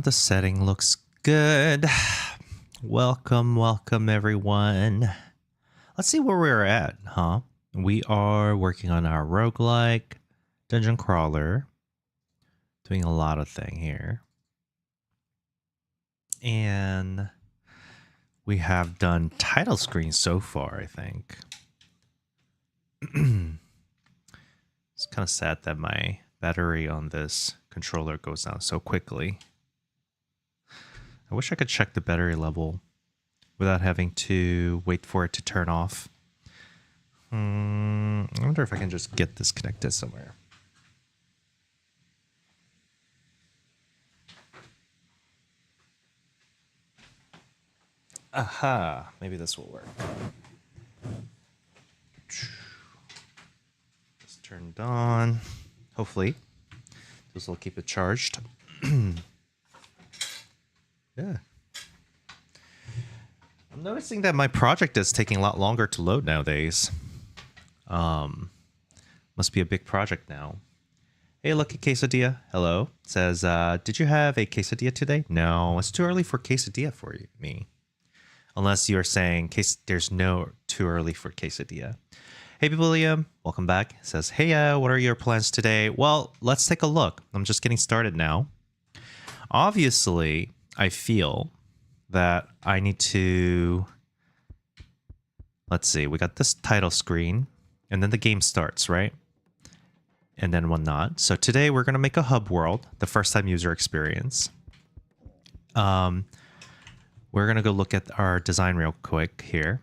the setting looks good. Welcome everyone. Let's see where we're at, huh? We are working on our roguelike dungeon crawler. Doing a lot of thing here. And we have done title screen so far, I think. It's kind of sad that my battery on this controller goes down so quickly. I wish I could check the battery level without having to wait for it to turn off. I wonder if I can just get this connected somewhere. Aha, maybe this will work. Just turned on. Hopefully, this will keep it charged. Yeah. I'm noticing that my project is taking a lot longer to load nowadays. Must be a big project now. Hey, Lucky Quesadilla. Hello. Says, did you have a quesadilla today? No, it's too early for quesadilla for me. Unless you're saying there's no too early for quesadilla. Hey, William. Welcome back. Says, hey, what are your plans today? Well, let's take a look. I'm just getting started now. Obviously, I feel that I need to... Let's see. We got this title screen. And then the game starts, right? And then whatnot. So today we're going to make a hub world. The first time user experience. We're going to go look at our design real quick here.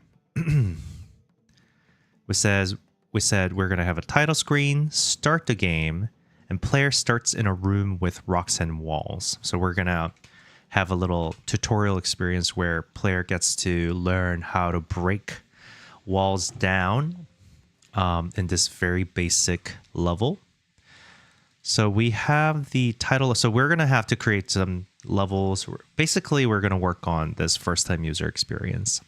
We said we're going to have a title screen, start the game, and player starts in a room with rocks and walls. So we're going to have a little tutorial experience where player gets to learn how to break walls down in this very basic level. So we have the title. So we're going to have to create some levels. Basically, we're going to work on this first time user experience.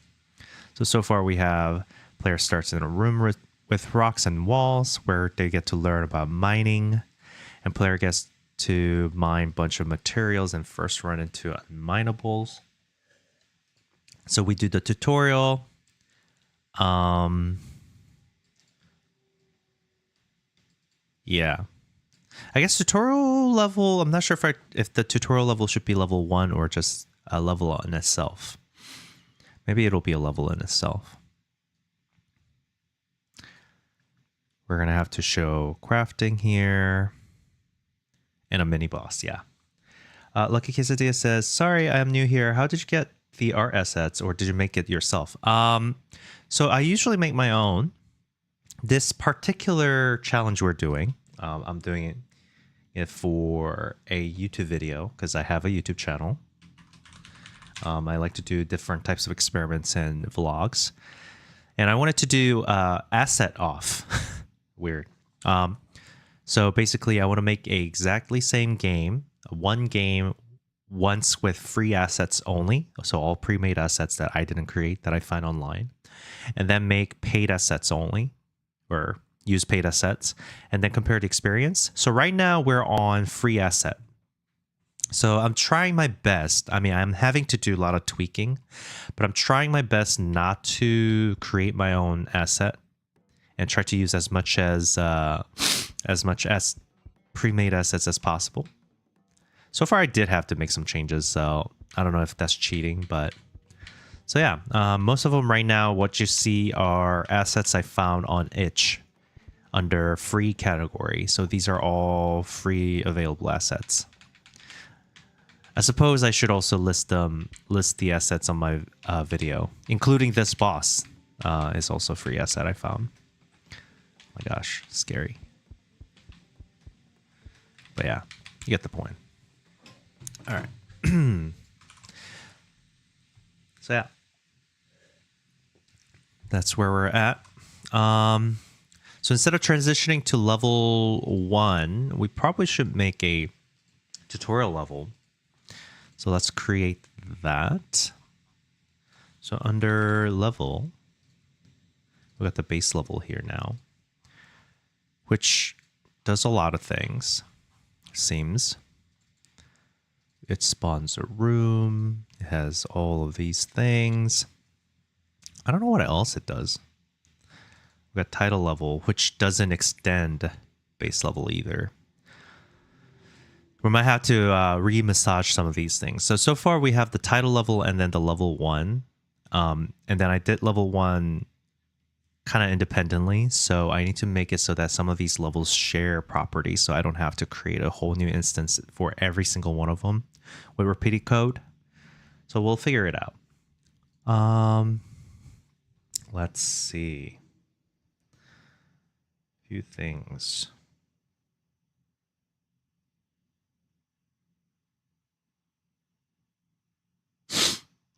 So far we have player starts in a room with rocks and walls where they get to learn about mining, and player gets to mine a bunch of materials and first run into unminables. So we do the tutorial. Yeah. I guess tutorial level, I'm not sure if the tutorial level should be level 1 or just a level in itself. Maybe it'll be a level in itself. We're going to have to show crafting here. And a mini boss, yeah. Lucky Quesadilla says, sorry, I am new here. How did you get the art assets, or did you make it yourself? So I usually make my own. This particular challenge we're doing, I'm doing it for a YouTube video because I have a YouTube channel. I like to do different types of experiments and vlogs. And I wanted to do asset off. Weird. So basically, I want to make a exactly same game, one game once with free assets only. So all pre-made assets that I didn't create that I find online. And then make paid assets only, or use paid assets, and then compare the experience. So right now we're on free asset. So I'm trying my best. I mean, I'm having to do a lot of tweaking, but I'm trying my best not to create my own asset and try to use as much as pre-made assets as possible. So far, I did have to make some changes, so I don't know if that's cheating, but so yeah, most of them right now, what you see are assets I found on itch under free category. So these are all free available assets. I suppose I should also list the assets on my video, including this boss is also a free asset I found. Oh my gosh, scary. But yeah, you get the point. All right. So yeah, that's where we're at. So instead of transitioning to level 1, we probably should make a tutorial level. So let's create that. So under level, we got the base level here now, which does a lot of things, seems. it spawns a room. It has all of these things. I don't know what else it does. We've got title level, which doesn't extend base level either. We might have to re-massage some of these things. So far we have the title level and then the level 1. And then I did level 1 kind of independently. So I need to make it so that some of these levels share properties. So I don't have to create a whole new instance for every single one of them with repeated code. So we'll figure it out. Let's see. A few things.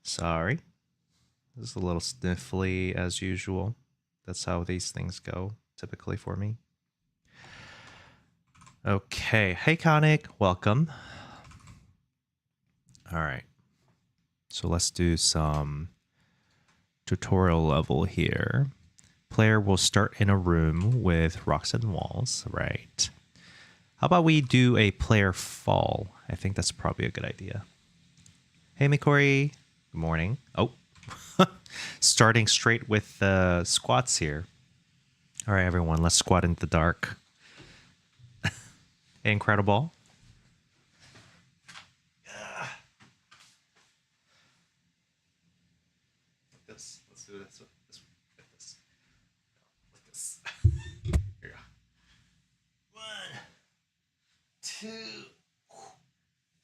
Sorry. This is a little sniffly as usual. That's how these things go typically for me. Okay. Hey, Conic. Welcome. All right. So let's do some tutorial level here. Player will start in a room with rocks and walls, right? How about we do a player fall? I think that's probably a good idea. Hey, Mikori. Good morning. Oh, starting straight with the squats here. All right, everyone, let's squat into the dark. Incredible. Let's do this. Like this. Like this. Here we go. 1, 2,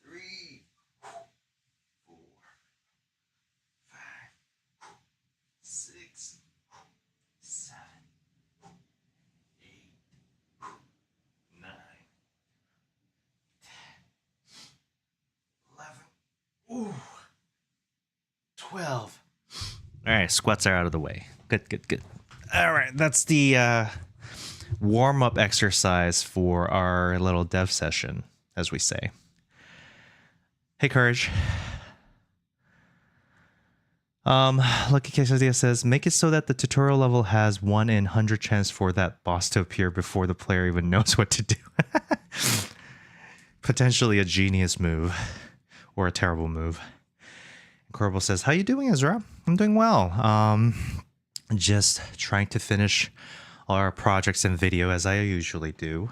3, 4, 5, 6, 7, 8, 9, 10, 11, ooh, 12. All right, squats are out of the way. Good. All right, that's the warm-up exercise for our little dev session, as we say. Hey, Courage. Lucky Quesadilla says, make it so that the tutorial level has 1 in 100 chance for that boss to appear before the player even knows what to do. Potentially a genius move or a terrible move. Corbel says, how you doing, Ezra? I'm doing well. Just trying to finish our projects and video as I usually do.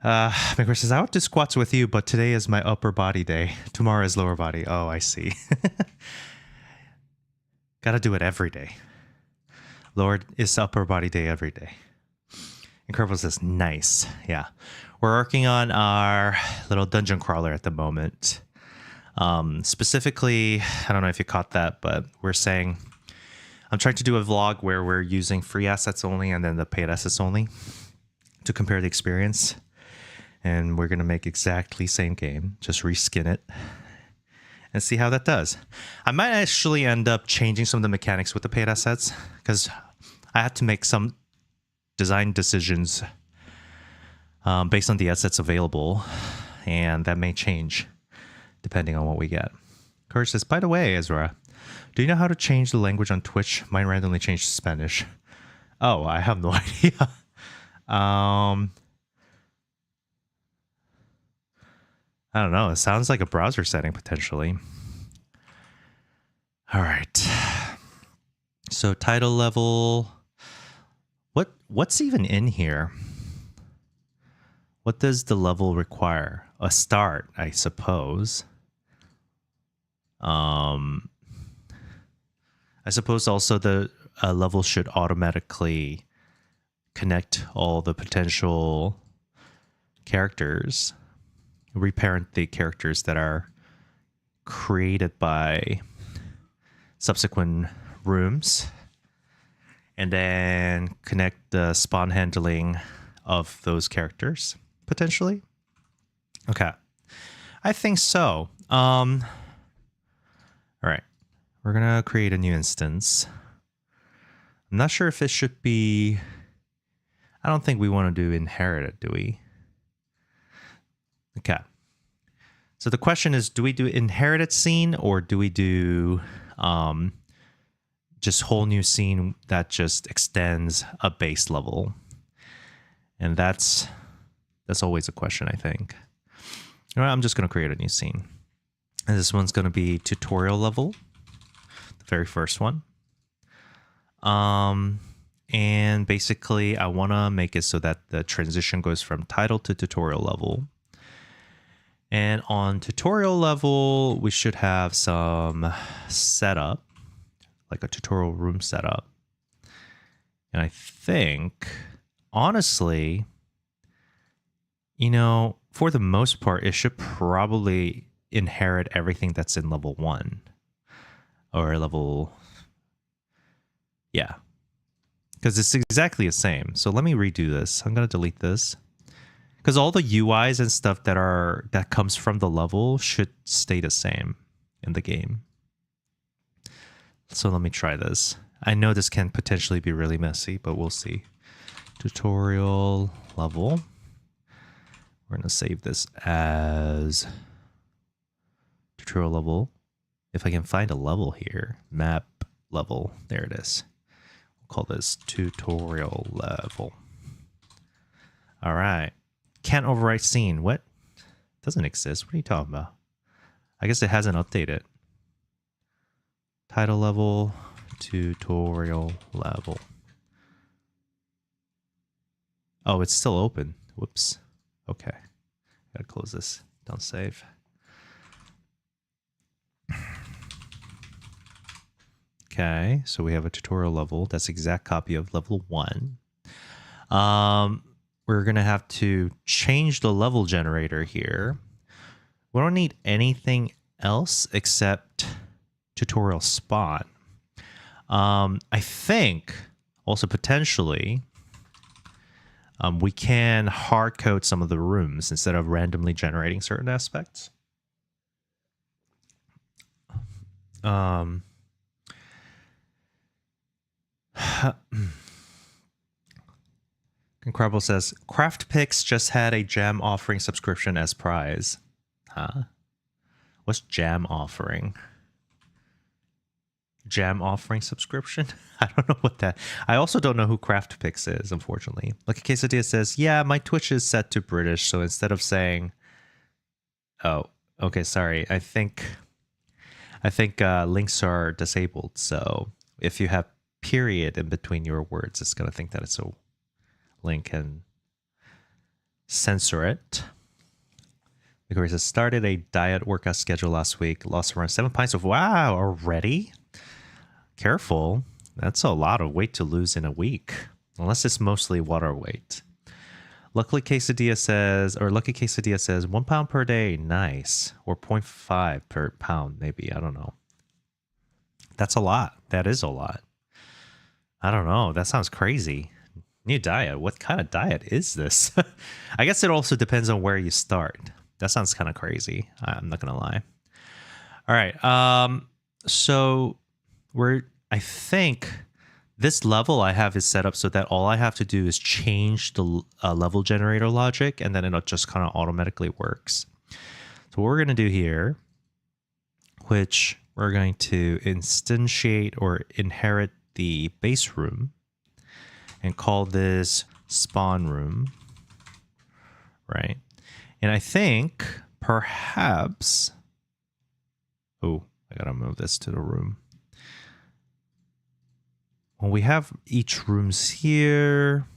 McGrath says, I would do squats with you, but today is my upper body day. Tomorrow is lower body. Oh, I see. Gotta do it every day. Lord, it's upper body day every day. And Corbel says, nice. Yeah. We're working on our little dungeon crawler at the moment. Specifically, I don't know if you caught that, but we're saying I'm trying to do a vlog where we're using free assets only and then the paid assets only to compare the experience. And we're going to make exactly same game, just reskin it and see how that does. I might actually end up changing some of the mechanics with the paid assets because I had to make some design decisions based on the assets available, and that may change depending on what we get. Courage says, by the way, Ezra, do you know how to change the language on Twitch? Mine randomly changed to Spanish. Oh, I have no idea. I don't know. It sounds like a browser setting, potentially. All right. So title level. What's even in here? What does the level require? A start, I suppose. I suppose also the level should automatically connect all the potential characters, reparent the characters that are created by subsequent rooms, and then connect the spawn handling of those characters, potentially. Okay. I think so. All right. We're going to create a new instance. I'm not sure if it should be... I don't think we want to do inherited, do we? Okay. So the question is, do we do inherited scene or do we do just whole new scene that just extends a base level? And that's always a question, I think. All right, I'm just going to create a new scene. And this one's going to be tutorial level, the very first one. And basically, I want to make it so that the transition goes from title to tutorial level. And on tutorial level, we should have some setup, like a tutorial room setup. And I think, honestly, you know, for the most part, it should probably inherit everything that's in level 1 or level, yeah, because it's exactly the same. So let me redo this. I'm going to delete this because all the UIs and stuff that comes from the level should stay the same in the game. So let me try this. I know this can potentially be really messy, but we'll see. Tutorial level. We're going to save this as tutorial level. If I can find a level here, map level, there it is. We'll call this tutorial level. All right. Can't overwrite scene. What? Doesn't exist. What are you talking about? I guess it hasn't updated. Title level, tutorial level. Oh, it's still open. Whoops. Okay. Gotta close this. Don't save. Okay, so we have a tutorial level. That's exact copy of level 1. We're gonna have to change the level generator here. We don't need anything else except tutorial spawn. I think also potentially we can hard code some of the rooms instead of randomly generating certain aspects. Incredible says, Craft Picks just had a jam offering subscription as prize. Huh? What's jam offering? Jam offering subscription? I don't know what that... I also don't know who Craft Picks is, unfortunately. Lucky Quesadilla says, yeah, my Twitch is set to British, so instead of saying... Oh, okay, sorry. I think links are disabled, so if you have period in between your words, it's going to think that it's a link and censor it. Because it started a diet workout schedule last week, lost around 7 pints of... Wow, already? Careful. That's a lot of weight to lose in a week. Unless it's mostly water weight. Lucky Quesadilla says 1 pound per day. Nice. Or 0.5 per pound, maybe. I don't know. That's a lot. That is a lot. I don't know. That sounds crazy. New diet. What kind of diet is this? I guess it also depends on where you start. That sounds kind of crazy. I'm not going to lie. All right. So I think this level I have is set up so that all I have to do is change the level generator logic, and then it just kind of automatically works. So what we're going to do here, which we're going to instantiate or inherit the base room and call this spawn room, right? And I think perhaps, oh, I gotta move this to the room. Well, we have each rooms here.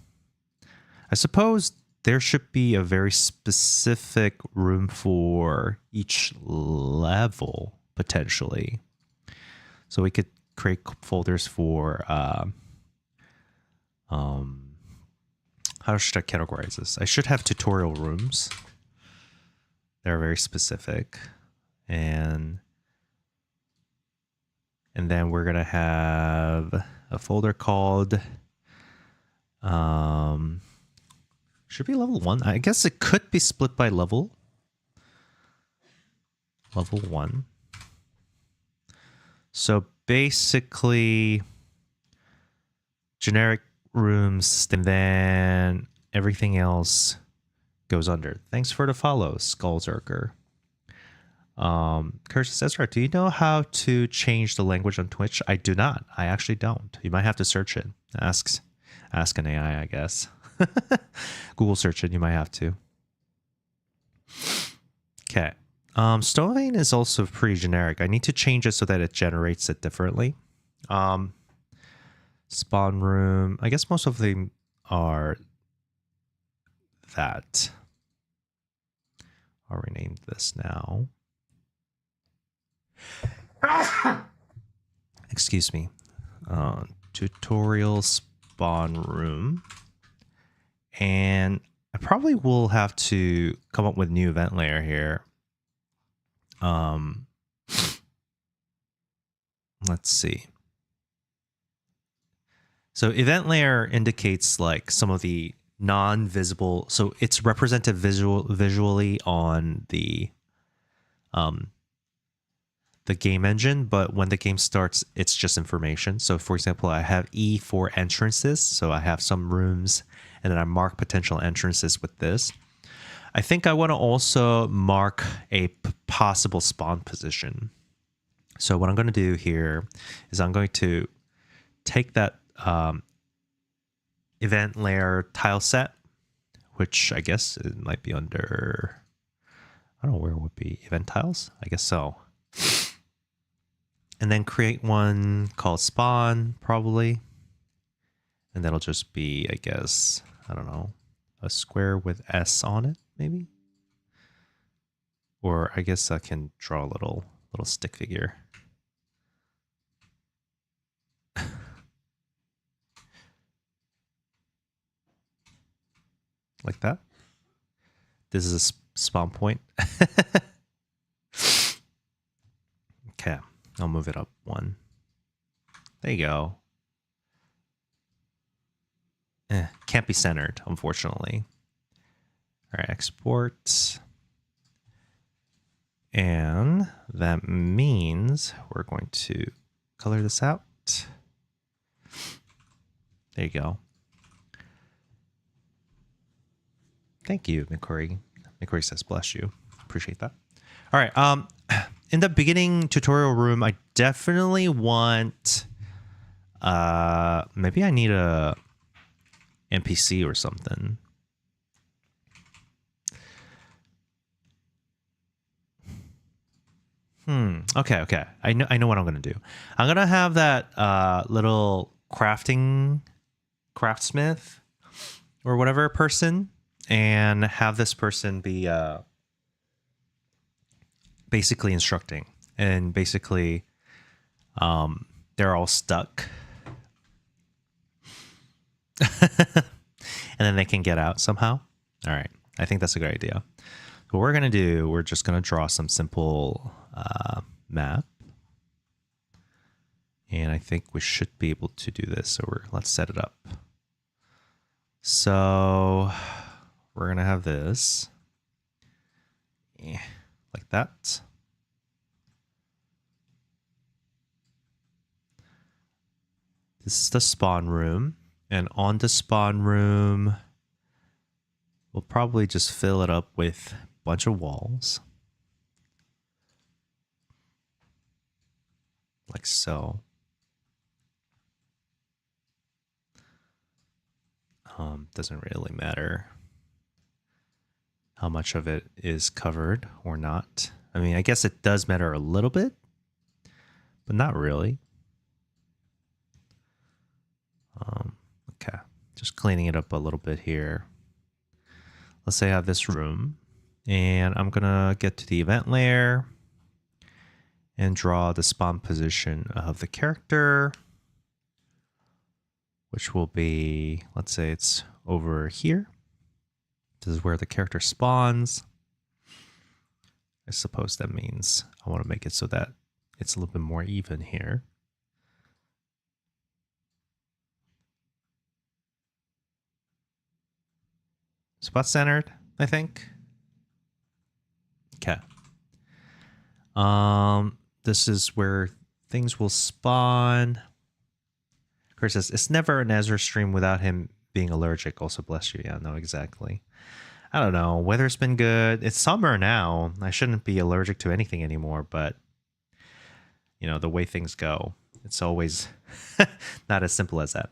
I suppose there should be a very specific room for each level, potentially. So we could create folders for, how should I categorize this? I should have tutorial rooms. They're very specific. And then we're going to have a folder called, should be level 1. I guess it could be split by level. Level 1. So basically, generic rooms, and then everything else goes under. Thanks for the follow, Skullzerker. Curse says, do you know how to change the language on Twitch? I do not. I actually don't. You might have to search it. Ask an AI, I guess. Google search it. You might have to. Okay. Stone is also pretty generic. I need to change it so that it generates it differently. Spawn room. I guess most of them are that. I'll rename this now. Excuse me. Tutorial spawn room. And I probably will have to come up with new event layer here. Let's see. So event layer indicates like some of the non-visible, so it's represented visually on the game engine, but when the game starts, it's just information. So for example, I have E for entrances, so I have some rooms, and then I mark potential entrances with this. I think I want to also mark a possible spawn position. So what I'm going to do here is I'm going to take that event layer tile set, which I guess it might be under, I don't know where it would be, event tiles? I guess so. And then create one called spawn, probably. And that'll just be, I guess, I don't know, a square with S on it, maybe? Or I guess I can draw a little stick figure. Like that. This is a spawn point. Okay, I'll move it up one. There you go. Can't be centered, unfortunately. All right, export. And that means we're going to color this out. There you go. Thank you, McCory. McCory says, bless you. Appreciate that. All right. In the beginning tutorial room, I definitely want, maybe I need a NPC or something. Okay. I know what I'm gonna do. I'm gonna have that little craftsmith or whatever person, and have this person be basically instructing, and basically they're all stuck. And then they can get out somehow. All right, I think that's a great idea. What we're gonna do, we're just gonna draw some simple map, and I think we should be able to do this. So let's set it up. So we're gonna have this like that. This is the spawn room, and on the spawn room, we'll probably just fill it up with a bunch of walls. Like so. Doesn't really matter how much of it is covered or not. I mean, I guess it does matter a little bit, but not really. Okay, just cleaning it up a little bit here. Let's say I have this room, and I'm gonna get to the event layer and draw the spawn position of the character, which will be, let's say it's over here. This is where the character spawns. I suppose that means I want to make it so that it's a little bit more even here. Spot centered, I think. Okay. This is where things will spawn. Chris says, it's never an Ezra stream without him being allergic. Also, bless you. Yeah, no, exactly. I don't know. Weather's been good. It's summer now. I shouldn't be allergic to anything anymore, but, you know, the way things go, it's always not as simple as that.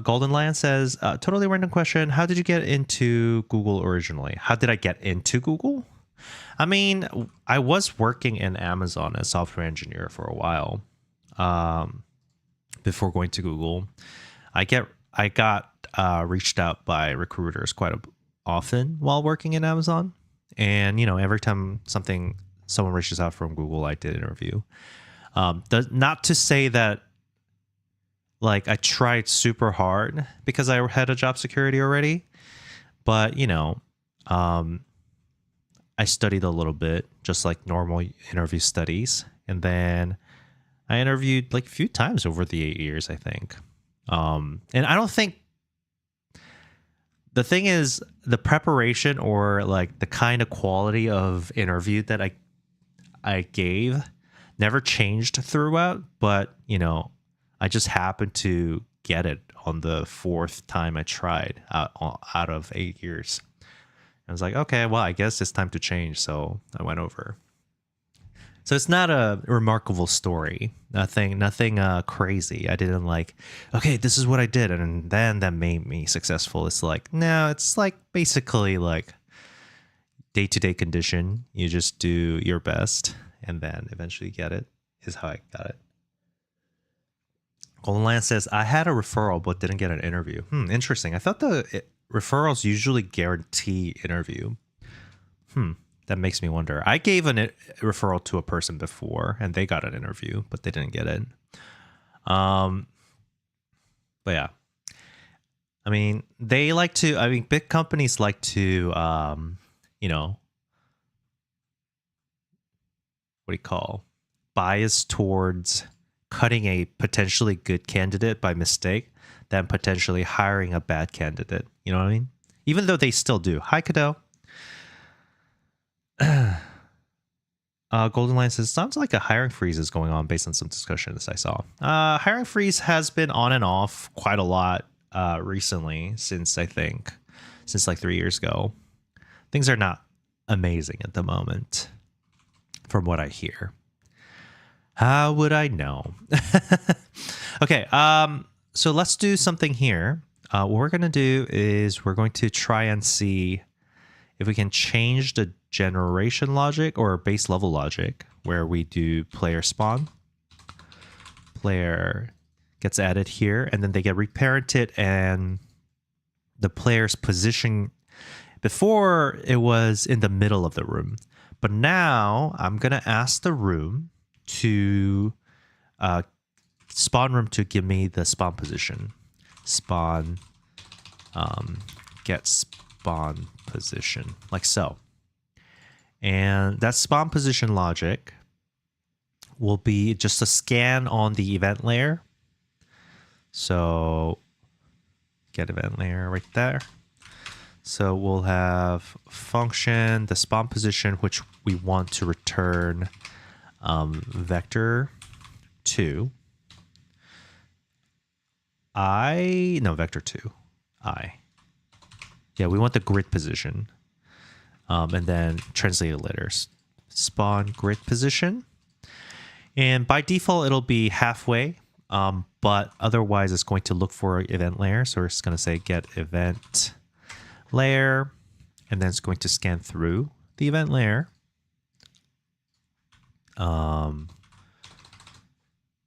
Golden Lion says, totally random question. How did you get into Google originally? How did I get into Google? I mean, I was working in Amazon as software engineer for a while, before going to Google. I got reached out by recruiters quite often while working in Amazon, and every time someone reaches out from Google, I did interview. Not to say that like I tried super hard because I had a job security already, but I studied a little bit, just like normal interview studies, and then I interviewed like a few times over the 8 years, I think. And I don't think the thing is the preparation or like the kind of quality of interview that I gave never changed throughout, but I just happened to get it on the fourth time I tried out of 8 years. I was like, okay, well, I guess it's time to change. So I went over. So it's not a remarkable story. Nothing crazy. I didn't like, okay, this is what I did, and then that made me successful. It's like, no, it's like basically like day-to-day condition. You just do your best, and then eventually get it, is how I got it. Golden Lion says, I had a referral but didn't get an interview. Interesting. I thought referrals usually guarantee interview. That makes me wonder. I gave a referral to a person before, and they got an interview, but they didn't get it. But yeah. I mean, big companies like to, what do you call? Bias towards cutting a potentially good candidate by mistake than potentially hiring a bad candidate. You know what I mean? Even though they still do. Hi, Godot. Golden Lion says, sounds like a hiring freeze is going on based on some discussions I saw. Hiring freeze has been on and off quite a lot recently since like 3 years ago. Things are not amazing at the moment from what I hear. How would I know? Okay, so let's do something here. What we're going to do is we're going to try and see if we can change the generation logic or base level logic where we do player spawn. Player gets added here, and then they get reparented, and the player's position before it was in the middle of the room. But now I'm going to ask the room to spawn room to give me the spawn position. Spawn get spawn position, like so. And that spawn position logic will be just a scan on the event layer. So get event layer right there. So we'll have function, the spawn position, which we want to return vector 2. Vector 2. Yeah, we want the grid position. And then translated letters. Spawn grid position. And by default, it'll be halfway. But otherwise, it's going to look for an event layer. So we're just going to say get event layer. And then it's going to scan through the event layer.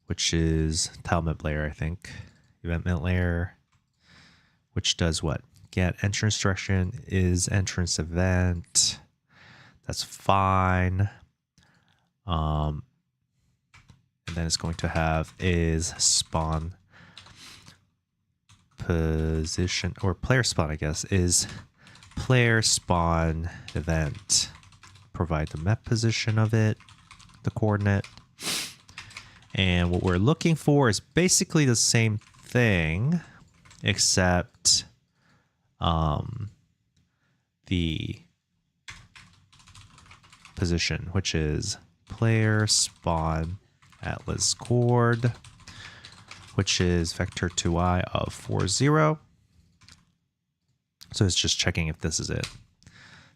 Which is tilemap layer, I think. Event layer, which does what? Get entrance direction is entrance event. That's fine. And then it's going to have is spawn position, or player spawn, I guess, is player spawn event. Provide the map position of it, the coordinate. And what we're looking for is basically the same thing, except the position, which is player spawn atlas chord, which is vector 2i of 40. So it's just checking if this is it.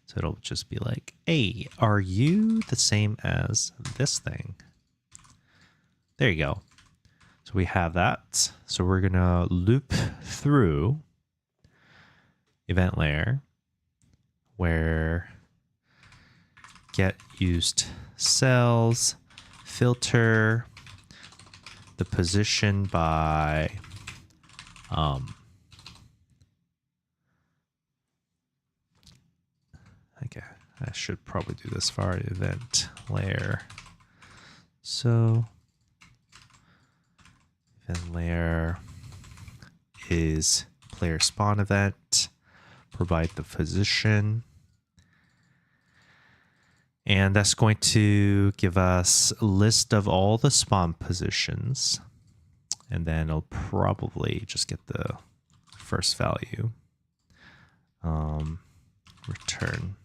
So it'll just be like, hey, are you the same as this thing? There you go. So we have that. So we're going to loop through event layer where get used cells, filter the position by okay, I should probably do this for our event layer. So event layer is player spawn event, provide the position. And that's going to give us a list of all the spawn positions. And then it'll probably just get the first value. Return.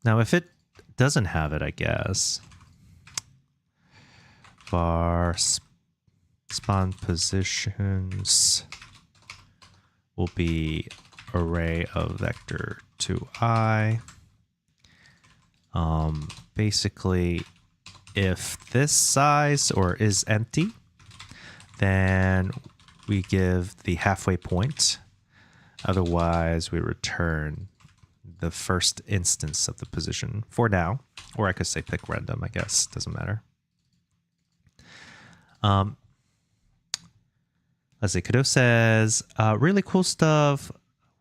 Now, if it doesn't have it, I guess, var spawn positions will be array of vector 2i. Basically, if this size or is empty, then we give the halfway point. Otherwise, we return the first instance of the position for now. Or I could say pick random, I guess. Doesn't matter. Let's see. Godot says, really cool stuff.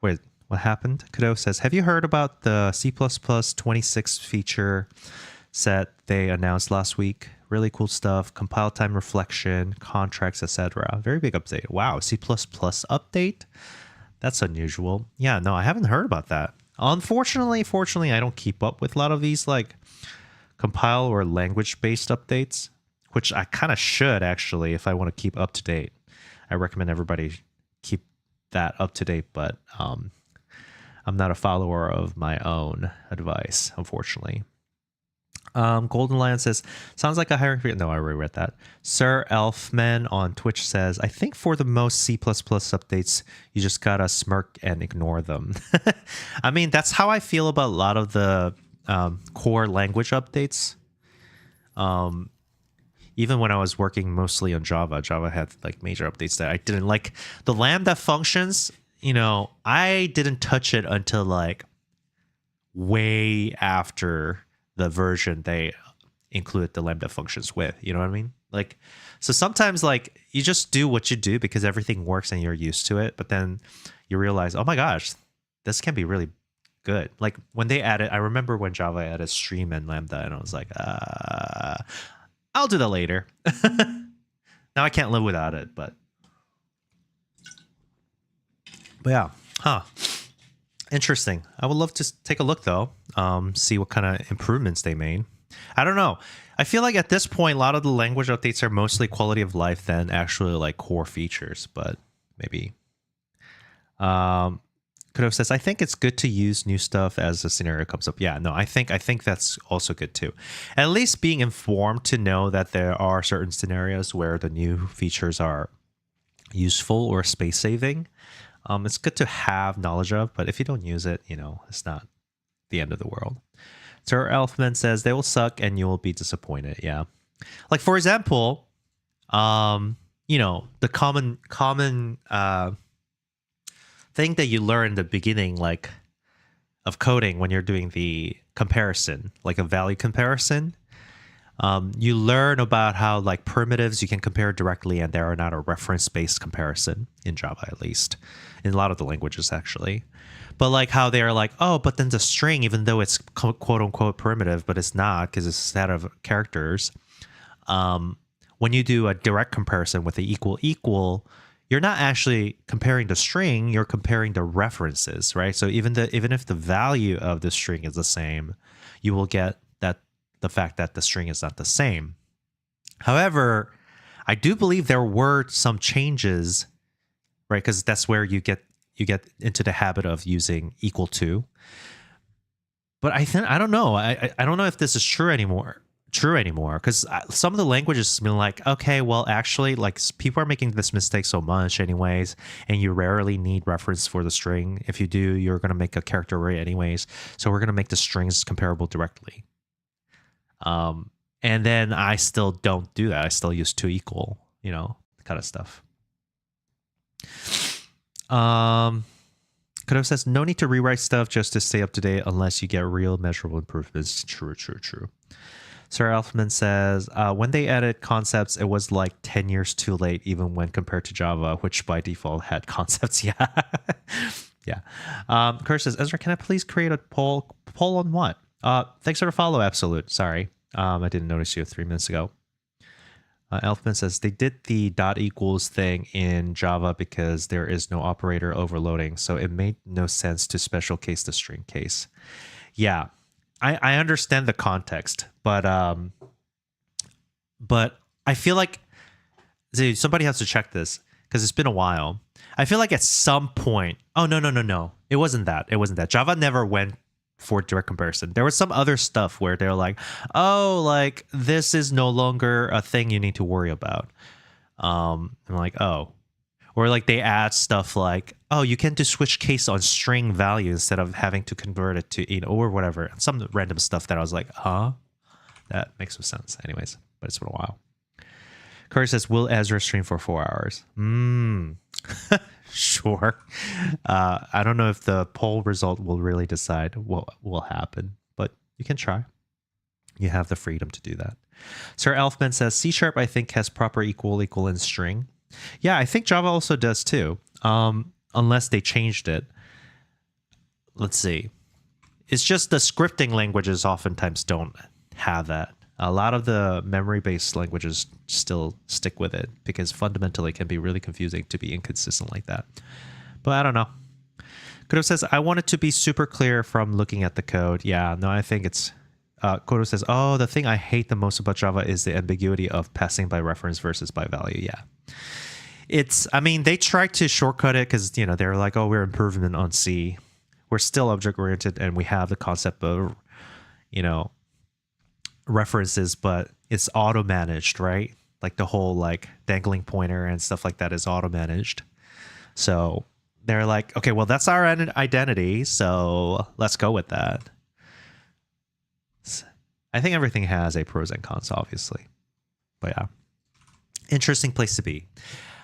Wait, what happened? Godot says, have you heard about the C++ 26 feature set they announced last week? Really cool stuff. Compile time reflection, contracts, etc. Very big update. Wow, C++ update? That's unusual. Yeah, no, I haven't heard about that. Unfortunately, I don't keep up with a lot of these like compile or language-based updates, which I kind of should actually if I want to keep up to date. I recommend everybody keep that up to date, but I'm not a follower of my own advice, unfortunately. Golden Lion says, sounds like a hiring... No, I already read that. Sir Elfman on Twitch says, I think for the most C++ updates, you just gotta smirk and ignore them. I mean, that's how I feel about a lot of the core language updates. Even when I was working mostly on Java had like major updates that I didn't like. The Lambda functions, you know, I didn't touch it until like way after the version they included the Lambda functions with, you know what I mean? Like, so sometimes like you just do what you do because everything works and you're used to it. But then you realize, oh my gosh, this can be really good. Like when they added, I remember when Java added stream and Lambda and I was like, I'll do that later. Now I can't live without it, but yeah, interesting. I would love to take a look though, see what kind of improvements they made. I don't know. I feel like at this point, a lot of the language updates are mostly quality of life than actually like core features, but maybe. Godot says, I think it's good to use new stuff as the scenario comes up. Yeah, no, I think that's also good too. At least being informed to know that there are certain scenarios where the new features are useful or space saving. It's good to have knowledge of, but if you don't use it, you know, it's not the end of the world. Sir Elfman says they will suck and you will be disappointed. Yeah. Like for example, you know, the common thing that you learn in the beginning, like of coding when you're doing the comparison, like a value comparison, you learn about how like primitives you can compare directly and they are not a reference-based comparison in Java, at least in a lot of the languages actually. But like how they're like, oh, but then the string, even though it's quote unquote primitive, but it's not because it's a set of characters. When you do a direct comparison with the equal, you're not actually comparing the string, you're comparing the references, right? So even if the value of the string is the same, you will get that the fact that the string is not the same. However, I do believe there were some changes, right? Because that's where you get into the habit of using equal to. But I don't know. I don't know if this is true anymore because some of the languages have been like, okay, well, actually, like people are making this mistake so much anyways, and you rarely need reference for the string. If you do, you're going to make a character array anyways. So we're going to make the strings comparable directly. And then I still don't do that. I still use to equal, you know, kind of stuff. Godot Godot says, no need to rewrite stuff just to stay up to date unless you get real measurable improvements. True. Sir Elfman says, when they added concepts, it was like 10 years too late, even when compared to Java, which by default had concepts. Yeah. Yeah. Kurt says, Ezra, can I please create a poll? Poll on what? Thanks for the follow, Absolute. Sorry. I didn't notice you 3 minutes ago. Elfman says, they did the dot equals thing in Java because there is no operator overloading, so it made no sense to special case the string case. Yeah. I understand the context, but I feel like somebody has to check this because it's been a while. I feel like at some point, oh no, it wasn't that. Java never went for direct comparison. There was some other stuff where they're like, oh, like this is no longer a thing you need to worry about. I'm like, oh. Or like they add stuff like, oh, you can do switch case on string value instead of having to convert it to, or whatever. Some random stuff that I was like, huh? That makes no sense. Anyways, but it's been a while. Curry says, will Ezra stream for 4 hours? Sure. I don't know if the poll result will really decide what will happen, but you can try. You have the freedom to do that. Sir Elfman says, C# I think has proper equal in string. Yeah, I think Java also does too, unless they changed it. Let's see. It's just the scripting languages oftentimes don't have that. A lot of the memory-based languages still stick with it because fundamentally it can be really confusing to be inconsistent like that. But I don't know. Godot says, I want it to be super clear from looking at the code. Yeah, no, I think it's... Godot says, oh, the thing I hate the most about Java is the ambiguity of passing by reference versus by value. Yeah. I mean, they tried to shortcut it because, they're like, oh, we're improvement on C. We're still object-oriented and we have the concept of, references, but it's auto-managed, right? Like the whole like dangling pointer and stuff like that is auto-managed. So they're like, okay, well, that's our identity, so let's go with that. I think everything has a pros and cons, obviously. But yeah, interesting place to be.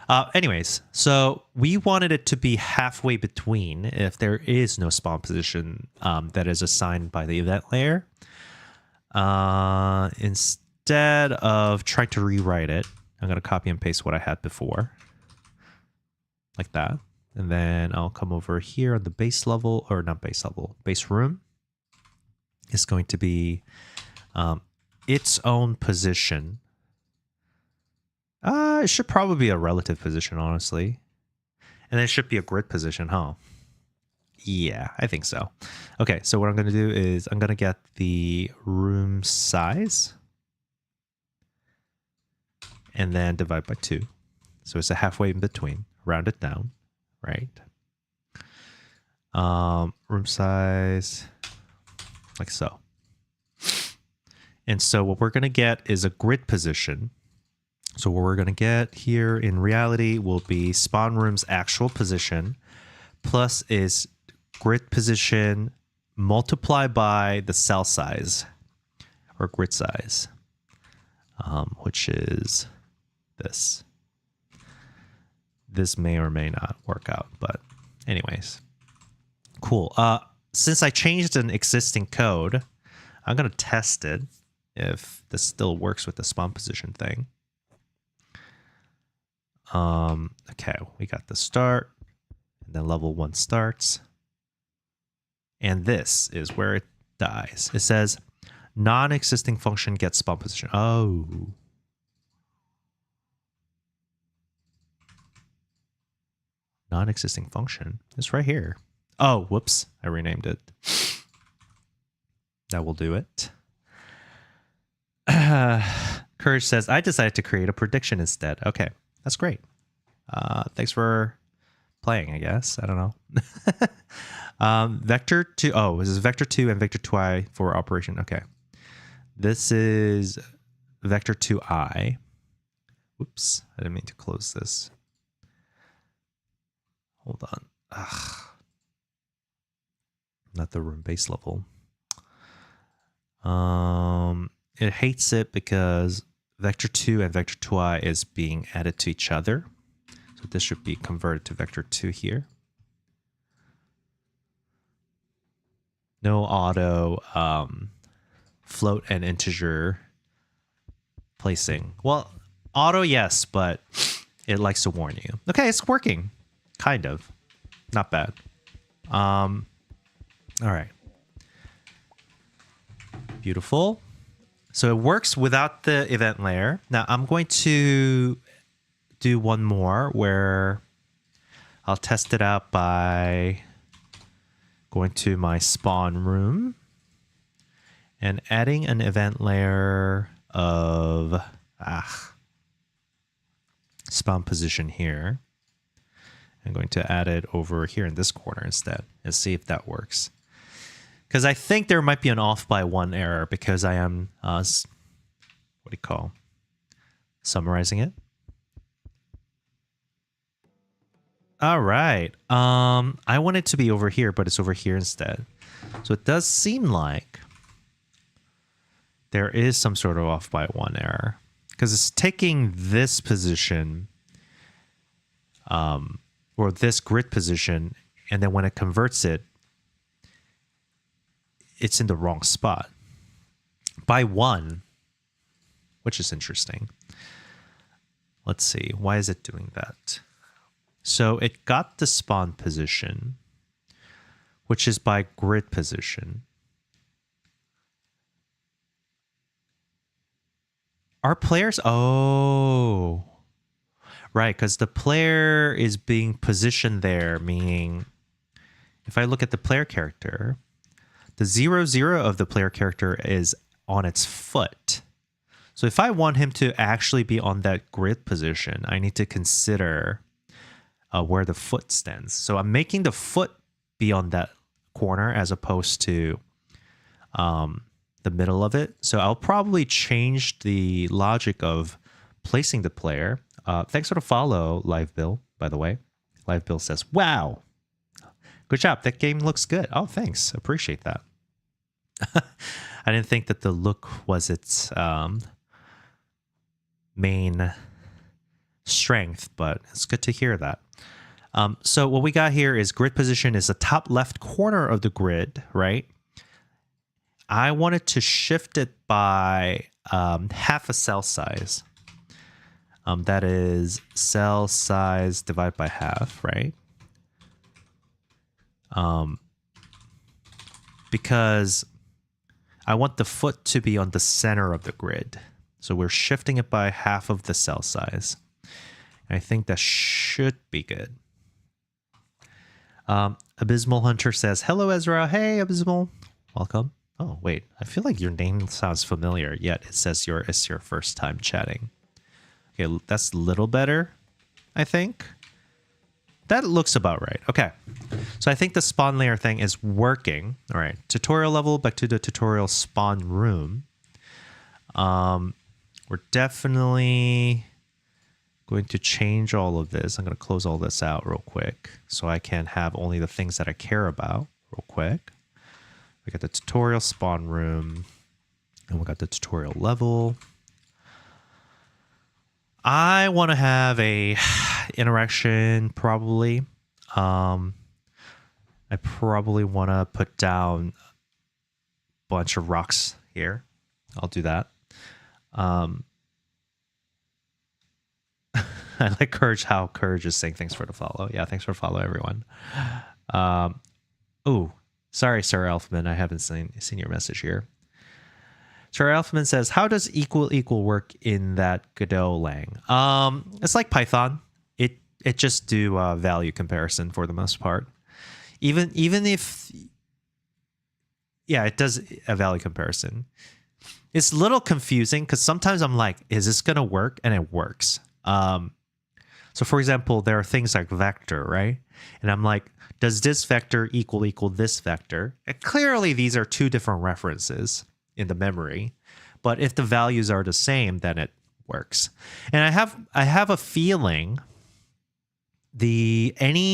Anyways, so we wanted it to be halfway between if there is no spawn position that is assigned by the event layer. Instead of trying to rewrite it, I'm going to copy and paste what I had before. Like that. And then I'll come over here on the base level, or not base level, base room. It's going to be its own position. It should probably be a relative position, honestly. And it should be a grid position, huh? Yeah, I think so. Okay, so what I'm going to do is I'm going to get the room size and then divide by 2. So it's a halfway in between. Round it down, right? Room size, like so. And so what we're going to get is a grid position. So what we're going to get here in reality will be spawn room's actual position plus is grid position multiplied by the cell size or grid size, which is this. This may or may not work out, but anyways, cool. Since I changed an existing code, I'm going to test it if this still works with the spawn position thing. Okay, we got the start, and then level 1 starts. And this is where it dies. It says non-existing function gets spawn position. Oh. Non-existing function. It's right here. Oh, whoops. I renamed it. That will do it. Courage says, I decided to create a prediction instead. Okay, that's great. Thanks for playing, I guess. I don't know. Vector 2. Oh, this is Vector 2 and Vector 2i for operation. Okay. This is Vector 2i. Whoops. I didn't mean to close this. Hold on. Ugh. Not the room base level. It hates it because Vector 2 and Vector 2i is being added to each other. So this should be converted to Vector 2 here. No auto float and integer placing. Well, auto, yes, but it likes to warn you. Okay, it's working. Kind of. Not bad. All right. Beautiful. So it works without the event layer. Now I'm going to do one more where I'll test it out by going to my spawn room and adding an event layer of spawn position here. I'm going to add it over here in this corner instead and see if that works. Because I think there might be an off by one error because I am, summarizing it. All right. I want it to be over here, but it's over here instead. So it does seem like there is some sort of off by one error because it's taking this position or this grid position, and then when it converts it, it's in the wrong spot by one, which is interesting. Let's see. Why is it doing that? So it got the spawn position, which is by grid position. Our players, oh, right, because the player is being positioned there, meaning if I look at the player character, the 0, 0 of the player character is on its foot. So if I want him to actually be on that grid position, I need to consider where the foot stands. So I'm making the foot be on that corner as opposed to the middle of it. So I'll probably change the logic of placing the player. Thanks for the follow, Live Bill, by the way. Live Bill says, wow, good job. That game looks good. Oh, thanks. Appreciate that. I didn't think that the look was its main strength, but it's good to hear that. So what we got here is grid position is the top left corner of the grid, right? I wanted to shift it by half a cell size. That is cell size divided by half, right? Because I want the foot to be on the center of the grid. So we're shifting it by half of the cell size. I think that should be good. Abysmal Hunter says, hello, Ezra. Hey, Abysmal. Welcome. Oh, wait. I feel like your name sounds familiar, yet it says it's your first time chatting. Okay, that's a little better, I think. That looks about right. Okay. So I think the spawn layer thing is working. All right. Tutorial level, back to the tutorial spawn room. We're definitely going to change all of this. I'm going to close all this out real quick so I can have only the things that I care about real quick. We got the tutorial spawn room and we got the tutorial level. I want to have a interaction probably. I probably want to put down a bunch of rocks here. I'll do that. I like Courage, how Courage is saying thanks for the follow. Yeah, thanks for follow, everyone. Oh, sorry, Sir Elfman. I haven't seen your message here. Sir Elfman says, how does equal equal work in that Godot lang? It's like Python. It just do value comparison for the most part. Even if, yeah, it does a value comparison. It's a little confusing because sometimes I'm like, is this going to work? And it works. So for example, there are things like vector, right? And I'm like, does this vector equal this vector? And clearly these are two different references in the memory, but if the values are the same, then it works. And I have a feeling any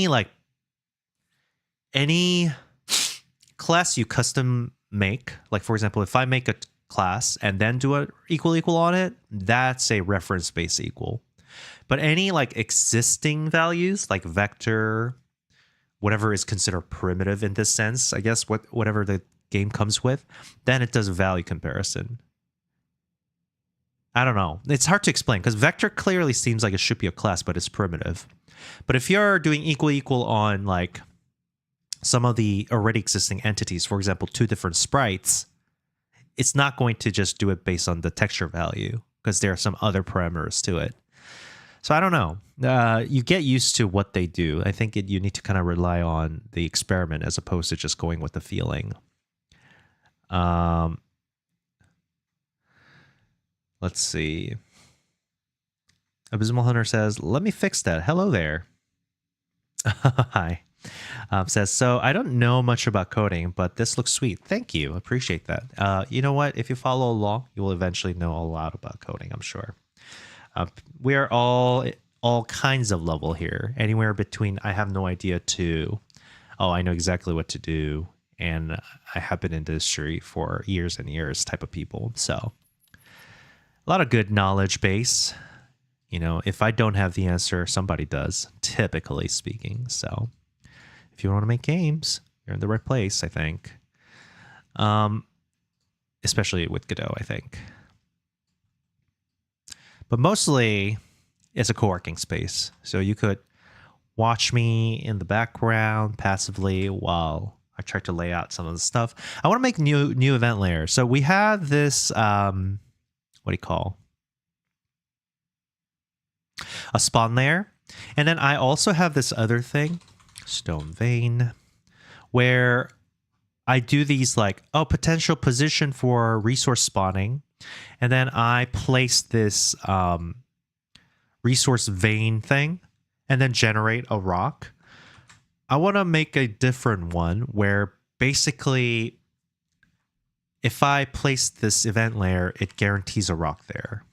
class you custom make, like for example, if I make a class and then do a equal on it, that's a reference base equal. But any like existing values like vector, whatever is considered primitive in this sense, I guess, whatever the game comes with, then it does a value comparison. I don't know. It's hard to explain because vector clearly seems like it should be a class, but it's primitive. But if you're doing equal on like some of the already existing entities, for example, 2 different sprites, it's not going to just do it based on the texture value because there are some other parameters to it. So I don't know. You get used to what they do. I think you need to kind of rely on the experiment as opposed to just going with the feeling. Let's see. Abysmal Hunter says, let me fix that. Hello there. Hi. Says, so I don't know much about coding, but this looks sweet. Thank you. Appreciate that. You know what? If you follow along, you will eventually know a lot about coding, I'm sure. We are all kinds of level here. Anywhere between I have no idea to, oh, I know exactly what to do, and I have been in the industry for years and years type of people. So a lot of good knowledge base. You know, if I don't have the answer, somebody does, typically speaking. So if you want to make games, you're in the right place, I think. Especially with Godot, I think. But mostly, it's a co-working space. So you could watch me in the background passively while I try to lay out some of the stuff. I want to make new event layers. So we have this, what do you call? A spawn layer. And then I also have this other thing, stone vein, where I do these like, oh, potential position for resource spawning. And then I place this resource vein thing and then generate a rock. I want to make a different one where basically if I place this event layer, it guarantees a rock there.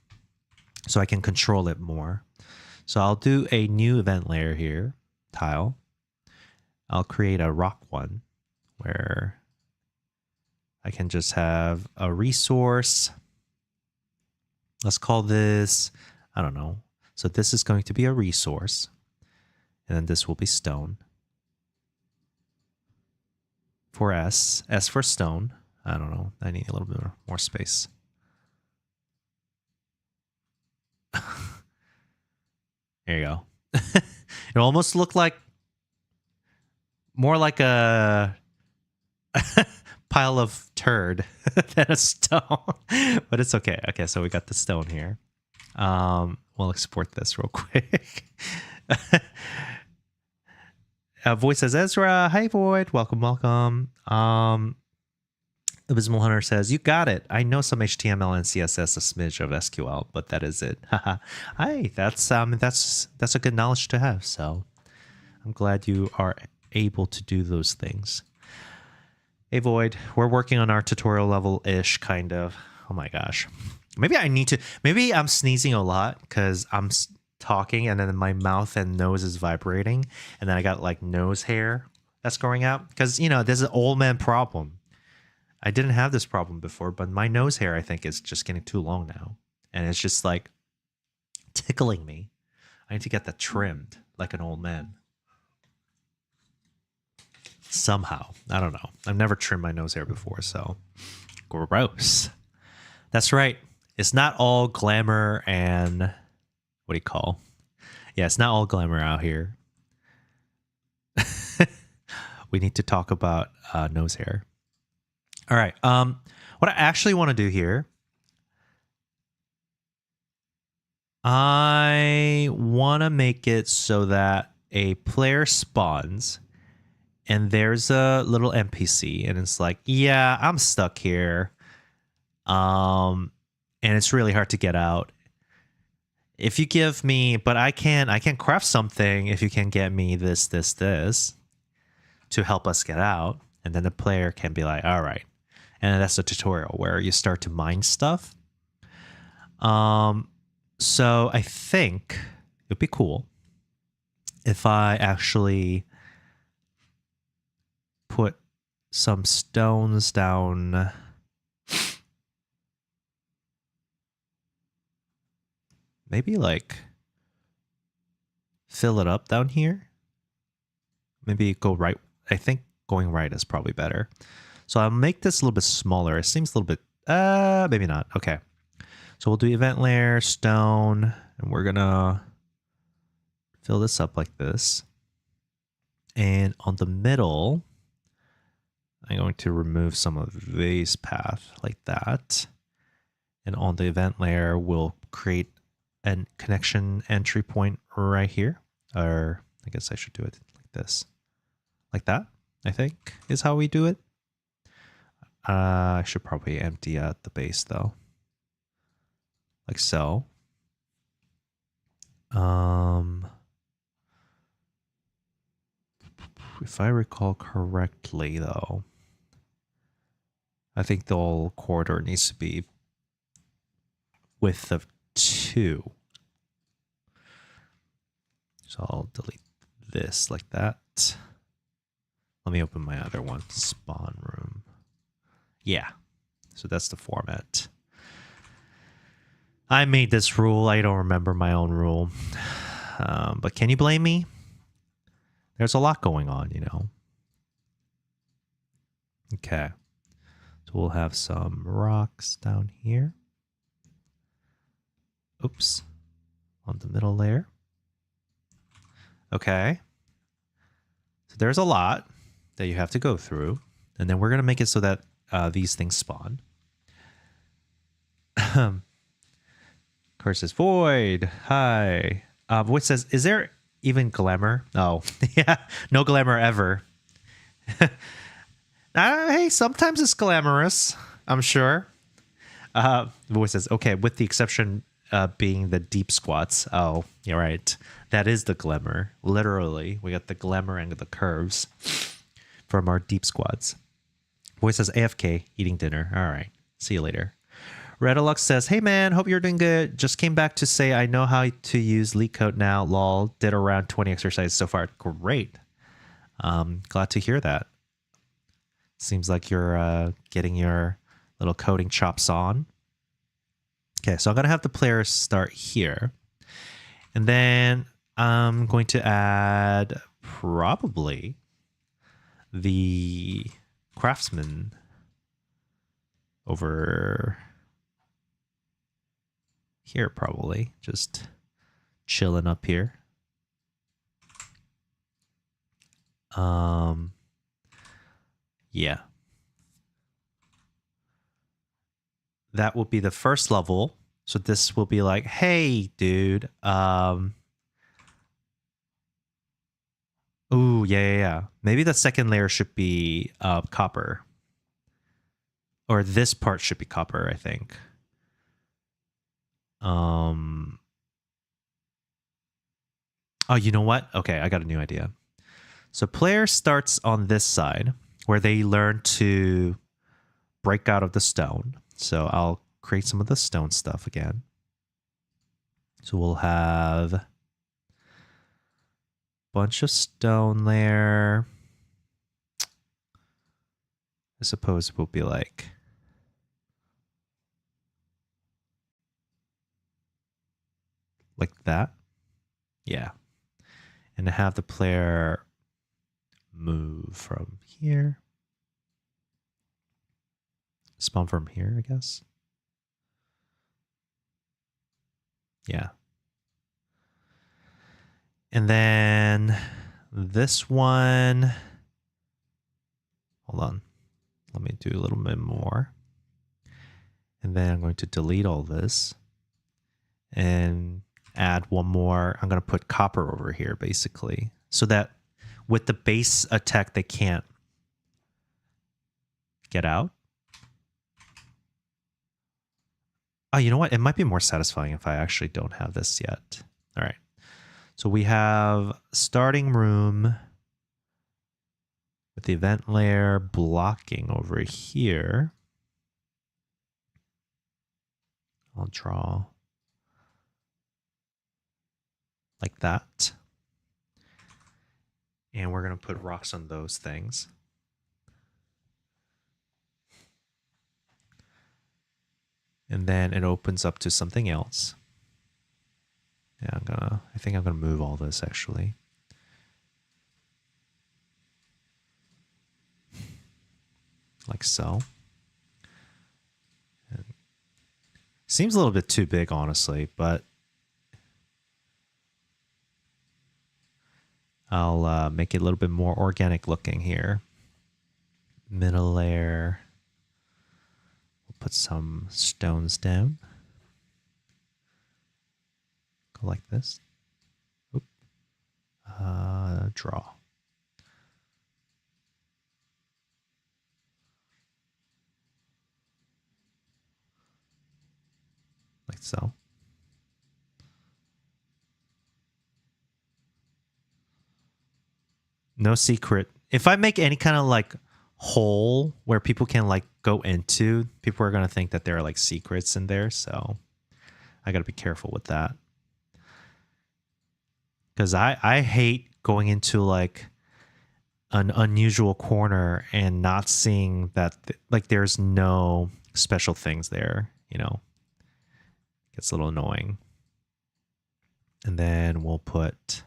So I can control it more. So I'll do a new event layer here, tile. I'll create a rock one where I can just have a resource. Let's call this, I don't know. So this is going to be a resource. And then this will be stone. For S for stone. I don't know. I need a little bit more space. There you go. It almost looked like more like a pile of turd than a stone, but it's okay. Okay, so we got the stone here. We'll export this real quick. Void says, Ezra, hi Void, welcome. Abysmal Hunter says, you got it. I know some HTML and CSS, a smidge of SQL, but that is it. Hi, that's a good knowledge to have. So I'm glad you are able to do those things. Hey Void, we're working on our tutorial level-ish, kind of. Oh my gosh. Maybe I'm sneezing a lot because I'm talking and then my mouth and nose is vibrating. And then I got like nose hair that's growing out. Because, you know, there's an old man problem. I didn't have this problem before, but my nose hair, I think, is just getting too long now. And it's just like tickling me. I need to get that trimmed like an old man. Somehow. I don't know. I've never trimmed my nose hair before, so gross. That's right. It's not all glamour and what do you call? Yeah, it's not all glamour out here. We need to talk about nose hair. All right. What I actually want to do here, I want to make it so that a player spawns and there's a little NPC and it's like, yeah, I'm stuck here. And it's really hard to get out. If you give me, but I can craft something if you can get me this to help us get out. And then the player can be like, all right. And that's a tutorial where you start to mine stuff. So I think it'd be cool if I actually put some stones down. Maybe like fill it up down here. maybe go right. I think going right is probably better. So I'll make this a little bit smaller. It seems a little bit, maybe not. Okay. So we'll do event layer, stone, and we're gonna fill this up like this. And on the middle, I'm going to remove some of these path like that. And on the event layer, we'll create a connection entry point right here. Or I guess I should do it like this. Like that, I think, is how we do it. I should probably empty out the base though. Like so. If I recall correctly though, I think the whole corridor needs to be width of 2. So I'll delete this like that. Let me open my other one, spawn room. Yeah, so that's the format. I made this rule. I don't remember my own rule. But can you blame me? There's a lot going on, you know. Okay. So we'll have some rocks down here. Oops. On the middle layer. Okay. So there's a lot that you have to go through. And then we're going to make it so that these things spawn. Curse says, Void. Hi. Void says, is there even glamour? Oh, yeah. No glamour ever. Hey, sometimes it's glamorous, I'm sure. Void says, okay, with the exception being the deep squats. Oh, you're right. That is the glamour. Literally, we got the glamour and the curves from our deep squats. Void says, AFK, eating dinner. All right. See you later. Redalux says, hey man, hope you're doing good. Just came back to say I know how to use LeetCode now. Lol, did around 20 exercises so far. Great. Glad to hear that. Seems like you're getting your little coding chops on. Okay, so I'm going to have the players start here. And then I'm going to add probably the craftsman over here, probably. Just chilling up here. Yeah. That will be the first level. So this will be like, hey, dude. Ooh, yeah. Maybe the second layer should be copper. Or this part should be copper, I think. Oh, you know what? Okay, I got a new idea. So player starts on this side where they learn to break out of the stone. So I'll create some of the stone stuff again. So we'll have a bunch of stone there. I suppose it will be like that. Yeah. And to have the player move from here. Spawn from here, I guess. Yeah. And then this one. Hold on. Let me do a little bit more. And then I'm going to delete all this. And add one more. I'm going to put copper over here, basically. So that with the base attack, they can't get out. Oh, you know what? It might be more satisfying if I actually don't have this yet. All right. So we have starting room with the event layer blocking over here. I'll draw like that. And we're going to put rocks on those things. And then it opens up to something else. Yeah, I think I'm gonna move all this actually. like so. And seems a little bit too big, honestly, but I'll make it a little bit more organic looking here. Middle layer. We'll put some stones down. Go like this. Oop. Draw. Like so. No secret. If I make any kind of like hole where people can like go into, people are going to think that there are like secrets in there. So I got to be careful with that. Because I hate going into like an unusual corner and not seeing that like there's no special things there, you know. Gets a little annoying. And then we'll put,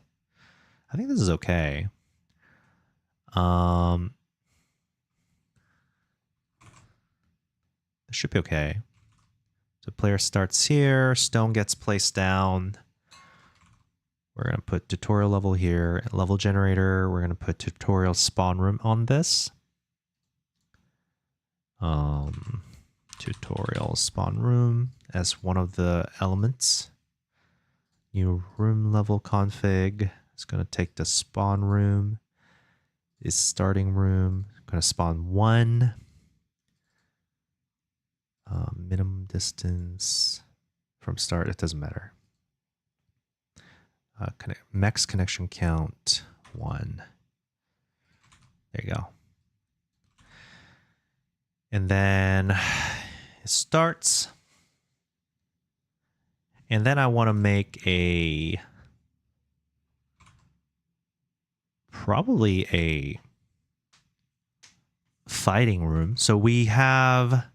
I think this is okay. This should be okay. So player starts here, stone gets placed down. We're going to put tutorial level here, level generator. We're going to put tutorial spawn room on this. Tutorial spawn room as one of the elements. New room level config is going to take the spawn room. Is starting room. Going to spawn 1. Minimum distance from start. It doesn't matter. Max connection count 1. There you go. And then it starts. And then I want to make probably a fighting room. So we have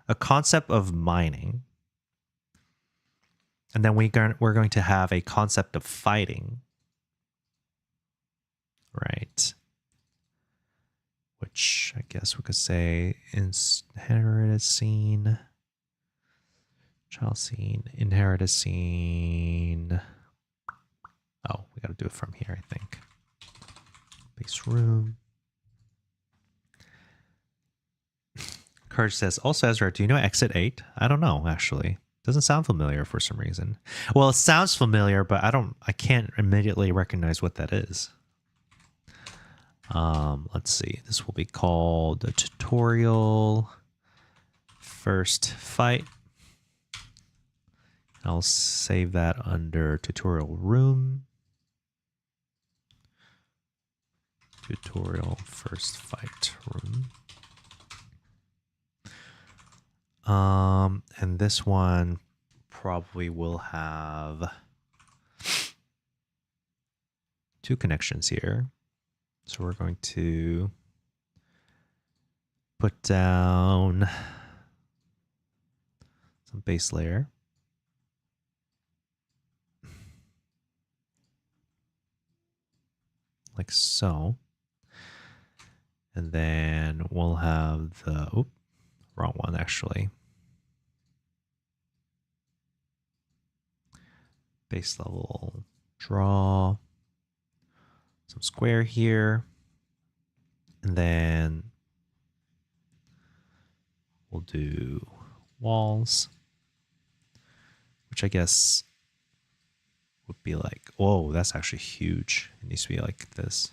a concept of mining. And then we're going to have a concept of fighting. Right. Which I guess we could say inherited scene. Child scene. Inherited scene. Oh, we got to do it from here, I think. Base room. Courage says, also Ezra, do you know Exit 8? I don't know, actually. Doesn't sound familiar for some reason. Well, it sounds familiar, but I can't immediately recognize what that is. Let's see. This will be called the tutorial first fight. I'll save that under tutorial room. Tutorial first fight room. And this one probably will have 2 connections here. So we're going to put down some base layer. Like so. And then we'll have the, oop, wrong one actually. Base level draw. Some square here. And then we'll do walls, which I guess would be like, whoa, that's actually huge. It needs to be like this.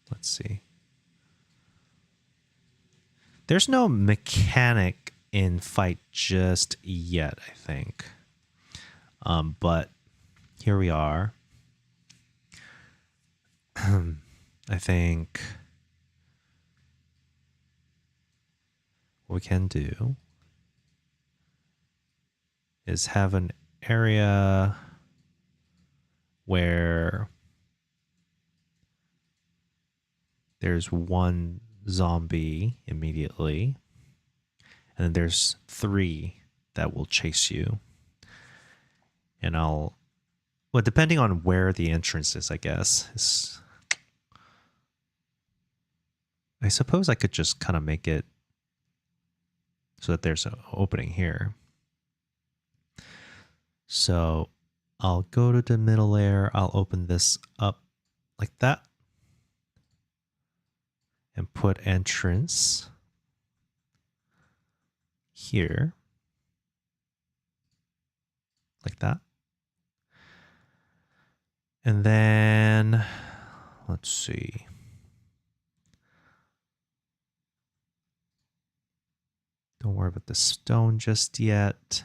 Let's see. There's no mechanic in fight just yet, I think. But here we are. I think what we can do is have an area where there's one zombie immediately, and then there's 3 that will chase you. And I'll Well, depending on where the entrance is, I guess. I suppose I could just kind of make it so that there's an opening here. So I'll go to the middle layer. I'll open this up like that and put entrance here like that. And then let's see. Don't worry about the stone just yet.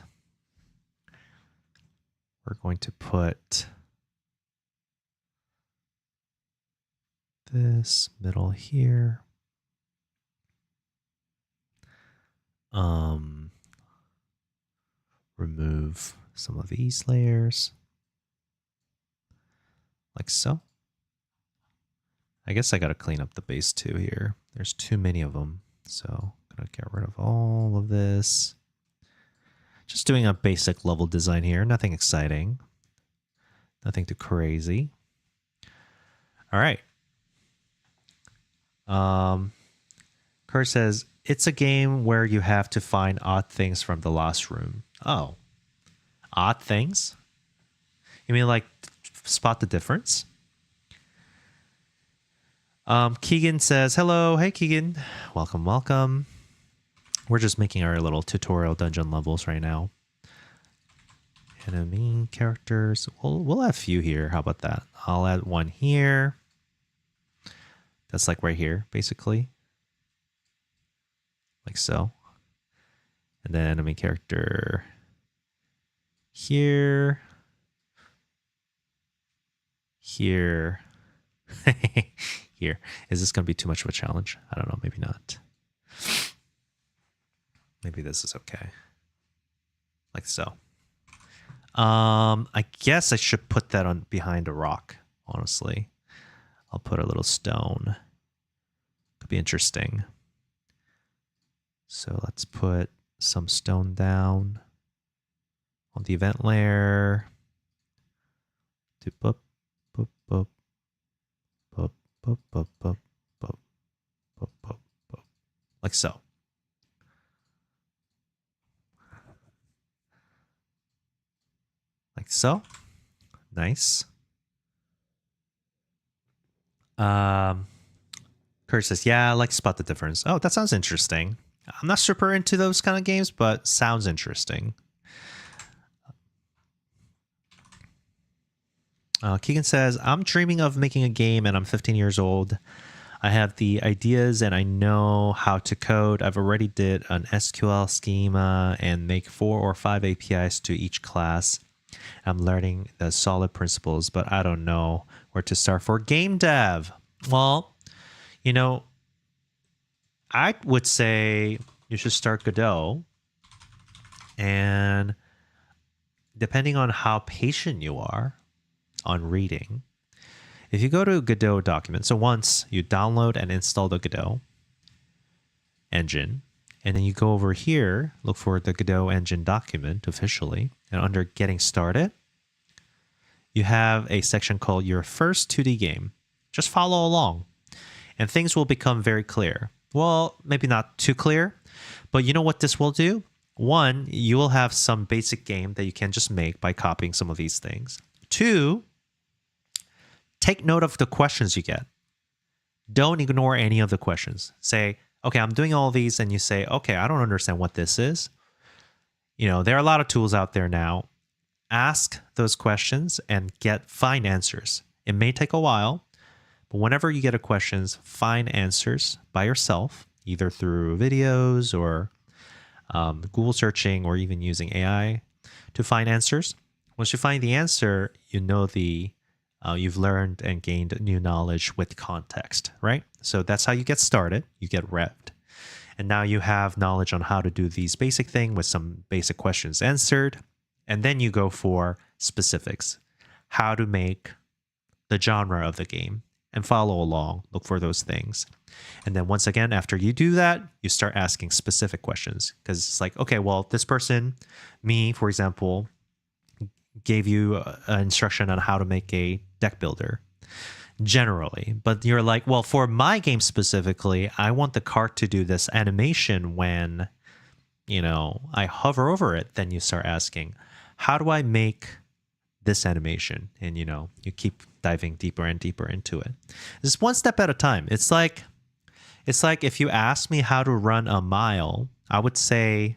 We're going to put this middle here. Remove some of these layers like so. I guess I got to clean up the base too here. There's too many of them. So I'm going to get rid of all of this. Just doing a basic level design here. Nothing exciting. Nothing too crazy. All right. Kurt says, it's a game where you have to find odd things from the lost room. Oh. Odd things? You mean like spot the difference? Keegan says, hello. Hey, Keegan. Welcome, welcome. We're just making our little tutorial dungeon levels right now. Enemy characters. We'll have a few here. How about that? I'll add one here. That's like right here, basically. Like so. And then enemy character here. Here. Here. Is this going to be too much of a challenge? I don't know. Maybe not. Maybe this is okay. Like so. I guess I should put that on behind a rock, honestly. I'll put a little stone. Could be interesting. So let's put some stone down on the event layer. Do boop, boop, boop, boop, boop, boop, boop, boop, boop, boop, boop. Like so. Like so. Nice. Kurt says, yeah, I like spot the difference. Oh, that sounds interesting. I'm not super into those kind of games, but sounds interesting. Keegan says, I'm dreaming of making a game and I'm 15 years old. I have the ideas and I know how to code. I've already did an SQL schema and make 4 or 5 APIs to each class. I'm learning the solid principles, but I don't know where to start for game dev. Well, you know, I would say you should start Godot. And depending on how patient you are on reading, if you go to Godot document, so once you download and install the Godot engine, and then you go over here, look for the Godot engine document officially, and under getting started, you have a section called your first 2D game. Just follow along and things will become very clear. Well, maybe not too clear, but you know what this will do? One, you will have some basic game that you can just make by copying some of these things. Two, take note of the questions you get. Don't ignore any of the questions. Say, okay, I'm doing all these, and you say, okay, I don't understand what this is. You know, there are a lot of tools out there now. Ask those questions and find answers. It may take a while, but whenever you get a questions, find answers by yourself, either through videos or Google searching or even using AI to find answers. Once you find the answer, you know you've learned and gained new knowledge with context, right? So that's how you get started. You get repped. And now you have knowledge on how to do these basic things with some basic questions answered. And then you go for specifics, how to make the genre of the game and follow along, look for those things. And then once again, after you do that, you start asking specific questions because it's like, okay, well, this person, me, for example, gave you an instruction on how to make a deck builder generally. But you're like, well, for my game specifically, I want the cart to do this animation when, you know, I hover over it. Then you start asking, how do I make this animation? And, you know, you keep diving deeper and deeper into it. It's one step at a time. It's like if you ask me how to run a mile, I would say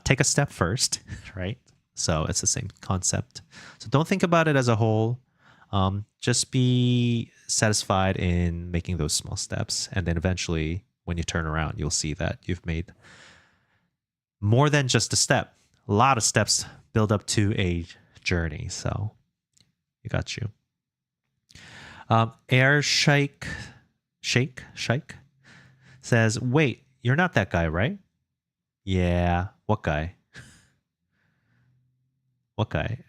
take a step first, right? So it's the same concept. So don't think about it as a whole. Just be satisfied in making those small steps. And then eventually, when you turn around, you'll see that you've made more than just a step. A lot of steps build up to a journey. So you got you. Air Shake says, wait, you're not that guy, right? Yeah. What guy? What guy?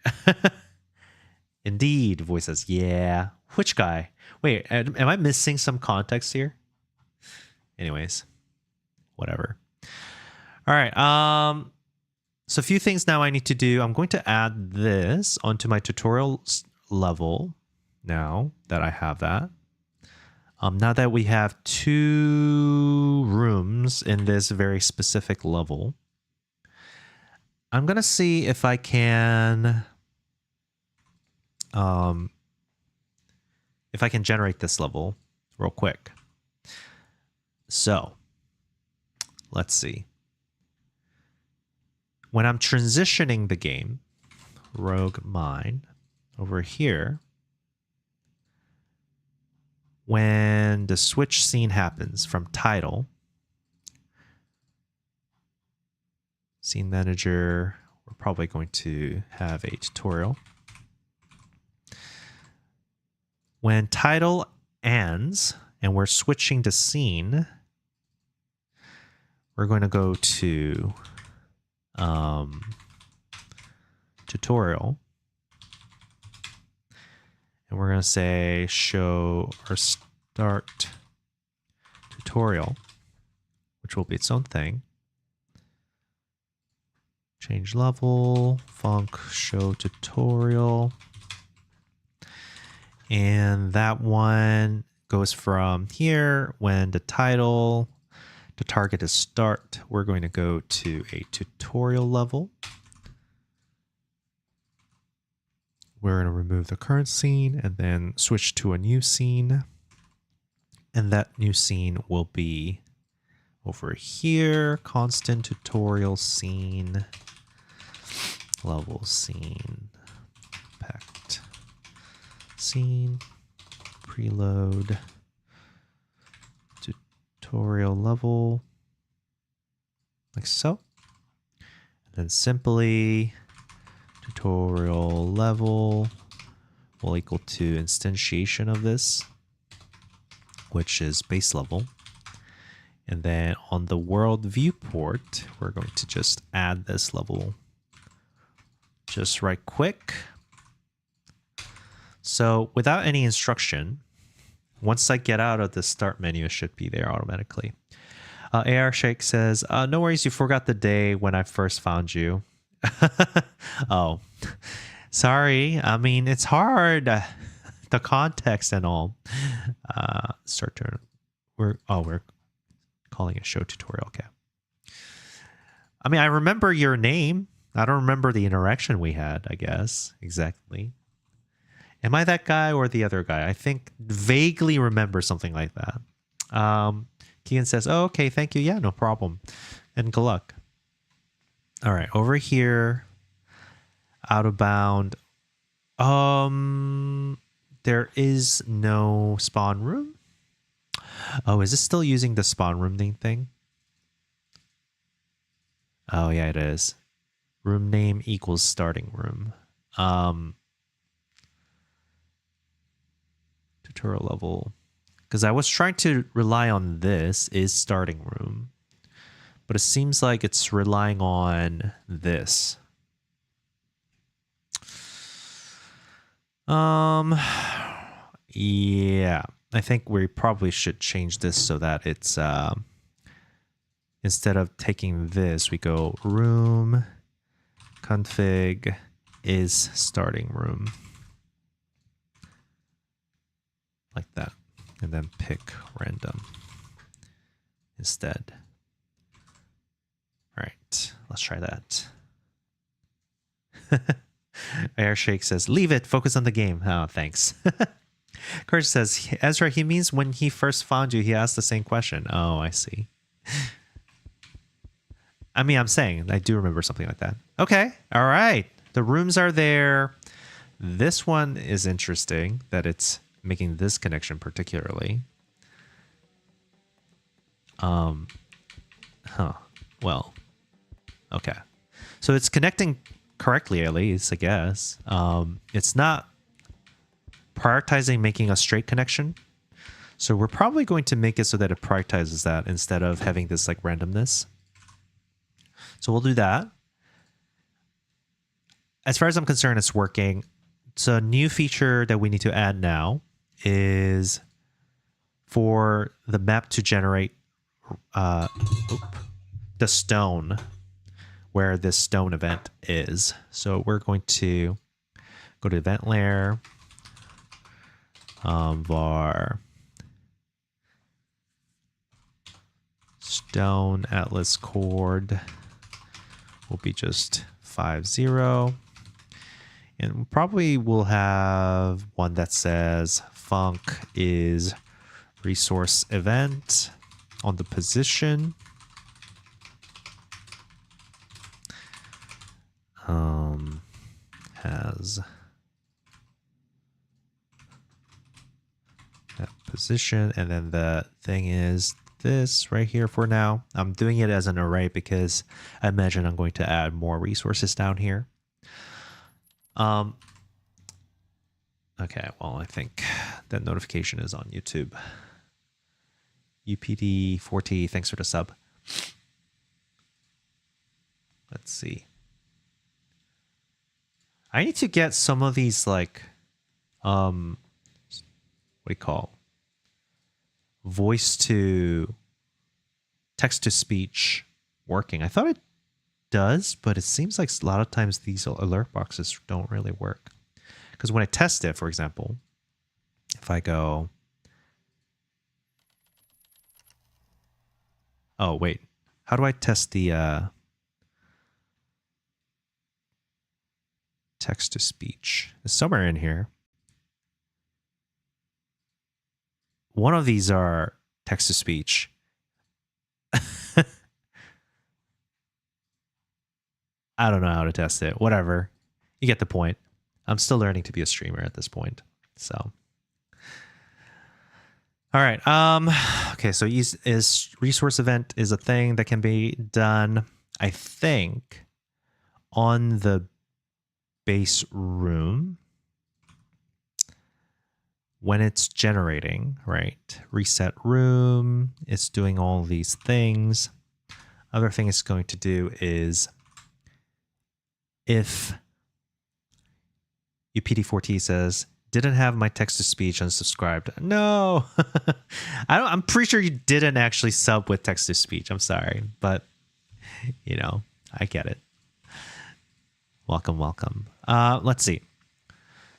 Indeed, voice says, yeah. Which guy? Wait, am I missing some context here? Anyways, whatever. All right. So a few things now I need to do. I'm going to add this onto my tutorial level now that I have that. Now that we have 2 rooms in this very specific level, I'm going to see if I can generate this level real quick. So let's see. When I'm transitioning the game, Rogue Mine, over here, when the switch scene happens from title, scene manager, we're probably going to have a tutorial. When title ends and we're switching to scene, we're going to go to tutorial, and we're going to say show or start tutorial, which will be its own thing. Change level, func show tutorial. And that one goes from here when the title, the target is start. We're going to go to a tutorial level. We're going to remove the current scene and then switch to a new scene. And that new scene will be over here, constant tutorial scene, level scene, packed scene, preload, tutorial level, like so. And then simply tutorial level will equal to instantiation of this, which is base level. And then on the world viewport, we're going to just add this level just right quick. So without any instruction, once I get out of the start menu, it should be there automatically. AR Shake says, no worries, you forgot the day when I first found you. Oh, sorry. I mean, it's hard. The context and all. Start turn. We're calling it show tutorial. Okay. I mean, I remember your name. I don't remember the interaction we had, I guess. Exactly. Am I that guy or the other guy? I think vaguely remember something like that. Keegan says, oh, okay, thank you. Yeah, no problem. And good luck. All right, over here, out of bound. There is no spawn room. Oh, is this still using the spawn room name thing? Oh, yeah, it is. Room name equals starting room. Tutorial level. Because I was trying to rely on this is starting room. But it seems like it's relying on this. Yeah. I think we probably should change this so that it's instead of taking this, we go room config is starting room. Like that. And then pick random instead. All right, let's try that. Airshake says, leave it, focus on the game. Oh, thanks. Courage says, Ezra, he means when he first found you, he asked the same question. Oh, I see. I mean, I'm saying, I do remember something like that. Okay, all right. The rooms are there. This one is interesting that it's making this connection particularly. Well, okay. So it's connecting correctly, at least, I guess. It's not prioritizing making a straight connection. So we're probably going to make it so that it prioritizes that instead of having this like randomness. So we'll do that. As far as I'm concerned, it's working. So a new feature that we need to add now is for the map to generate the stone where this stone event is. So we're going to go to event layer, var stone atlas chord will be just 50, and probably we'll have one that says func is resource event on the position. Has that position, and then the thing is this right here for now. I'm doing it as an array because I imagine I'm going to add more resources down here. Okay, well, I think that notification is on YouTube. UPD40, thanks for the sub. Let's see. I need to get some of these like, what do you call? Voice to text to speech working. I thought it does, but it seems like a lot of times these alert boxes don't really work. Because when I test it, for example, if I go, oh wait, how do I test the text to speech? It's somewhere in here. One of these are text to speech. I don't know how to test it. Whatever. You get the point. I'm still learning to be a streamer at this point. So. All right. Okay, so is resource event is a thing that can be done, I think, on the base room when it's generating, right? Reset room, it's doing all these things. Other thing it's going to do is if UPD4T says, didn't have my text-to-speech unsubscribed. No, I'm pretty sure you didn't actually sub with text-to-speech. I'm sorry, but you know, I get it. Welcome, welcome. Let's see.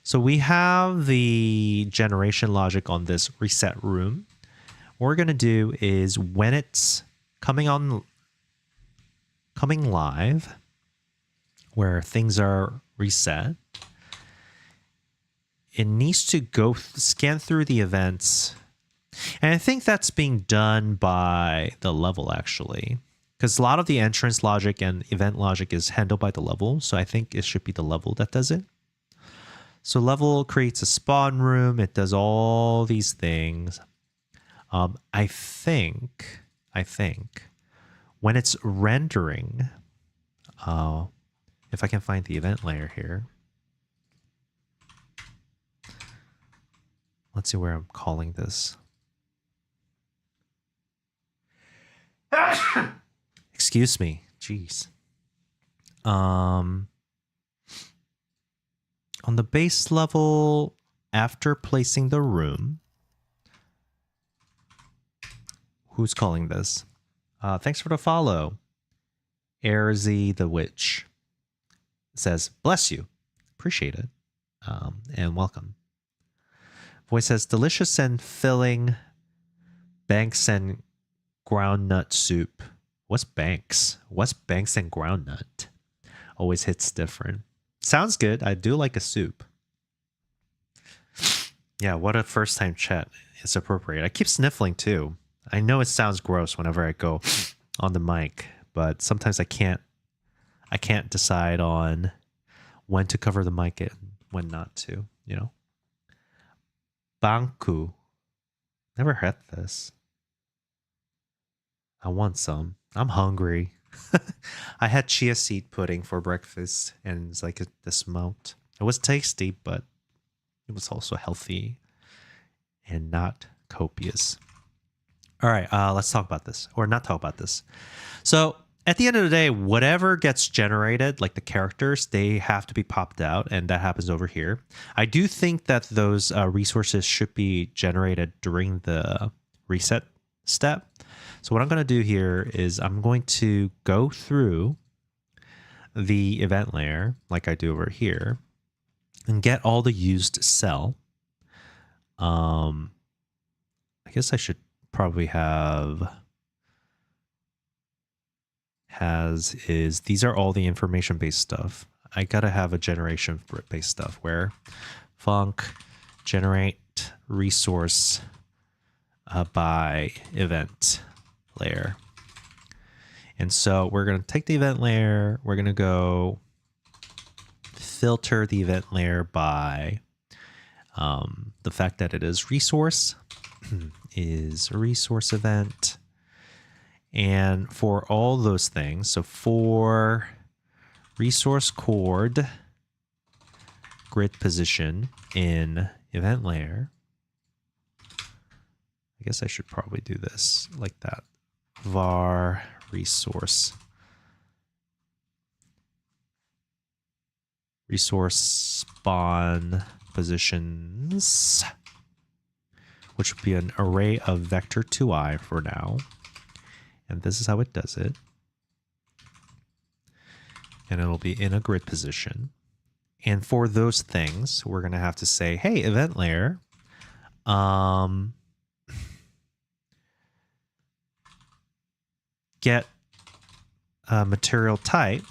So we have the generation logic on this reset room. What we're going to do is when it's coming live, where things are reset, it needs to go scan through the events. And I think that's being done by the level, actually, because a lot of the entrance logic and event logic is handled by the level. So I think it should be the level that does it. So level creates a spawn room. It does all these things. I think when it's rendering, if I can find the event layer here. Let's see where I'm calling this. Excuse me. Jeez. On the base level, after placing the room, who's calling this? Thanks for the follow. Airzy the Witch says, bless you. Appreciate it. And welcome. Voice says, delicious and filling Banks and groundnut soup. What's Banks? What's Banks and groundnut? Always hits different. Sounds good. I do like a soup. Yeah, what a first time chat. It's appropriate. I keep sniffling too. I know it sounds gross whenever I go on the mic, but sometimes I can't decide on when to cover the mic and when not to, you know. Banku. Never had this. I want some. I'm hungry. I had chia seed pudding for breakfast, and it's like the smoked. It was tasty, but it was also healthy and not copious. All right, let's talk about this, or not talk about this. So at the end of the day, whatever gets generated, like the characters, they have to be popped out, and that happens over here. I do think that those resources should be generated during the reset step. So what I'm going to do here is I'm going to go through the event layer, like I do over here, and get all the used cell. I guess I should probably have these are all the information based stuff. I gotta have a generation based stuff where func generate resource by event layer. And so we're going to take the event layer, we're going to go filter the event layer by the fact that it is resource is a resource event. And for all those things, so for resource cord grid position in event layer, I guess I should probably do this like that. Var resource spawn positions, which would be an array of vector 2i for now. And this is how it does it. And it'll be in a grid position. And for those things, we're going to have to say, hey, event layer, get a material type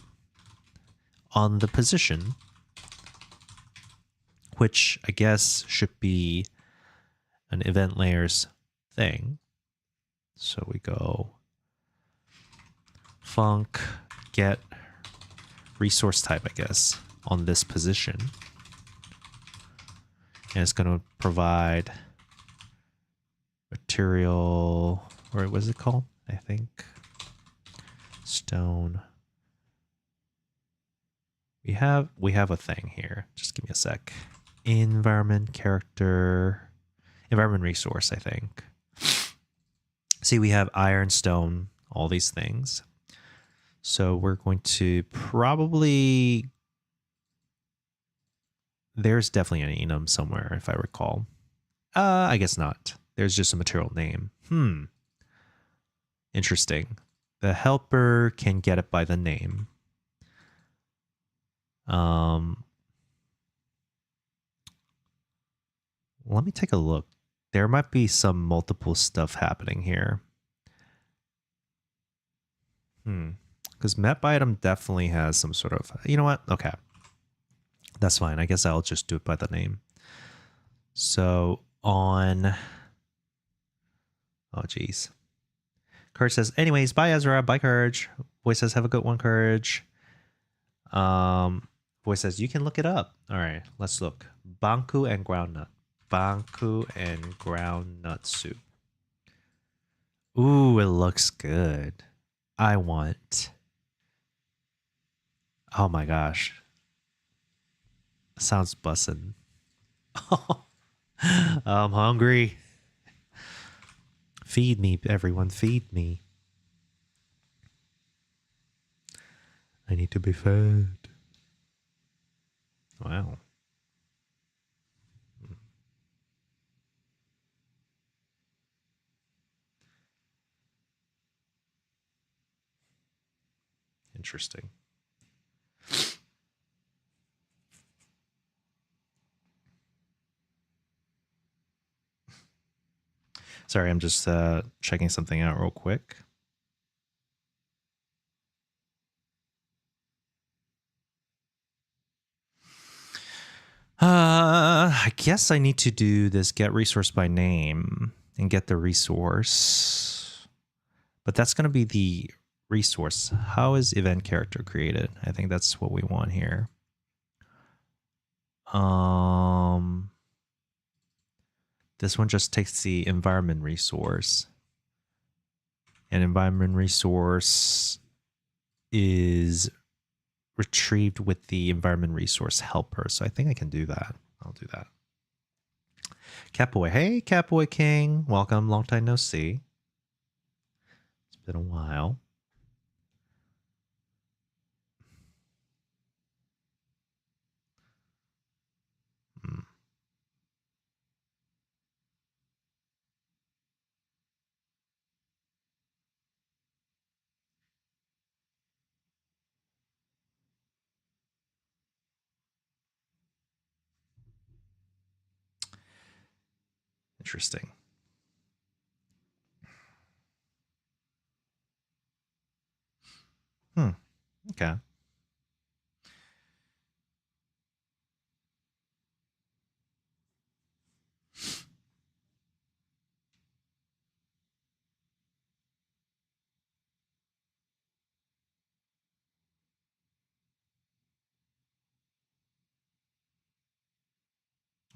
on the position, which I guess should be an event layers thing. So we go func get resource type, I guess, on this position. And it's going to provide material, or what is it called? I think stone. We have a thing here. Just give me a sec. Environment character, environment resource, I think. See, we have iron, stone, all these things. So we're going to probably, there's definitely an enum somewhere, if I recall. I guess not. There's just a material name. Interesting. The helper can get it by the name. Let me take a look. There might be some multiple stuff happening here. Because map item definitely has some sort of, you know what? Okay. That's fine. I guess I'll just do it by the name. So on, oh geez. Courage says, anyways, bye Ezra, bye Courage. Voice says, have a good one, Courage. Voice says, you can look it up. All right, let's look. Banku and groundnut. Banku and groundnut soup. Ooh, it looks good. I want. Oh my gosh. Sounds bussin'. I'm hungry. Feed me, everyone. Feed me. I need to be fed. Wow. Interesting. Sorry, I'm just checking something out real quick. I guess I need to do this get resource by name and get the resource. But that's going to be the resource. How is event character created? I think that's what we want here. This one just takes the environment resource. And environment resource is retrieved with the environment resource helper. So I think I can do that. I'll do that. Catboy. Hey, Catboy King. Welcome. Long time no see. It's been a while. Interesting. Okay.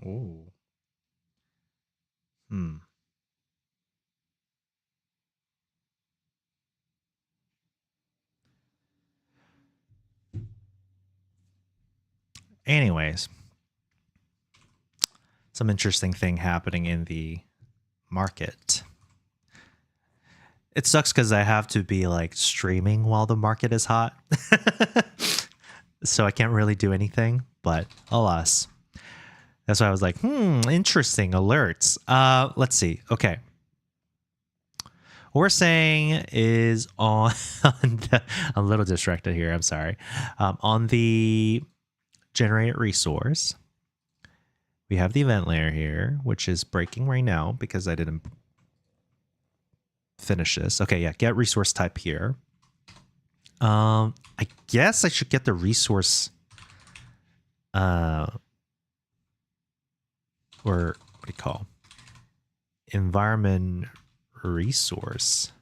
Oh. Anyways, some interesting thing happening in the market. It sucks because I have to be like streaming while the market is hot. So I can't really do anything, but alas. That's why I was like, interesting alerts. Let's see. Okay. What we're saying is I'm a little distracted here. I'm sorry. On the generate resource, we have the event layer here, which is breaking right now because I didn't finish this. Okay, yeah, get resource type here. I guess I should get the resource or what do you call environment resource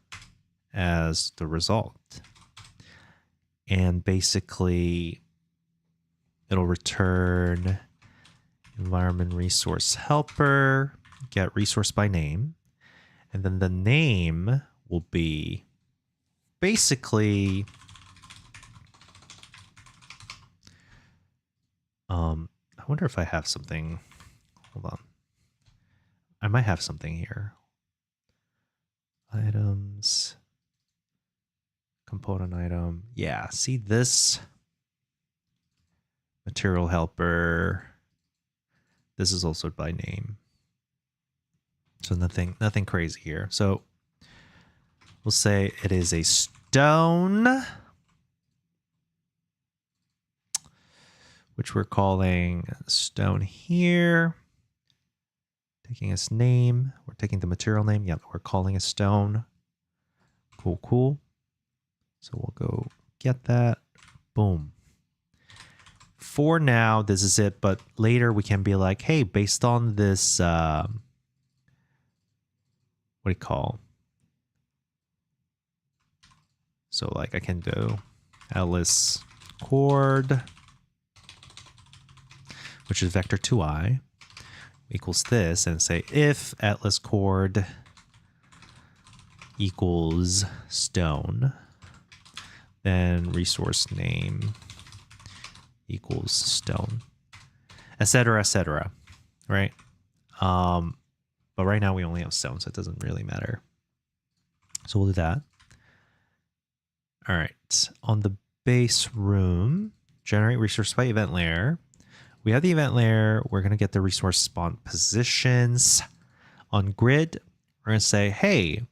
as the result. And basically it'll return environment resource helper, get resource by name. And then the name will be basically I wonder if I have something. Hold on. I might have something here. Items. Component item. Yeah, see this material helper. This is also by name. So nothing crazy here. So we'll say it is a stone, which we're calling stone here. Taking its name. We're taking the material name. Yep, we're calling it stone. Cool, cool. So we'll go get that. Boom. For now, this is it. But later we can be like, hey, based on this, what do you call? So like I can do Alice chord, which is vector 2i, equals this, and say if atlas chord equals stone, then resource name equals stone, etc., right? But right now we only have stone, so it doesn't really matter. So we'll do that. All right, on the base room, generate resource by event layer. We have the event layer. We're going to get the resource spawn positions. On grid, we're going to say, hey,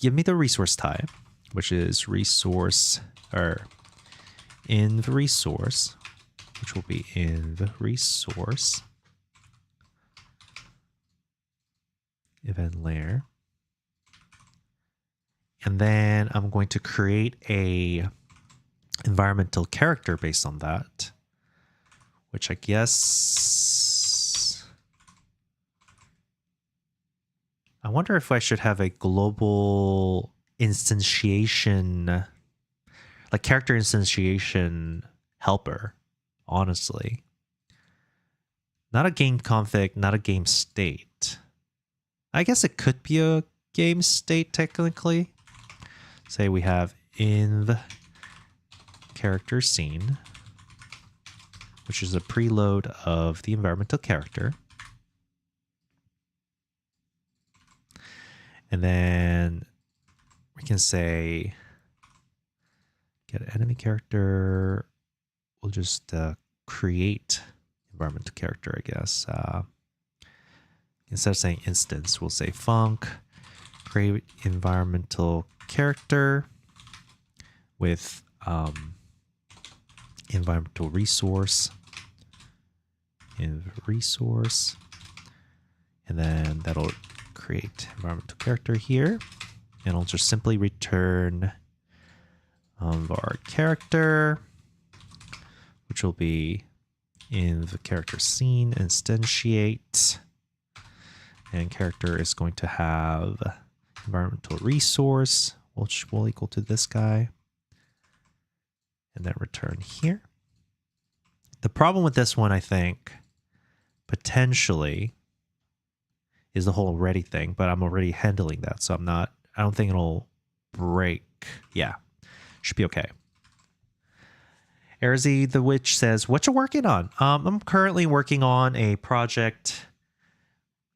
give me the resource type, which is resource, or env resource, which will be env resource. event layer. And then I'm going to create a environmental character based on that, which I guess, I wonder if I should have a global instantiation, like character instantiation helper, honestly. Not a game config, not a game state. I guess it could be a game state technically. Say we have env character scene, which is a preload of the environmental character. And then we can say get enemy character. We'll just create environmental character, I guess. Instead of saying instance, we'll say func create environmental character with environmental resource, and then that'll create environmental character here, and it'll just simply return our character, which will be in the character scene instantiate, and character is going to have environmental resource, which will equal to this guy, and then return here. The problem with this one, I think, potentially, is the whole ready thing, but I'm already handling that, so I don't think it'll break. Yeah, should be okay. Erzi the Witch says, what you working on? I'm currently working on a project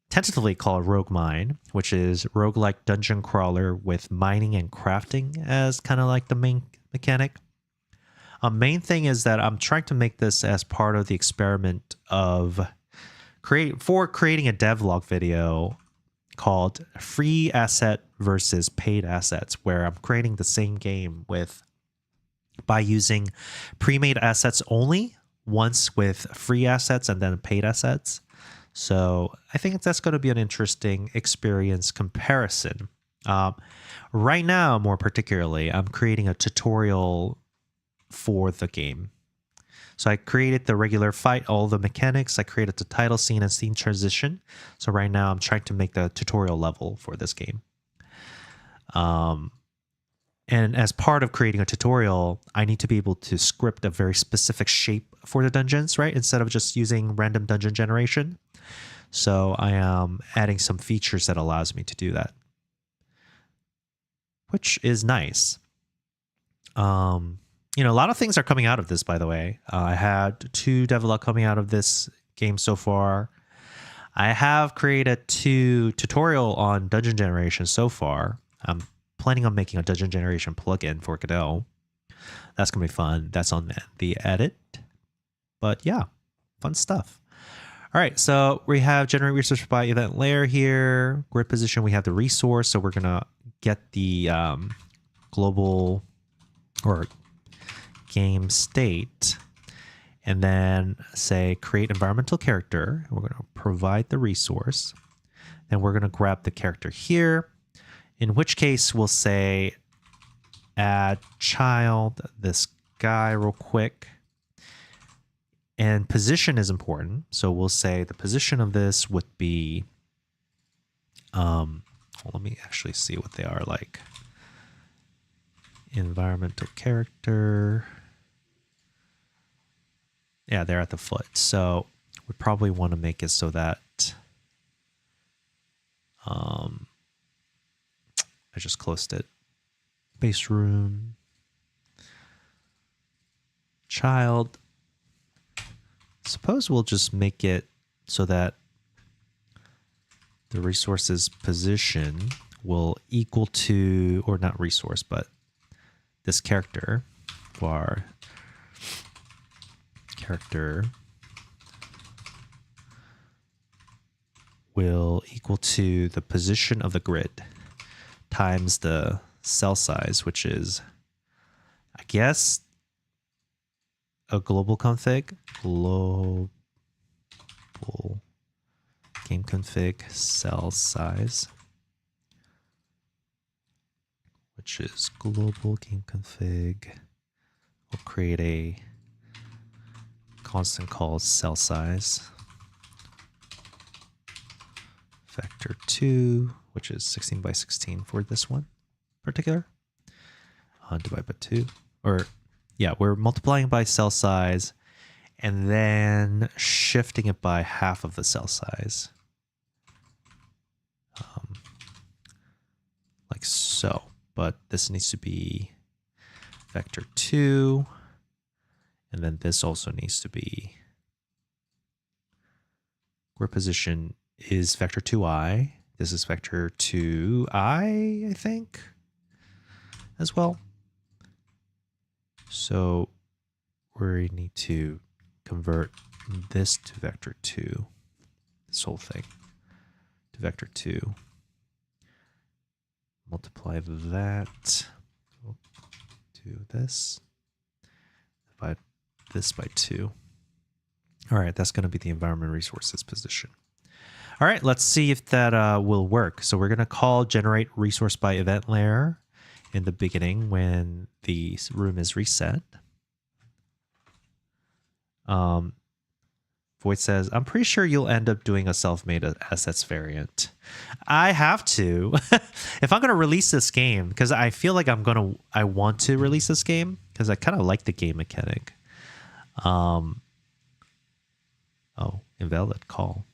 tentatively called Rogue Mine, which is roguelike dungeon crawler with mining and crafting as kind of like the main mechanic. Main thing is that I'm trying to make this as part of the experiment of creating a devlog video called Free Asset versus Paid Assets, where I'm creating the same game by using pre-made assets only, once with free assets and then paid assets. So I think that's going to be an interesting experience comparison. Right now, more particularly, I'm creating a tutorial for the game. So I created the regular fight, all the mechanics. I created the title scene and scene transition. So right now I'm trying to make the tutorial level for this game. And as part of creating a tutorial, I need to be able to script a very specific shape for the dungeons, right? Instead of just using random dungeon generation. So I am adding some features that allows me to do that, which is nice. You know, a lot of things are coming out of this, by the way. I had 2 devlog coming out of this game so far. I have created 2 tutorial on dungeon generation so far. I'm planning on making a dungeon generation plugin for Godot. That's going to be fun. That's on the edit. But yeah, fun stuff. All right, so we have generate resource by event layer here. Grid position, we have the resource. So we're going to get the global or game state, and then say create environmental character. We're going to provide the resource, and we're going to grab the character here, in which case we'll say add child, this guy real quick, and position is important. So we'll say the position of this would be, well, let me actually see what they are like. Environmental character. Yeah, they're at the foot. So we probably want to make it so that I just closed it. Base room. Child. Suppose we'll just make it so that the resource's position will equal to, or not resource, but this character for character will equal to the position of the grid times the cell size, which is, I guess, a global config. Global game config cell size, which is global game config. We'll create a constant called cell size. Vector 2, which is 16 by 16 for this one particular. Divide by 2. Or, yeah, we're multiplying by cell size and then shifting it by half of the cell size. Like so. But this needs to be vector 2. And then this also needs to be grid position is vector 2i. This is vector 2i, I think, as well. So we need to convert this to vector 2, this whole thing to vector 2. Multiply that to this, divide this by 2. All right, that's going to be the environment resources position. All right, let's see if that will work. So we're going to call generate resource by event layer in the beginning when the room is reset. Void says, I'm pretty sure you'll end up doing a self-made assets variant. I have to. If I'm going to release this game, because I feel like I want to release this game because I kind of like the game mechanic. Oh, invalid call.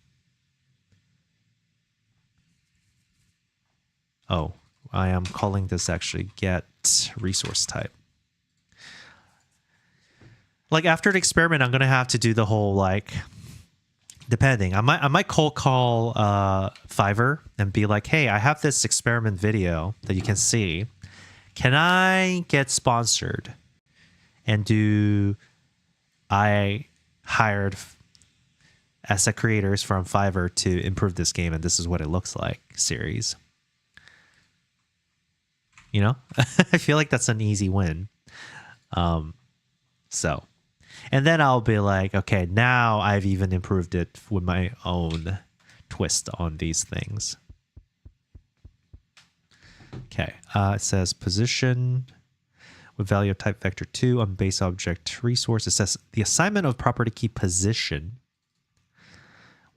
Oh, I am calling this actually get resource type. Like after the experiment, I'm gonna have to do the whole like, depending. I might cold call Fiverr and be like, hey, I have this experiment video that you can see. Can I get sponsored? And do I hired asset creators from Fiverr to improve this game, and this is what it looks like series. You know, I feel like that's an easy win. So, and then I'll be like, okay, now I've even improved it with my own twist on these things. Okay, it says position with value of type vector 2 on base object resource. It says the assignment of property key position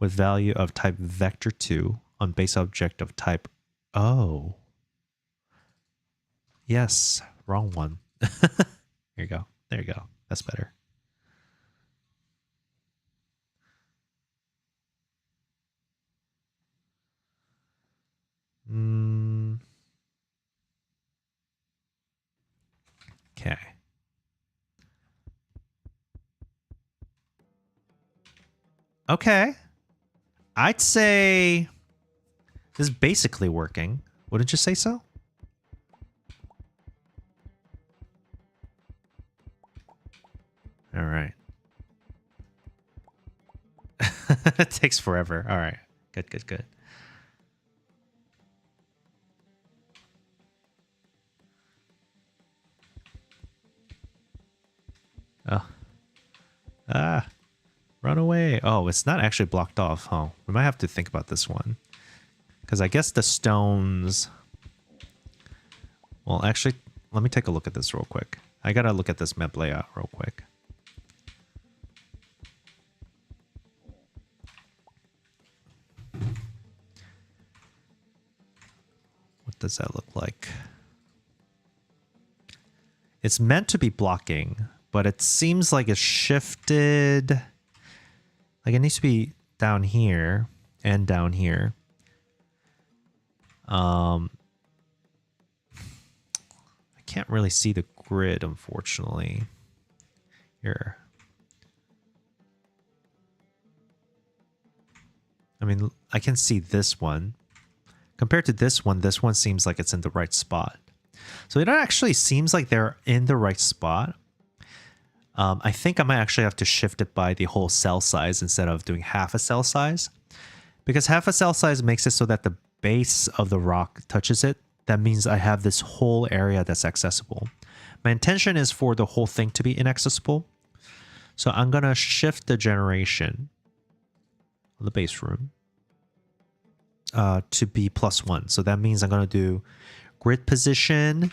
with value of type vector 2 on base object of type. Oh. Yes, wrong one. Here you go. There you go. That's better. Okay. Okay. I'd say this is basically working. Wouldn't you say so? All right. It takes forever. All right. Good, good, good. Oh. Ah. Run away. Oh, it's not actually blocked off. Oh, we might have to think about this one. Because I guess the stones... Well, actually, let me take a look at this real quick. I gotta look at this map layout real quick. What does that look like? It's meant to be blocking, but it seems like it's shifted. Like it needs to be down here and down here. I can't really see the grid, unfortunately. Here. I mean, I can see this one. Compared to this one seems like it's in the right spot. So it actually seems like they're in the right spot. I think I might actually have to shift it by the whole cell size instead of doing half a cell size. Because half a cell size makes it so that the base of the rock touches it. That means I have this whole area that's accessible. My intention is for the whole thing to be inaccessible. So I'm going to shift the generation of the base room to be +1. So that means I'm going to do grid position,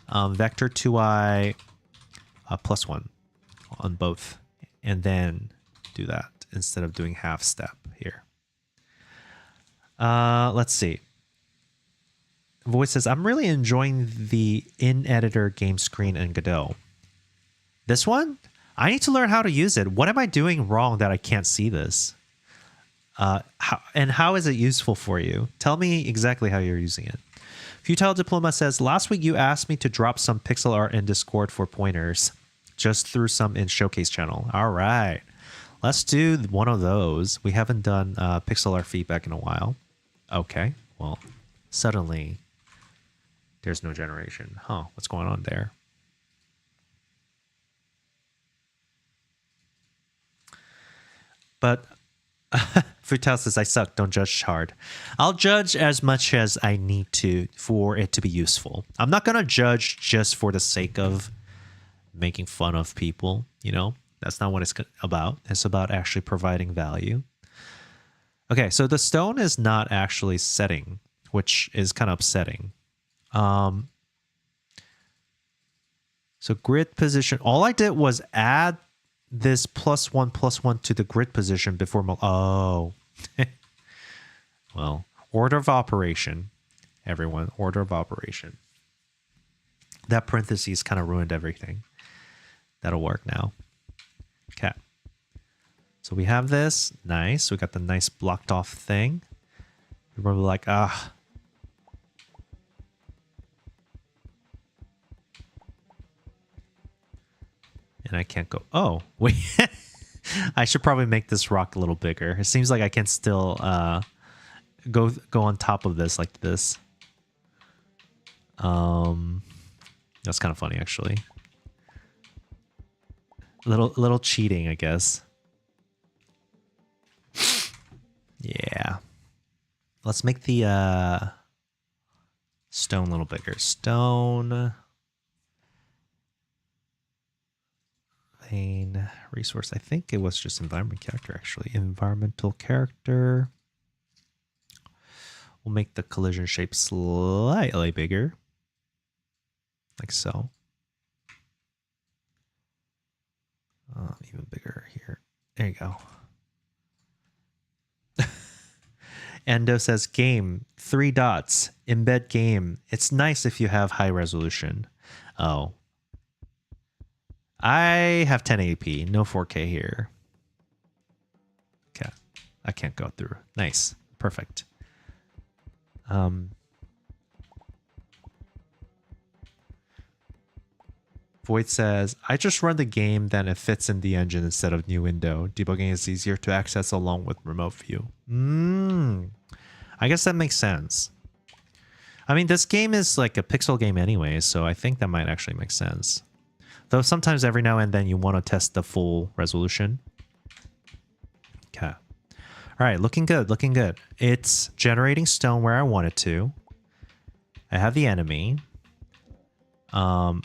vector 2i +1 on both, and then do that instead of doing half step here. Let's see. Voice says, I'm really enjoying the in-editor game screen in Godot. This one? I need to learn how to use it. What am I doing wrong that I can't see this? How is it useful for you? Tell me exactly how you're using it. Futile Diploma says, last week you asked me to drop some pixel art in Discord for pointers. Just threw some in Showcase channel. All right. Let's do one of those. We haven't done pixel art feedback in a while. Okay. Well, suddenly there's no generation. Huh. What's going on there? But Futile says, I suck. Don't judge hard. I'll judge as much as I need to for it to be useful. I'm not going to judge just for the sake of making fun of people. You know, that's not what it's about. It's about actually providing value. Okay, so the stone is not actually setting, which is kind of upsetting. So grid position, all I did was add this +1/+1 to the grid position before. Oh, well, order of operation, everyone, order of operation. That parentheses kind of ruined everything. That'll work now. Okay. So we have this. Nice. We got the nice blocked off thing. You're probably like, ah. And I can't go. Oh, wait. I should probably make this rock a little bigger. It seems like I can still go on top of this like this. That's kind of funny, actually. Little cheating, I guess. Yeah. Let's make the stone a little bigger. Stone. Vein resource. I think it was just environment character, actually. Environmental character. We'll make the collision shape slightly bigger. Like so. Even bigger here. There you go. Endo says, game, 3 dots, embed game. It's nice if you have high resolution. Oh. I have 1080p, no 4K here. Okay. I can't go through. Nice. Perfect. Void says, I just run the game, then it fits in the engine instead of new window. Debugging is easier to access along with remote view. I guess that makes sense. I mean, this game is like a pixel game anyway, so I think that might actually make sense. Though sometimes every now and then you want to test the full resolution. Okay. All right, looking good, looking good. It's generating stone where I want it to. I have the enemy. Okay.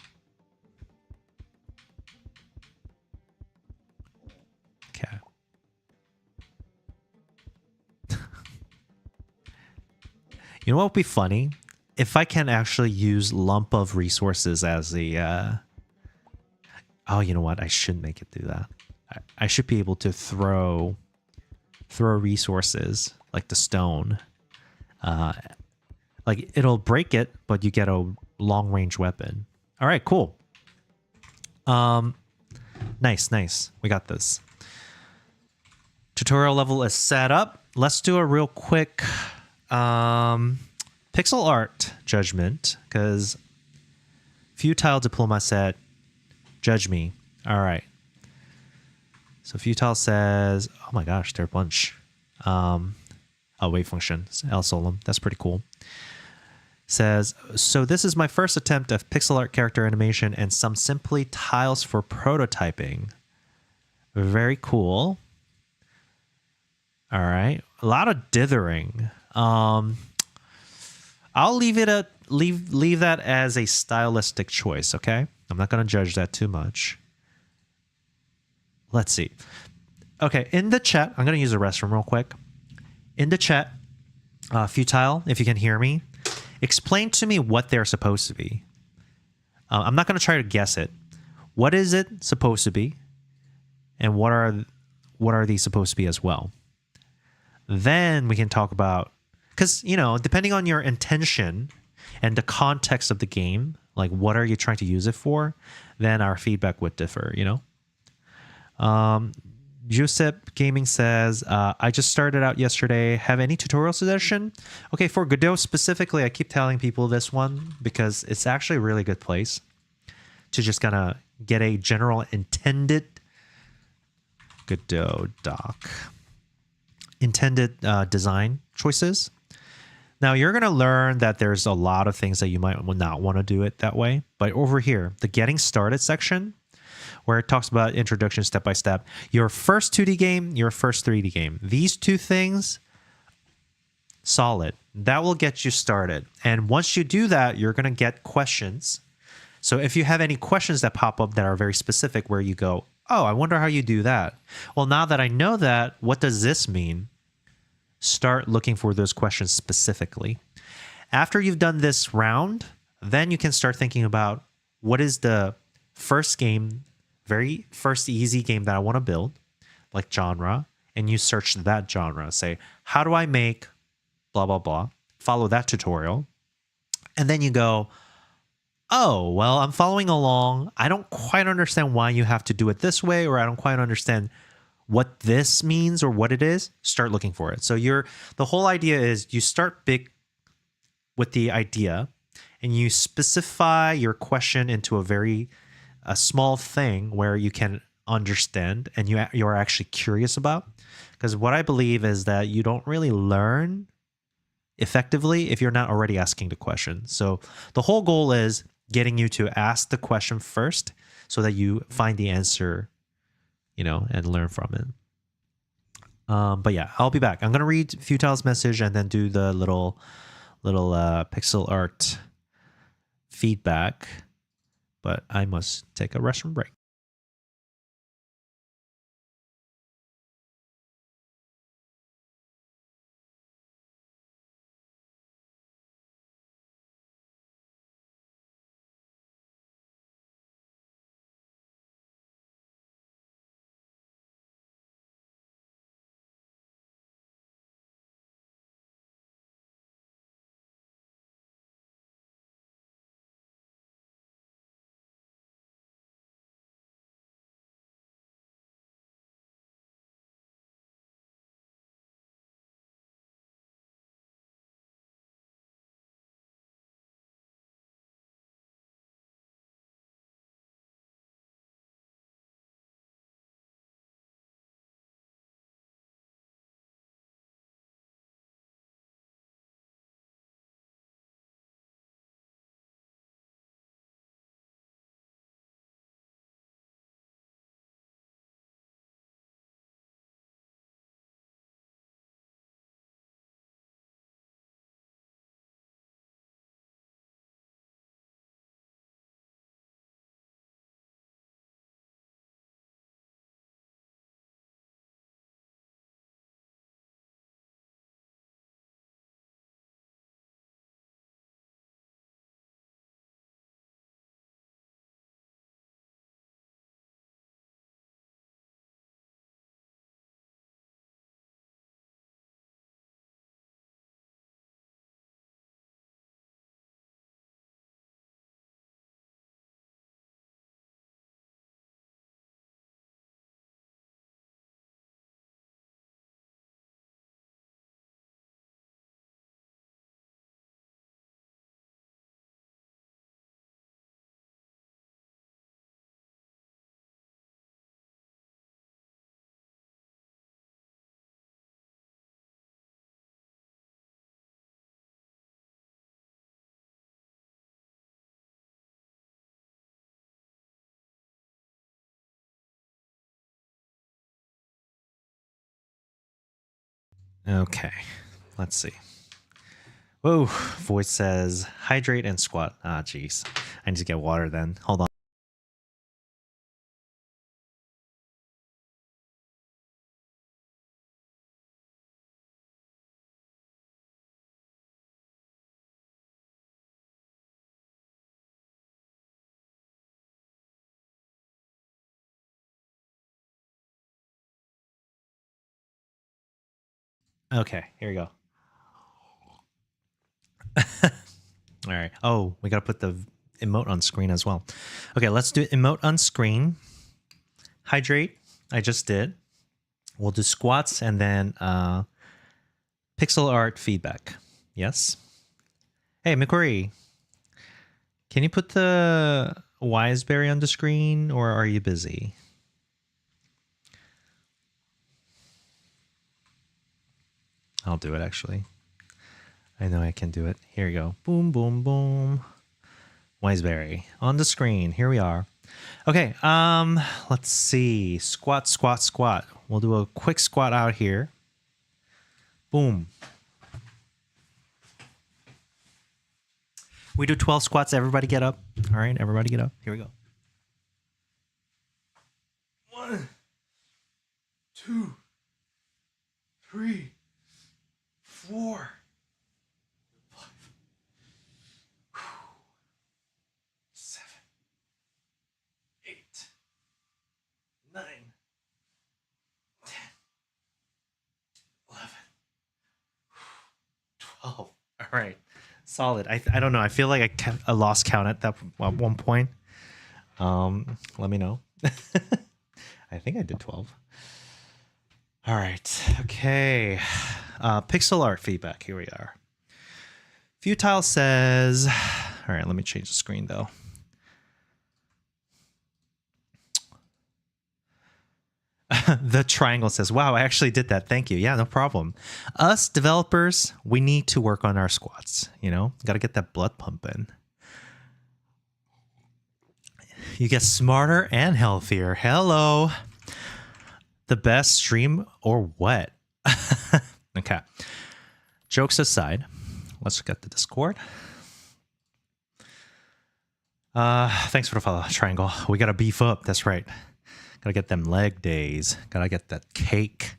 You know what would be funny? If I can actually use lump of resources as the... Oh, you know what? I shouldn't make it do that. I should be able to throw resources like the stone. Like it'll break it, but you get a long range weapon. All right, cool. Nice, nice. We got this. Tutorial level is set up. Let's do a real quick pixel art judgment, because Futile Diploma said, judge me. All right. So Futile says, oh my gosh, there are a bunch. Wave function, L Solum. That's pretty cool. Says, so this is my first attempt at pixel art character animation and some simply tiles for prototyping. Very cool. All right. A lot of dithering. I'll leave that as a stylistic choice, okay? I'm not going to judge that too much. Let's see. Okay, in the chat, I'm going to use the restroom real quick. In the chat, Futile, if you can hear me, explain to me what they're supposed to be. I'm not going to try to guess it. What is it supposed to be? And what are these supposed to be as well? Then we can talk about, because, you know, depending on your intention and the context of the game, like what are you trying to use it for, then our feedback would differ, you know? Josep Gaming says, I just started out yesterday. Have any tutorial suggestion? Okay, for Godot specifically, I keep telling people this one because it's actually a really good place to just kind of get a general intended Godot doc. Intended design choices. Now you're going to learn that there's a lot of things that you might not want to do it that way. But over here, the getting started section, where it talks about introduction step by step, your first 2D game, your first 3D game. These two things, solid. That will get you started. And once you do that, you're going to get questions. So if you have any questions that pop up that are very specific, where you go, oh, I wonder how you do that. Well, now that I know that, what does this mean? Start looking for those questions specifically. After you've done this round, then you can start thinking about what is the first game, very first easy game that I want to build, like genre, and you search that genre. Say, how do I make blah, blah, blah? Follow that tutorial. And then you go, oh, well, I'm following along. I don't quite understand why you have to do it this way, or I don't quite understand what this means or what it is. Start looking for it. So the whole idea is you start big with the idea and you specify your question into a small thing where you can understand and you're actually curious about. Because what I believe is that you don't really learn effectively if you're not already asking the question. So the whole goal is getting you to ask the question first so that you find the answer, you know, and learn from it. But yeah, I'll be back. I'm going to read Futile's message and then do the little pixel art feedback. But I must take a restroom break. Okay, let's see. Whoa, voice says hydrate and squat. Ah, jeez. I need to get water then. Hold on. Okay, here we go. All right. Oh, we got to put the emote on screen as well. Okay, let's do emote on screen. Hydrate, I just did. We'll do squats and then pixel art feedback. Yes. Hey, McQuarrie, can you put the Wiseberry on the screen or are you busy? I'll do it actually. I know I can do it. Here we go. Boom, boom, boom. Wiseberry on the screen. Here we are. Okay, let's see. Squat, squat, squat. We'll do a quick squat out here. Boom. We do 12 squats. Everybody get up. All right, everybody get up. Here we go. 1, 2, 3, 4, 5, 7, 8, 9, 10, 11, 12. All right. Solid. I don't know. I feel like I lost count at one point. Let me know. I think I did 12. All right. Okay. Pixel art feedback. Here we are. Futile says, all right, let me change the screen though. The triangle says, wow, I actually did that. Thank you. Yeah, no problem. Us developers, we need to work on our squats. You know, got to get that blood pumping. You get smarter and healthier. Hello. The best stream or what? Okay. Jokes aside, let's get the Discord. Thanks for the follow, Triangle. We got to beef up. That's right. Gotta get them leg days. Gotta get that cake.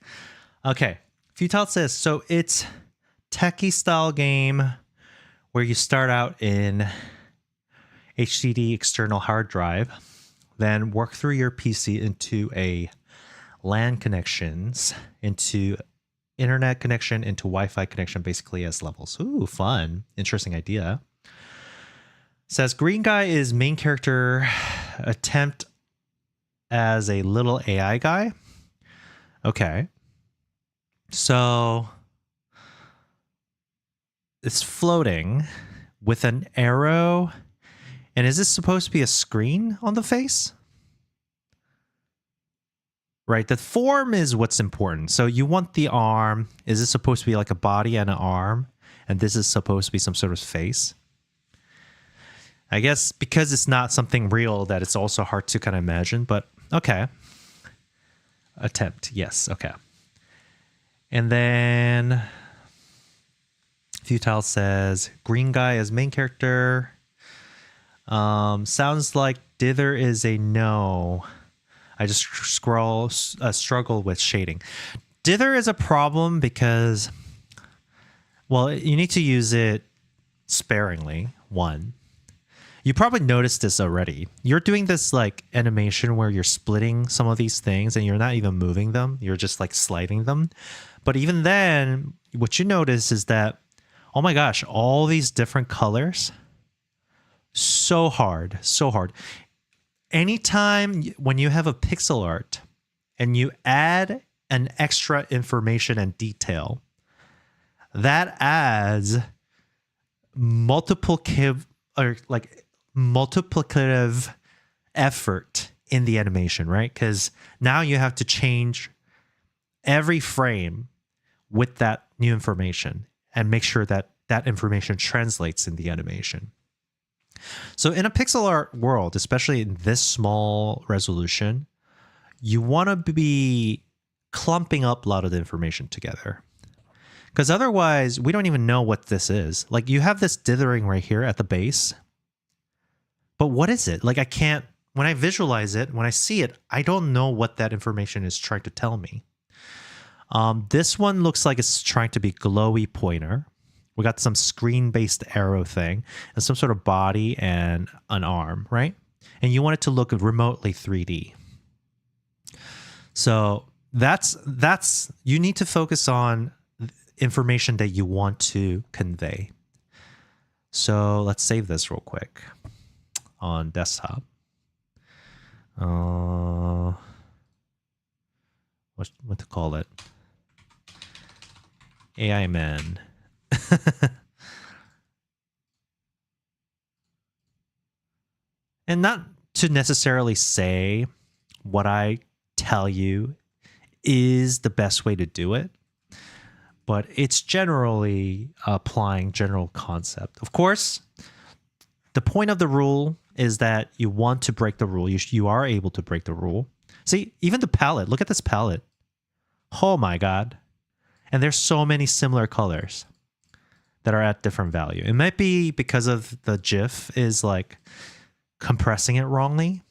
Okay. Futile says, so it's techie style game where you start out in HDD external hard drive, then work through your PC into a LAN connections, into internet connection, into Wi-Fi connection, basically as levels. Ooh, fun. Interesting idea. Says green guy is main character attempt as a little AI guy. Okay. So it's floating with an arrow. And is this supposed to be a screen on the face? Right. The form is what's important. So you want the arm. Is this supposed to be like a body and an arm? And this is supposed to be some sort of face? I guess because it's not something real that it's also hard to kind of imagine, but okay. Attempt. Yes. Okay. And then Futile says green guy as main character. Sounds like dither is a no. I just struggle with shading. Dither is a problem because, well, you need to use it sparingly. One. You probably noticed this already. You're doing this like animation where you're splitting some of these things and you're not even moving them. You're just like sliding them. But even then, what you notice is that, oh my gosh, all these different colors, so hard, so hard. Anytime when you have a pixel art and you add an extra information and detail, that adds multiplicative effort in the animation, right? Because now you have to change every frame with that new information and make sure that that information translates in the animation. So in a pixel art world, especially in this small resolution, you want to be clumping up a lot of the information together. Because otherwise, we don't even know what this is. Like you have this dithering right here at the base. But what is it? Like I can't, when I visualize it, when I see it, I don't know what that information is trying to tell me. This one looks like it's trying to be glowy pointer. We got some screen-based arrow thing and some sort of body and an arm, right? And you want it to look remotely 3D. So that's you need to focus on information that you want to convey. So let's save this real quick on desktop. What to call it? AI man. And not to necessarily say what I tell you is the best way to do it, but it's generally applying general concept. Of course, the point of the rule is that you want to break the rule. You are able to break the rule. See, even the palette. Look at this palette. Oh my God. And there's so many similar colors that are at different value. It might be because of the GIF is like compressing it wrongly,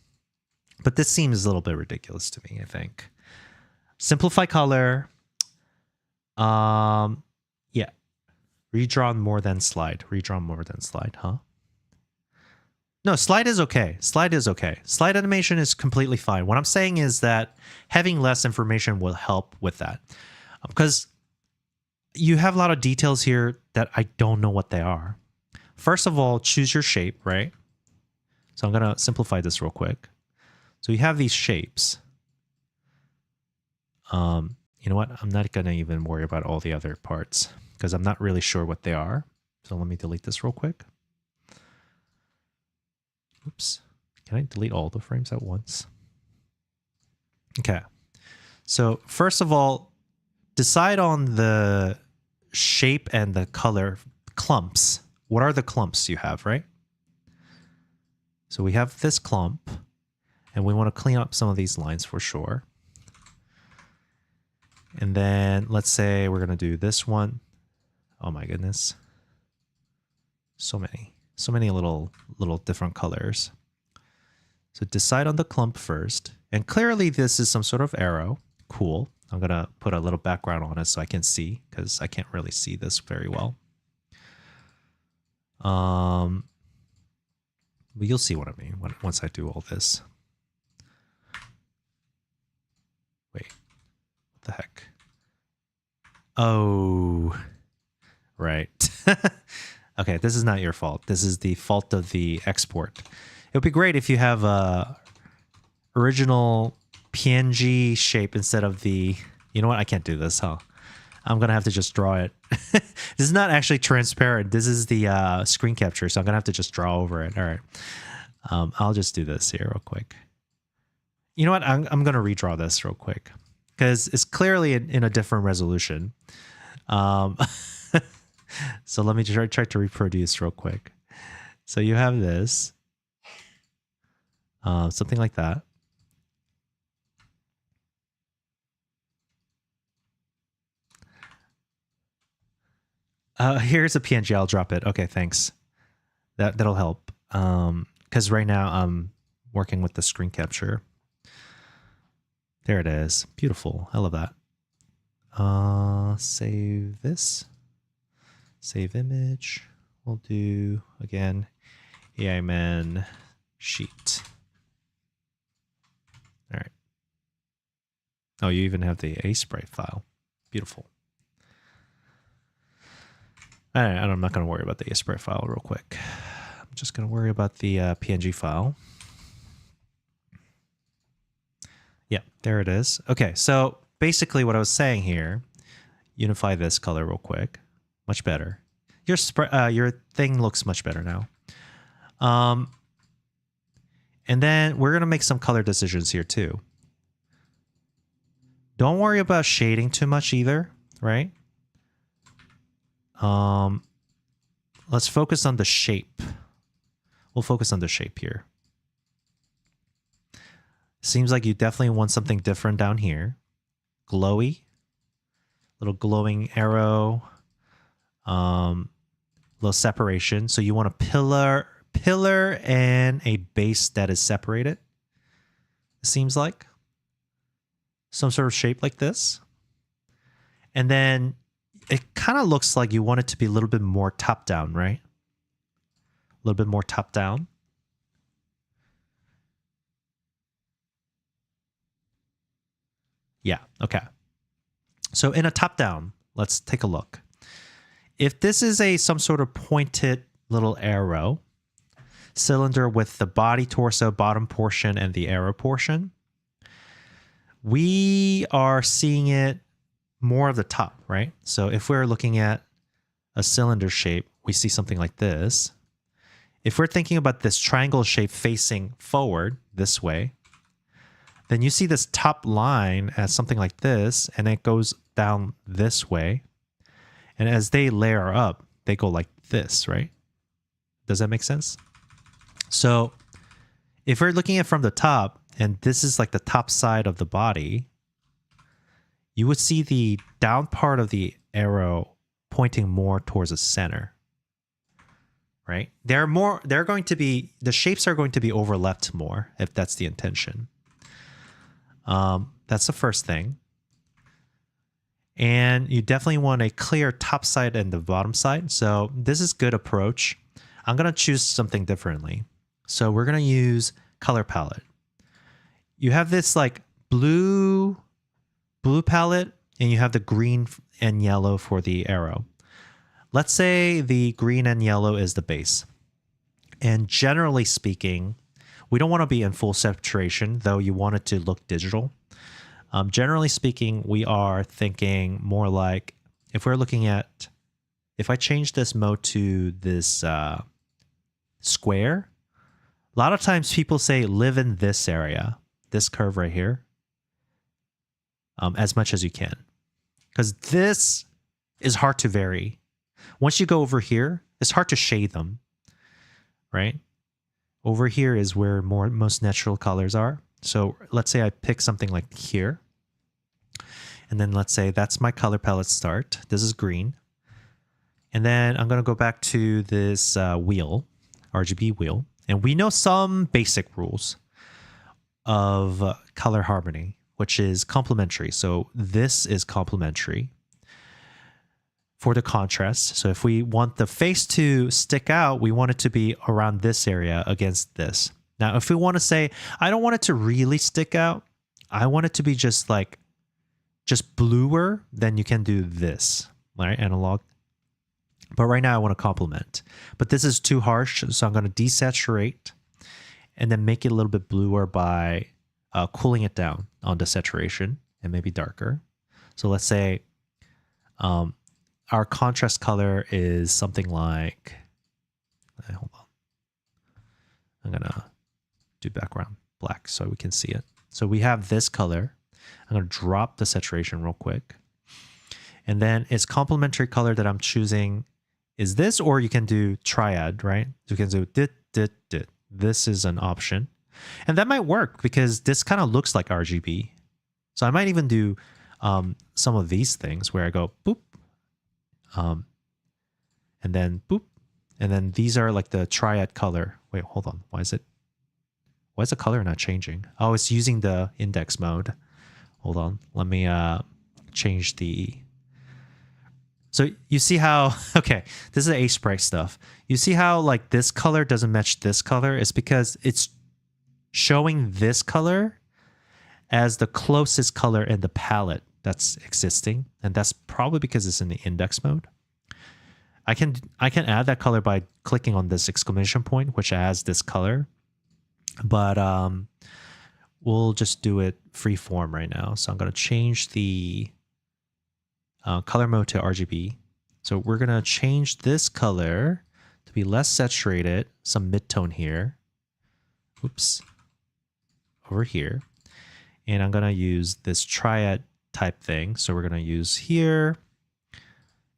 but this seems a little bit ridiculous to me, I think. Simplify color. Yeah. Redrawn more than slide. Redrawn more than slide, huh? No, slide is okay. Slide is okay. Slide animation is completely fine. What I'm saying is that having less information will help with that. Because you have a lot of details here that I don't know what they are. First of all, choose your shape, right? So I'm going to simplify this real quick. So you have these shapes. You know what? I'm not going to even worry about all the other parts because I'm not really sure what they are. So let me delete this real quick. Oops. Can I delete all the frames at once? Okay. So first of all, decide on the shape and the color clumps. What are the clumps you have, right? So we have this clump, and we want to clean up some of these lines for sure. And then let's say we're going to do this one. Oh my goodness. So many little different colors. So decide on the clump first. And clearly this is some sort of arrow. Cool. I'm going to put a little background on it so I can see, because I can't really see this very well. But you'll see what I mean once I do all this. Wait, what the heck? Oh, right. Okay, this is not your fault. This is the fault of the export. It would be great if you have a original PNG shape instead of the... You know what? I can't do this, huh? I'm going to have to just draw it. This is not actually transparent. This is the screen capture, so I'm going to have to just draw over it. All right. I'll just do this here real quick. You know what? I'm going to redraw this real quick because it's clearly in a different resolution. So let me try to reproduce real quick. So you have this. Something like that. Here's a PNG. I'll drop it. Okay, thanks. That'll help. Because right now I'm working with the screen capture. There it is. Beautiful. I love that. Save this. Save image. We'll do, again, AI man sheet. All right. Oh, you even have the A-sprite file. Beautiful. All right, I'm not going to worry about the A-sprite file real quick. I'm just going to worry about the PNG file. Yeah, there it is. Okay, so basically what I was saying here, unify this color real quick. Much better. Your thing looks much better now. And then we're going to make some color decisions here too. Don't worry about shading too much either, right? Let's focus on the shape. We'll focus on the shape here. Seems like you definitely want something different down here. Glowy. Little glowing arrow. Little separation. So you want a pillar and a base that is separated. It seems like. Some sort of shape like this. And then it kind of looks like you want it to be a little bit more top down, right? A little bit more top down. Yeah, okay. So in a top down, let's take a look. If this is some sort of pointed little arrow, cylinder with the body, torso, bottom portion, and the arrow portion, we are seeing it more of the top, right? So if we're looking at a cylinder shape, we see something like this. If we're thinking about this triangle shape facing forward this way, then you see this top line as something like this, and it goes down this way. And as they layer up, they go like this, right? Does that make sense? So if we're looking at it from the top, and this is like the top side of the body, you would see the down part of the arrow pointing more towards the center, right? The shapes are going to be overlapped more if that's the intention. That's the first thing. And you definitely want a clear top side and the bottom side. So this is good approach. I'm going to choose something differently. So we're going to use color palette. You have this like blue palette, and you have the green and yellow for the arrow. Let's say the green and yellow is the base. And generally speaking, we don't want to be in full saturation, though you want it to look digital. Generally speaking, we are thinking more like, if I change this mode to this square, a lot of times people say live in this area, this curve right here, as much as you can. Because this is hard to vary. Once you go over here, it's hard to shade them, right? Over here is where most natural colors are. So let's say I pick something like here. And then let's say that's my color palette start. This is green. And then I'm going to go back to this wheel, RGB wheel. And we know some basic rules of color harmony, which is complementary. So this is complementary for the contrast. So if we want the face to stick out, we want it to be around this area against this. Now, if we want to say, I don't want it to really stick out, I want it to be just bluer, then you can do this, right? Analog. But right now I want to complement. But this is too harsh, so I'm going to desaturate and then make it a little bit bluer by cooling it down on the saturation and maybe darker. So let's say our contrast color is something like, hold on. I'm going to do background black so we can see it. So we have this color. I'm going to drop the saturation real quick. And then its complementary color that I'm choosing is this, or you can do triad, right? You can do dit, dit, dit. This is an option. And that might work because this kind of looks like RGB. So I might even do some of these things where I go boop, and then boop, and then these are like the triad color. Wait, hold on. Why is the color not changing? Oh, it's using the index mode. Hold on. Let me change the... So you see how, okay, this is A spray stuff. You see how like this color doesn't match this color? It's because it's showing this color as the closest color in the palette that's existing. And that's probably because it's in the index mode. I can add that color by clicking on this exclamation point, which adds this color. But we'll just do it free form right now. So I'm going to change the color mode to RGB. So we're going to change this color to be less saturated, some mid-tone here. Oops. Over here. And I'm going to use this triad type thing. So we're going to use here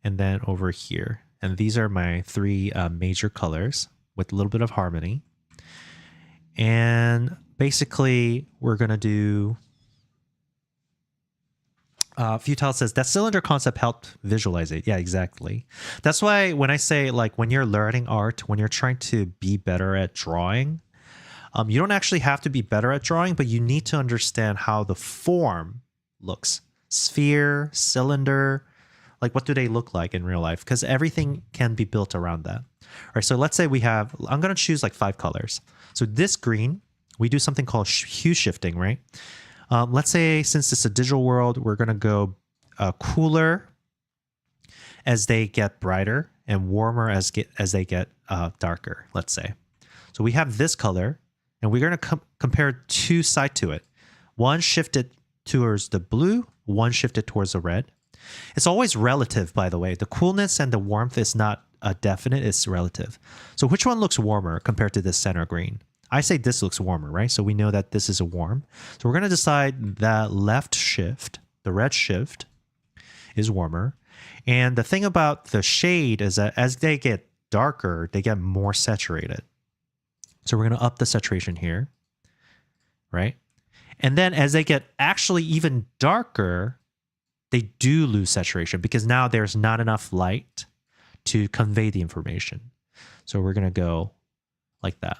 and then over here. And these are my three major colors with a little bit of harmony. And basically, we're going to do... Futile says, that cylinder concept helped visualize it. Yeah, exactly. That's why when I say, like, when you're learning art, when you're trying to be better at drawing, you don't actually have to be better at drawing, but you need to understand how the form looks. Sphere, cylinder, like what do they look like in real life? Because everything can be built around that. All right, so let's say we have, I'm going to choose like 5 colors. So this green, we do something called hue shifting, right? Let's say since it's a digital world, we're going to go cooler as they get brighter and warmer as they get darker, let's say. So we have this color, and we're going to compare two sides to it. One shifted towards the blue, one shifted towards the red. It's always relative, by the way. The coolness and the warmth is not definite, it's relative. So which one looks warmer compared to this center green? I say this looks warmer, right? So we know that this is a warm. So we're going to decide that left shift, the red shift, is warmer. And the thing about the shade is that as they get darker, they get more saturated. So we're going to up the saturation here, right? And then as they get actually even darker, they do lose saturation because now there's not enough light to convey the information. So we're going to go like that.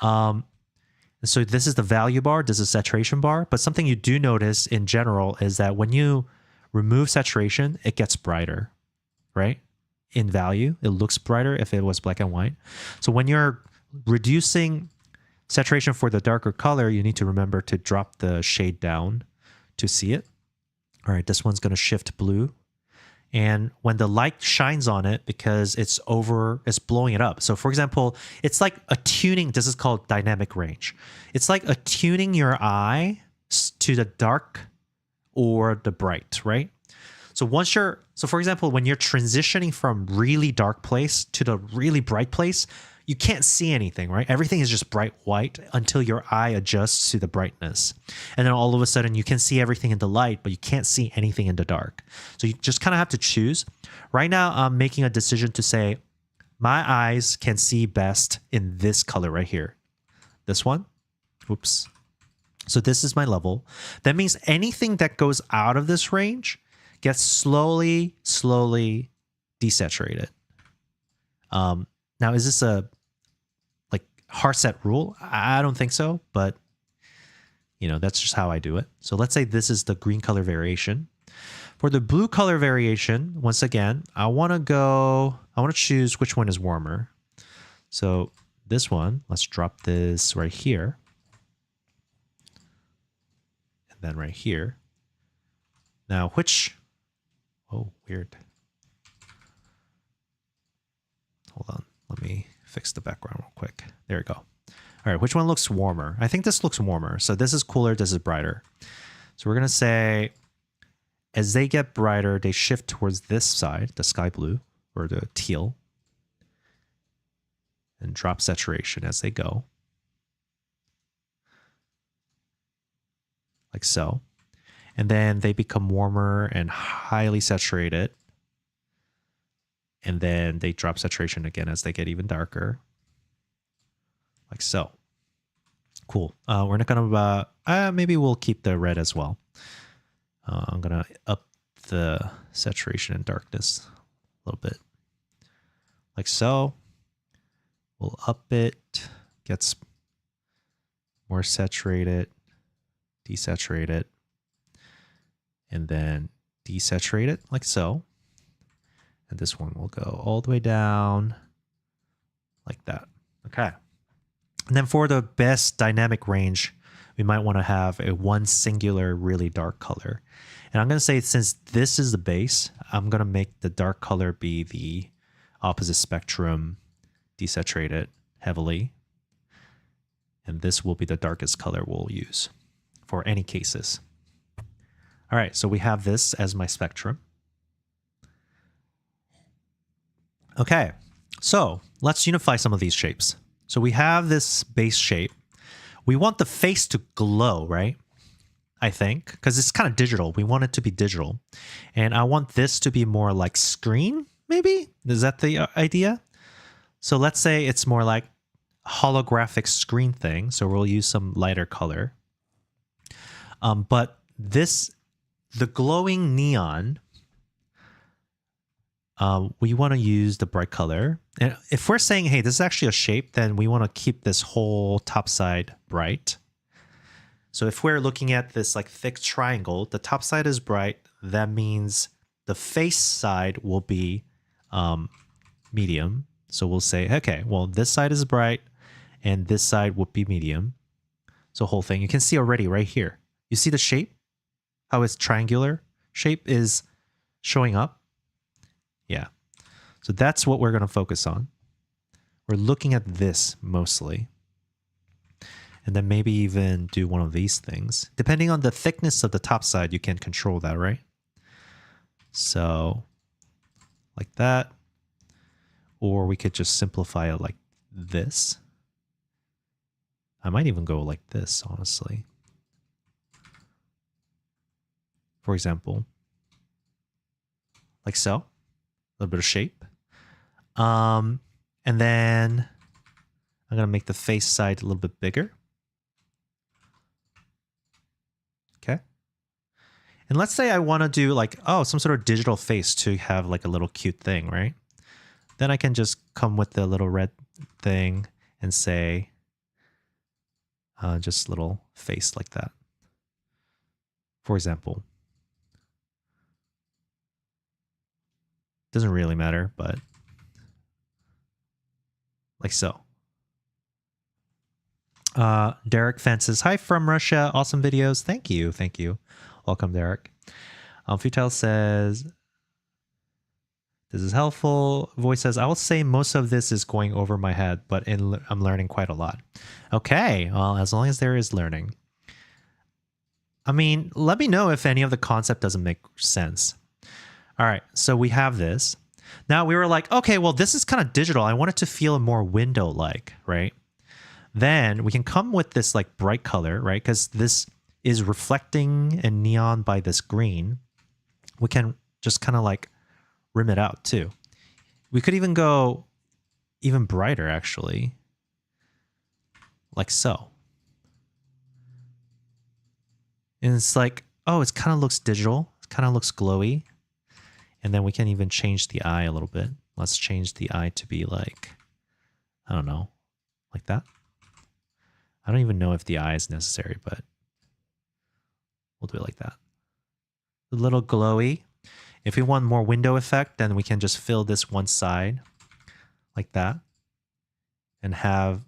So this is the value bar, this is saturation bar. But something you do notice in general is that when you remove saturation, it gets brighter, right? In value, it looks brighter if it was black and white. So when you're reducing saturation for the darker color, you need to remember to drop the shade down to see it. All right, this one's going to shift blue. And when the light shines on it, because it's blowing it up. So for example, it's like attuning, this is called dynamic range. It's like attuning your eye to the dark or the bright, right? So for example, when you're transitioning from really dark place to the really bright place, you can't see anything, right? Everything is just bright white until your eye adjusts to the brightness. And then all of a sudden you can see everything in the light, but you can't see anything in the dark. So you just kind of have to choose. Right now, I'm making a decision to say, my eyes can see best in this color right here. This one. Oops. So this is my level. That means anything that goes out of this range gets slowly desaturated. Now, is this a hard set rule? I don't think so, but that's just how I do it. So let's say this is the green color variation. For the blue color variation, once again, I want to choose which one is warmer. So this one, let's drop this right here. And then right here. Now, oh, weird. Hold on. Let me fix the background real quick. There we go. All right, which one looks warmer? I think this looks warmer. So this is cooler, this is brighter. So we're going to say, as they get brighter, they shift towards this side, the sky blue, or the teal, and drop saturation as they go. Like so. And then they become warmer and highly saturated. And then they drop saturation again as they get even darker. Like so. Cool. We're not going to, maybe we'll keep the red as well. I'm going to up the saturation and darkness a little bit. Like so. We'll up it. Gets more saturated. Desaturate it. And then desaturate it like so. And this one will go all the way down like that. Okay. And then for the best dynamic range, we might want to have one singular really dark color. And I'm going to say, since this is the base, I'm going to make the dark color be the opposite spectrum, desaturate it heavily. And this will be the darkest color we'll use for any cases. All right, so we have this as my spectrum. Okay, so let's unify some of these shapes. So we have this base shape. We want the face to glow, right? I think, because it's kind of digital. We want it to be digital. And I want this to be more like screen, maybe? Is that the idea? So let's say it's more like holographic screen thing. So we'll use some lighter color. But the glowing neon, we want to use the bright color. And if we're saying, hey, this is actually a shape, then we want to keep this whole top side bright. So if we're looking at this like thick triangle, the top side is bright. That means the face side will be medium. So we'll say, okay, well, this side is bright and this side would be medium. So whole thing, you can see already right here. You see the shape? How its triangular shape is showing up? Yeah. So that's what we're going to focus on. We're looking at this mostly. And then maybe even do one of these things. Depending on the thickness of the top side, you can control that, right? So like that. Or we could just simplify it like this. I might even go like this, honestly. For example, like so. A little bit of shape. And then I'm going to make the face side a little bit bigger. Okay. And let's say I want to do like, oh, some sort of digital face to have like a little cute thing, right? Then I can just come with the little red thing and say, just little face like that. For example. Doesn't really matter, but like so. Derek Fence says, hi from Russia. Awesome videos. Thank you. Thank you. Welcome, Derek. Futile says, this is helpful. Voice says, I will say most of this is going over my head, but I'm learning quite a lot. Okay. Well, as long as there is learning. I mean, let me know if any of the concept doesn't make sense. All right. So we have this. Now we were like, okay, well, this is kind of digital. I want it to feel more window-like, right? Then we can come with this like bright color, right? Because this is reflecting and neon by this green. We can just kind of like rim it out too. We could even go even brighter, actually. Like so. And it's like, oh, it kind of looks digital. It kind of looks glowy. And then we can even change the eye a little bit. Let's change the eye to be like, I don't know, like that. I don't even know if the eye is necessary, but we'll do it like that. A little glowy. If we want more window effect, then we can just fill this one side like that and have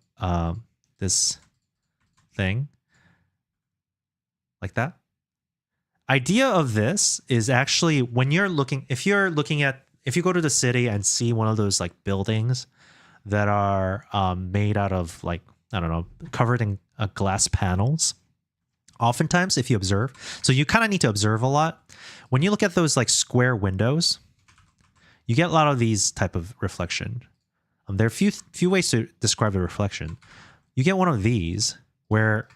this thing like that. Idea of this is actually when you're looking, if you go to the city and see one of those like buildings that are made out of like, I don't know, covered in glass panels. Oftentimes, if you observe, so you kind of need to observe a lot. When you look at those like square windows, you get a lot of these type of reflection. There are a few ways to describe the reflection. You get one of these where,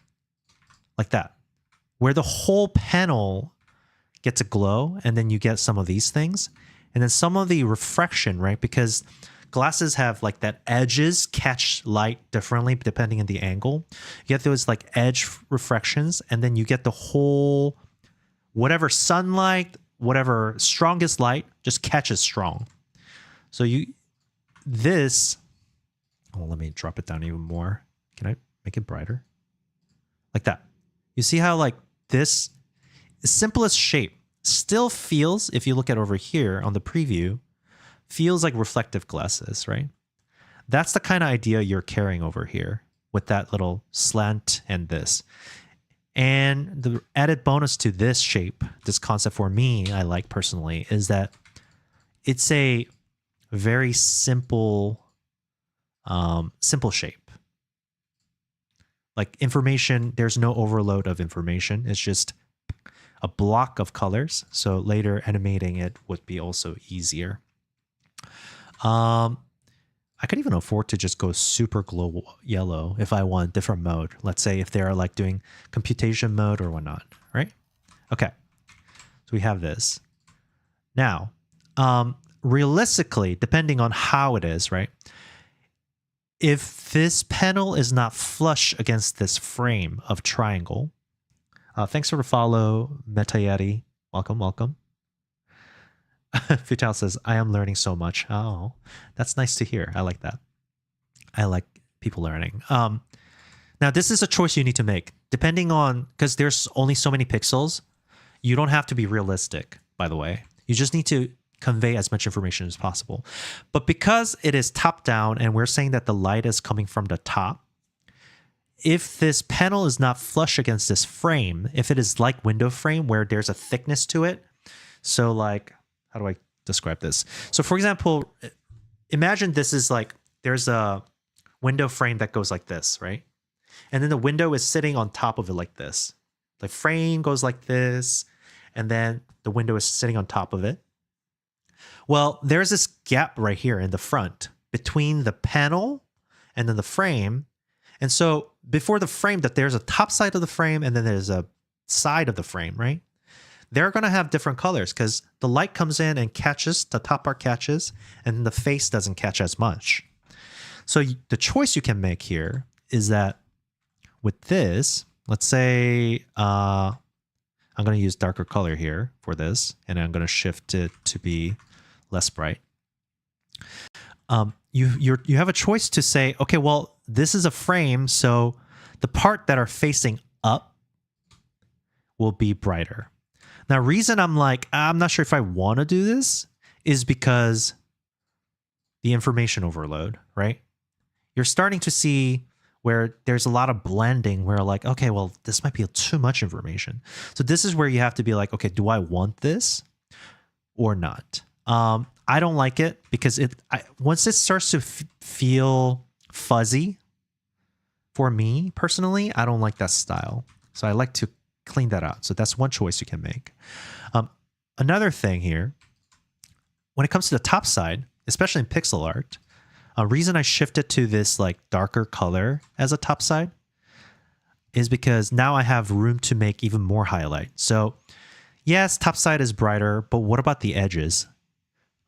like that, where the whole panel gets a glow, and then you get some of these things, and then some of the refraction, right? Because glasses have like that edges catch light differently depending on the angle. You get those like edge refractions, and then you get the whole, whatever sunlight, whatever strongest light just catches strong. So let me drop it down even more. Can I make it brighter? Like that. You see how like this simplest shape still feels, if you look at over here on the preview, feels like reflective glasses, right? That's the kind of idea you're carrying over here with that little slant and this. And the added bonus to this shape, this concept for me, I like personally, is that it's a very simple shape. Like information, there's no overload of information. It's just a block of colors. So later animating it would be also easier. I could even afford to just go super glow yellow if I want different mode. Let's say if they are like doing computation mode or whatnot, right? Okay. So we have this. Now, realistically, depending on how it is, right? If this panel is not flush against this frame of triangle, thanks for the follow, Metayeti. Welcome, welcome. Futile says, I am learning so much. Oh, that's nice to hear. I like that. I like people learning. Now, this is a choice you need to make. Depending on, because there's only so many pixels, you don't have to be realistic, by the way. You just need to convey as much information as possible. But because it is top down and we're saying that the light is coming from the top, if this panel is not flush against this frame, if it is like window frame where there's a thickness to it, so like, how do I describe this. So for example, imagine this is like, there's a window frame that goes like this, right? And then the window is sitting on top of it like this. The frame goes like this, and then the window is sitting on top of it. Well, there's this gap right here in the front between the panel and then the frame. And so before the frame, that there's a top side of the frame and then there's a side of the frame, right? They're going to have different colors because the light comes in and catches, the top part catches, and the face doesn't catch as much. So the choice you can make here is that with this, let's say I'm going to use darker color here for this, and I'm going to shift it to be less bright. You have a choice to say, okay, well, this is a frame, so the part that are facing up will be brighter. Now, reason I'm not sure if I want to do this is because the information overload, right? You're starting to see where there's a lot of blending where like, okay, well, this might be too much information. So this is where you have to be like, okay, do I want this or not? I don't like it because once it starts to feel fuzzy, for me personally, I don't like that style. So I like to clean that out. So that's one choice you can make. Another thing here, when it comes to the top side, especially in pixel art, a reason I shifted to this like darker color as a top side is because now I have room to make even more highlight. So yes, top side is brighter, but what about the edges?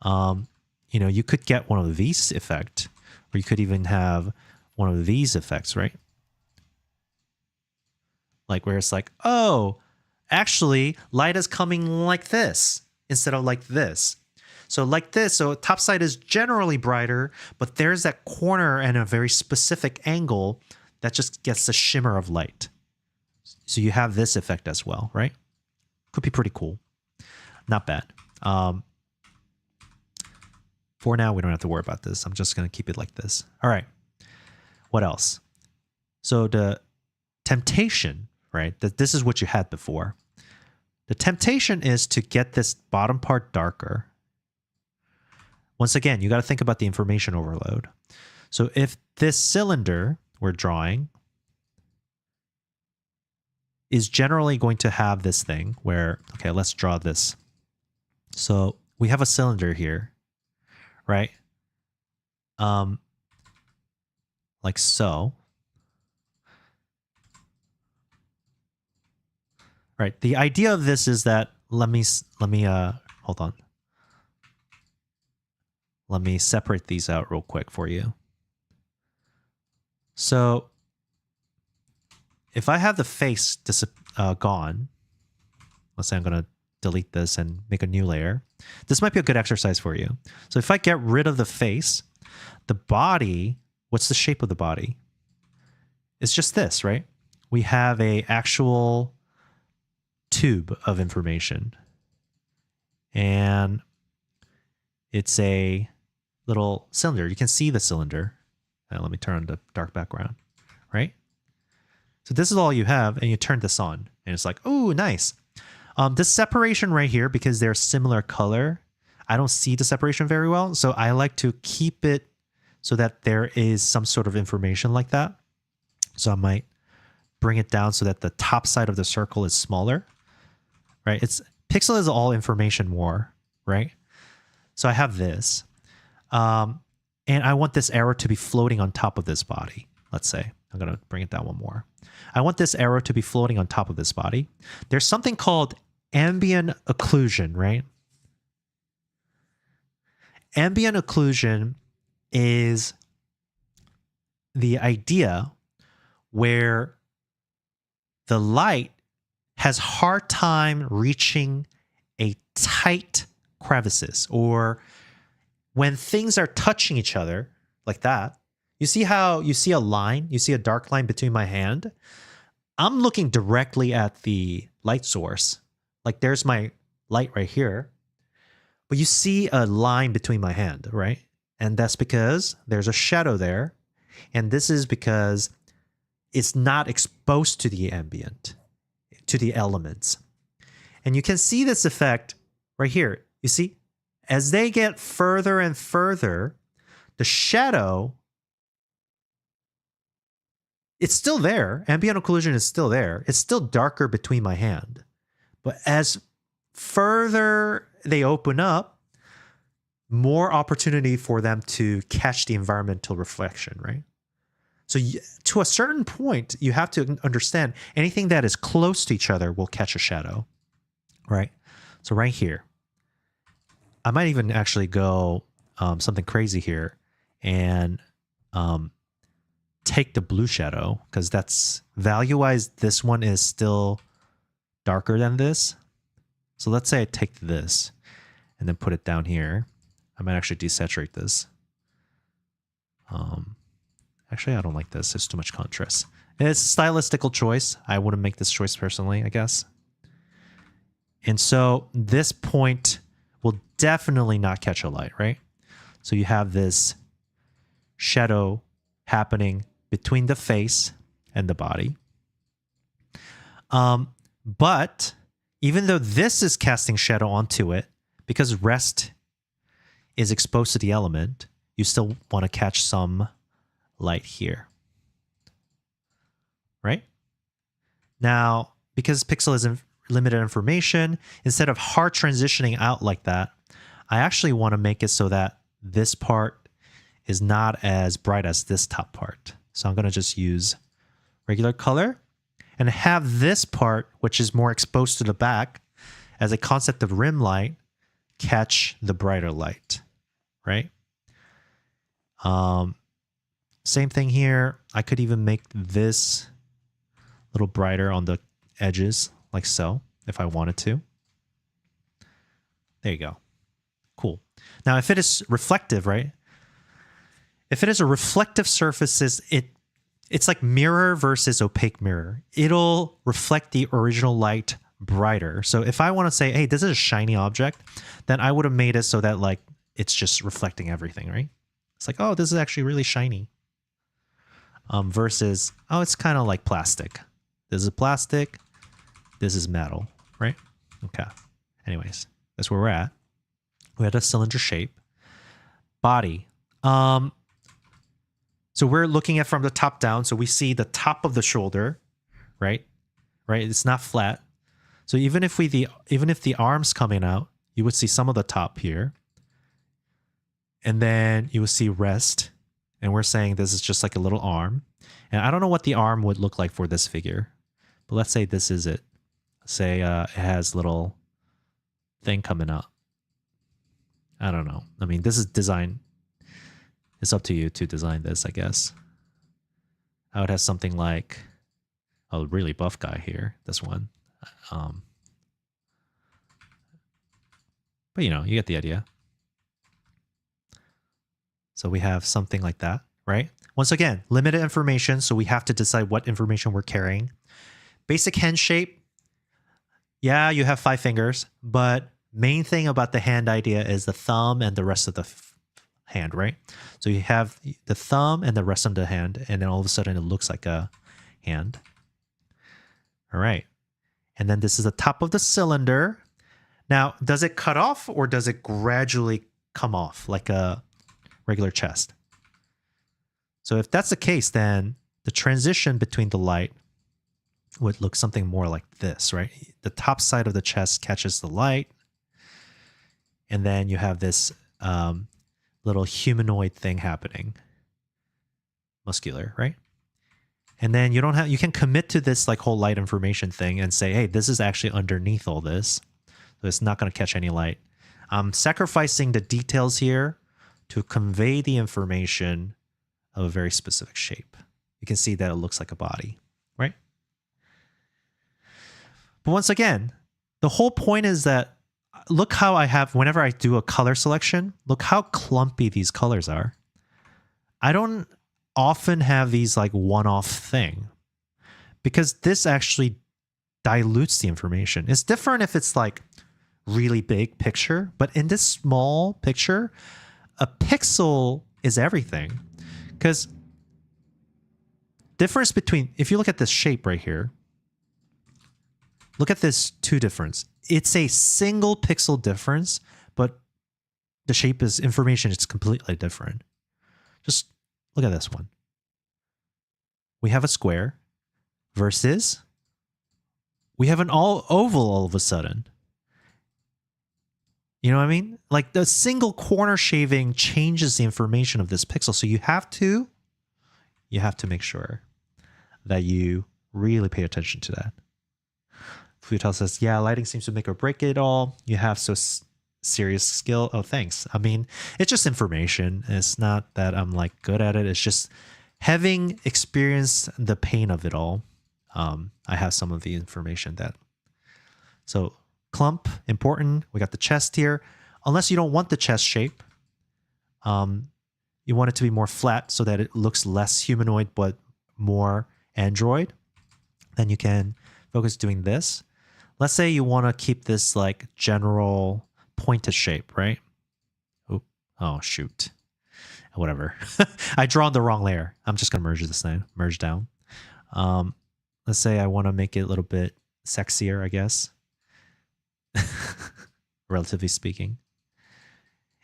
You could get one of these effect, or you could even have one of these effects, right? Like where it's like, oh, actually light is coming like this instead of like this. So like this, so top side is generally brighter, but there's that corner and a very specific angle that just gets a shimmer of light. So you have this effect as well, right? Could be pretty cool. Not bad. For now, we don't have to worry about this. I'm just going to keep it like this. All right. What else? So the temptation, right? That this is what you had before. The temptation is to get this bottom part darker. Once again, you got to think about the information overload. So if this cylinder we're drawing is generally going to have this thing where, okay, let's draw this. So we have a cylinder here, right? Like so. Right. The idea of this is that let me hold on. Let me separate these out real quick for you. So if I have the face gone, let's say I'm going to delete this and make a new layer. This might be a good exercise for you. So if I get rid of the face, the body, what's the shape of the body? It's just this, right? We have a actual tube of information. And it's a little cylinder. You can see the cylinder. Let me turn on the dark background, right? So this is all you have, and you turn this on, and it's like, oh, nice. This separation right here, because they're similar color, I don't see the separation very well, so I like to keep it so that there is some sort of information like that. So I might bring it down so that the top side of the circle is smaller, right? Pixel is all information more, right? So I have this. And I want this arrow to be floating on top of this body. Let's say I'm going to bring it down one more. I want this arrow to be floating on top of this body. There's something called ambient occlusion, right? Ambient occlusion is the idea where the light has hard time reaching a tight crevices, or when things are touching each other like that. You see how you see a line, you see a dark line between my hand? I'm looking directly at the light source. Like there's my light right here, but you see a line between my hand, right? And that's because there's a shadow there. And this is because it's not exposed to the ambient, to the elements. And you can see this effect right here. You see, As they get further and further, the shadow, it's still there. Ambient occlusion is still there. It's still darker between my hand. But as further they open up, more opportunity for them to catch the environmental reflection, right? So to a certain point, you have to understand anything that is close to each other will catch a shadow, right? So right here, I might even actually go something crazy here and take the blue shadow, because that's value-wise, this one is still darker than this. So let's say I take this and then put it down here. I might actually desaturate this. Actually, I don't like this. It's too much contrast. It's a stylistical choice. I wouldn't make this choice personally, I guess. And so this point will definitely not catch a light, right? So you have this shadow happening between the face and the body. But even though this is casting shadow onto it, because rest is exposed to the element, you still want to catch some light here, right? Now, because pixel is limited information, instead of hard transitioning out like that, I actually want to make it so that this part is not as bright as this top part. So I'm going to just use regular color and have this part, which is more exposed to the back, as a concept of rim light, catch the brighter light, right? Same thing here. I could even make this a little brighter on the edges, like so, if I wanted to. There you go. Cool. Now, if it is reflective, right? If it is a reflective surface, it's like mirror versus opaque mirror. It'll reflect the original light brighter. So if I want to say, hey, this is a shiny object, then I would have made it so that like it's just reflecting everything, right? It's like, oh, this is actually really shiny. Versus, oh, it's kind of like plastic. This is plastic. This is metal, right? Okay. Anyways, that's where we're at. We had a cylinder shape. Body. So we're looking at from the top down. So we see the top of the shoulder, right? Right. It's not flat. So even if the arm's coming out, you would see some of the top here. And then you would see rest. And we're saying this is just like a little arm. And I don't know what the arm would look like for this figure. But let's say this is it. Say it has little thing coming out. I don't know. I mean, this is design. It's up to you to design this, I guess. I would have something like a really buff guy here. This one. But, you know, you get the idea. So we have something like that, right? Once again, limited information, so we have to decide what information we're carrying. Basic hand shape. Yeah, you have 5 fingers, but main thing about the hand idea is the thumb and the rest of the hand, right? So you have the thumb and the rest of the hand, and then all of a sudden it looks like a hand. All right. And then this is the top of the cylinder. Now, does it cut off or does it gradually come off like a regular chest? So if that's the case, then the transition between the light would look something more like this, right? The top side of the chest catches the light. And then you have this little humanoid thing happening. Muscular, right? And then you can commit to this like whole light information thing and say, hey, this is actually underneath all this. So it's not going to catch any light. I'm sacrificing the details here to convey the information of a very specific shape. You can see that it looks like a body, right? But once again, the whole point is that look how I have, whenever I do a color selection, look how clumpy these colors are. I don't often have these like one-off thing because this actually dilutes the information. It's different if it's like really big picture, but in this small picture, a pixel is everything. Because difference between, if you look at this shape right here, look at this 2 difference. It's a single pixel difference, but the shape is information. It's completely different. Just look at this one. We have a square versus we have an all oval all of a sudden. You know what I mean? Like the single corner shaving changes the information of this pixel. So you have to make sure that you really pay attention to that. Futal says, yeah, lighting seems to make or break it all. You have so serious skill. Oh, thanks. I mean, it's just information. It's not that I'm like good at it. It's just having experienced the pain of it all. I have some of the information that. So clump, important. We got the chest here. Unless you don't want the chest shape. You want it to be more flat so that it looks less humanoid but more android. Then you can focus doing this. Let's say you want to keep this like general pointed shape, right? Oh, shoot. Whatever. I drawn the wrong layer. I'm just going to merge this now. Merge down. Let's say I want to make it a little bit sexier, I guess. Relatively speaking.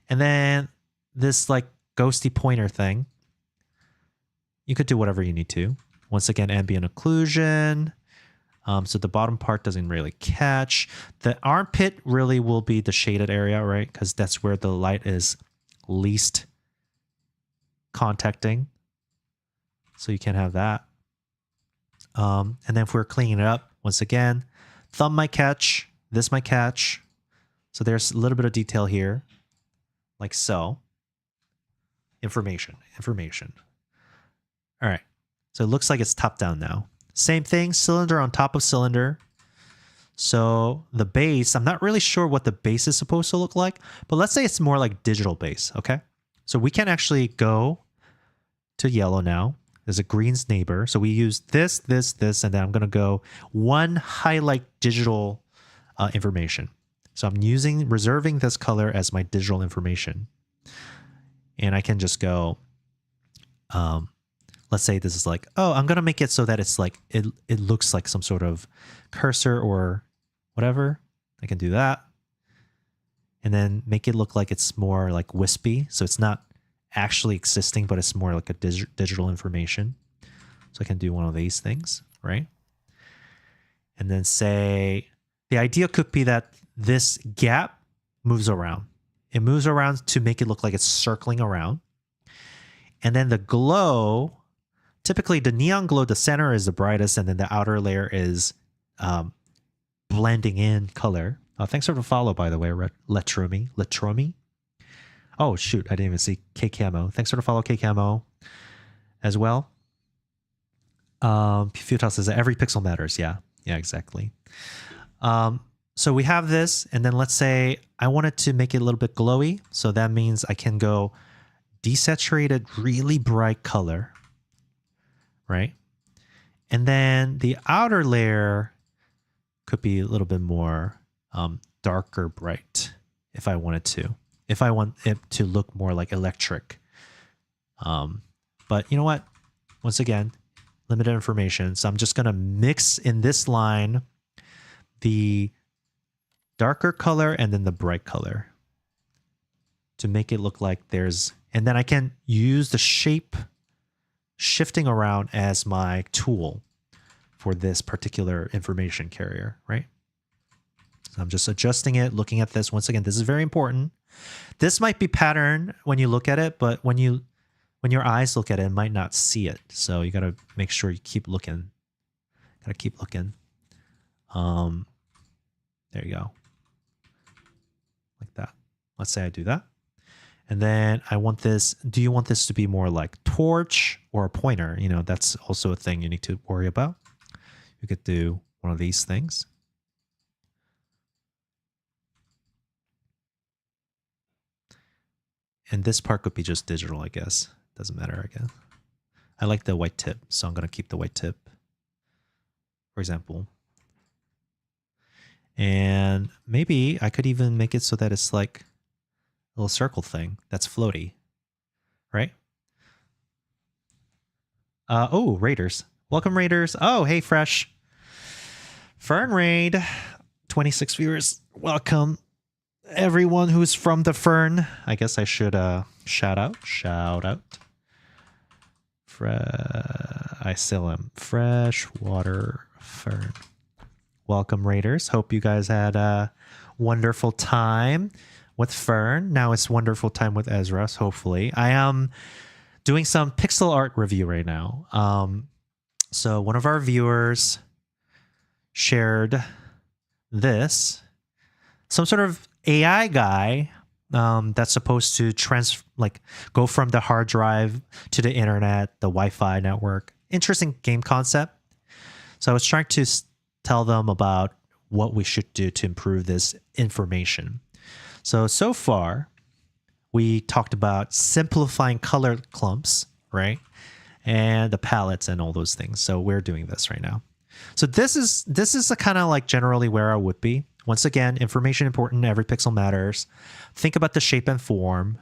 And then this like ghosty pointer thing. You could do whatever you need to. Once again, ambient occlusion. So the bottom part doesn't really catch. The armpit really will be the shaded area, right? Because that's where the light is least contacting. So you can have that. And then if we're cleaning it up, once again, thumb might catch, this might catch. So there's a little bit of detail here, like so. Information. All right. So it looks like it's top down now. Same thing, cylinder on top of cylinder. So the base, I'm not really sure what the base is supposed to look like, but let's say it's more like digital base, okay? So we can actually go to yellow now. There's a green's neighbor. So we use this, and then I'm gonna go one highlight digital information. So I'm reserving this color as my digital information. And I can just go, let's say this is like, oh, I'm going to make it so that it's like, it looks like some sort of cursor or whatever. I can do that. And then make it look like it's more like wispy. So it's not actually existing, but it's more like a digital information. So I can do one of these things, right? And then say, the idea could be that this gap moves around. It moves around to make it look like it's circling around. And then the glow, typically the neon glow, the center is the brightest, and then the outer layer is blending in color. Thanks for the follow, by the way, Letromi. Oh, shoot, I didn't even see K-Camo. Thanks for the follow, K-Camo, as well. Futile says that every pixel matters. Yeah, exactly. So we have this, and then let's say I wanted to make it a little bit glowy. So that means I can go desaturated, really bright color, right? And then the outer layer could be a little bit more darker bright if I wanted to. If I want it to look more like electric. But you know what? Once again, limited information. So I'm just going to mix in this line the darker color and then the bright color to make it look like there's, and then I can use the shape shifting around as my tool for this particular information carrier, right? So I'm just adjusting it, looking at this. Once again, this is very important. This might be pattern when you look at it, but when your eyes look at it, it might not see it. So you got to make sure you keep looking. Got to keep looking. There you go. Like that. Let's say I do that. And then I want this, do you want this to be more like torch or a pointer? You know, that's also a thing you need to worry about. You could do one of these things. And this part could be just digital, I guess. Doesn't matter, I guess. I like the white tip, so I'm going to keep the white tip, for example. And maybe I could even make it so that it's like a little circle thing that's floaty, right? Oh, Raiders. Welcome, Raiders. Oh, hey, Fresh. Fern Raid, 26 viewers. Welcome. everyone who's from the Fern. I guess I should shout out. I still am. Freshwater Fern. Welcome, Raiders. Hope you guys had a wonderful time with Fern. Now it's wonderful time with Ezra, hopefully. I am doing some pixel art review right now. So one of our viewers shared this. Some sort of AI guy that's supposed to go from the hard drive to the internet, the Wi-Fi network. Interesting game concept. So I was trying to tell them about what we should do to improve this information. So far, we talked about simplifying color clumps, right? And the palettes and all those things. So we're doing this right now. So this is a kind of like generally where I would be. Once again, information important. Every pixel matters. Think about the shape and form,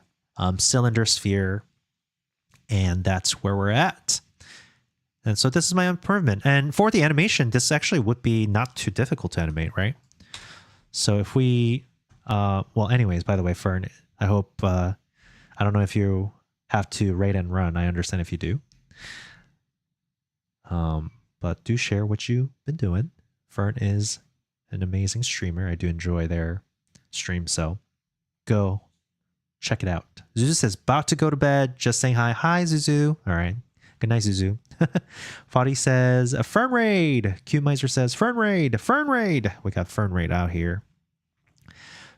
cylinder, sphere, and that's where we're at. And so this is my improvement. And for the animation, this actually would be not too difficult to animate, right? So if we, well, anyways, by the way, Fern, I hope, I don't know if you have to rate and run. I understand if you do. But do share what you've been doing. Fern is an amazing streamer. I do enjoy their stream, so go check it out. Zuzu says, about to go to bed. Just saying hi. Hi, Zuzu. All right. Good night, Zuzu. Fadi says, a Fern raid. Q Miser says, Fern raid. Fern raid. We got Fern raid out here.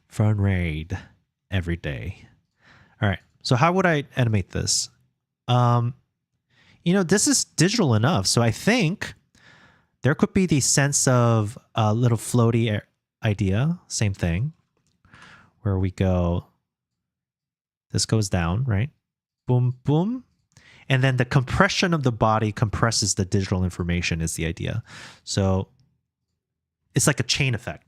Fern raid every day. All right. So how would I animate this? This is digital enough. So I think there could be the sense of a little floaty idea. Same thing. Where we go, this goes down, right? Boom, boom. And then the compression of the body compresses the digital information is the idea. So it's like a chain effect.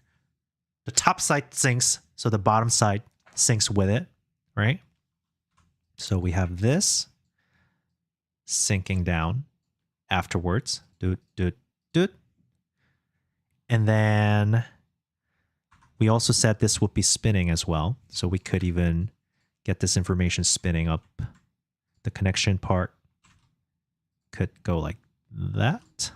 The top side sinks, so the bottom side sinks with it, right? So we have this sinking down afterwards. Doot, doot, doot. And then we also said this would be spinning as well. So we could even get this information spinning up. The connection part could go like that.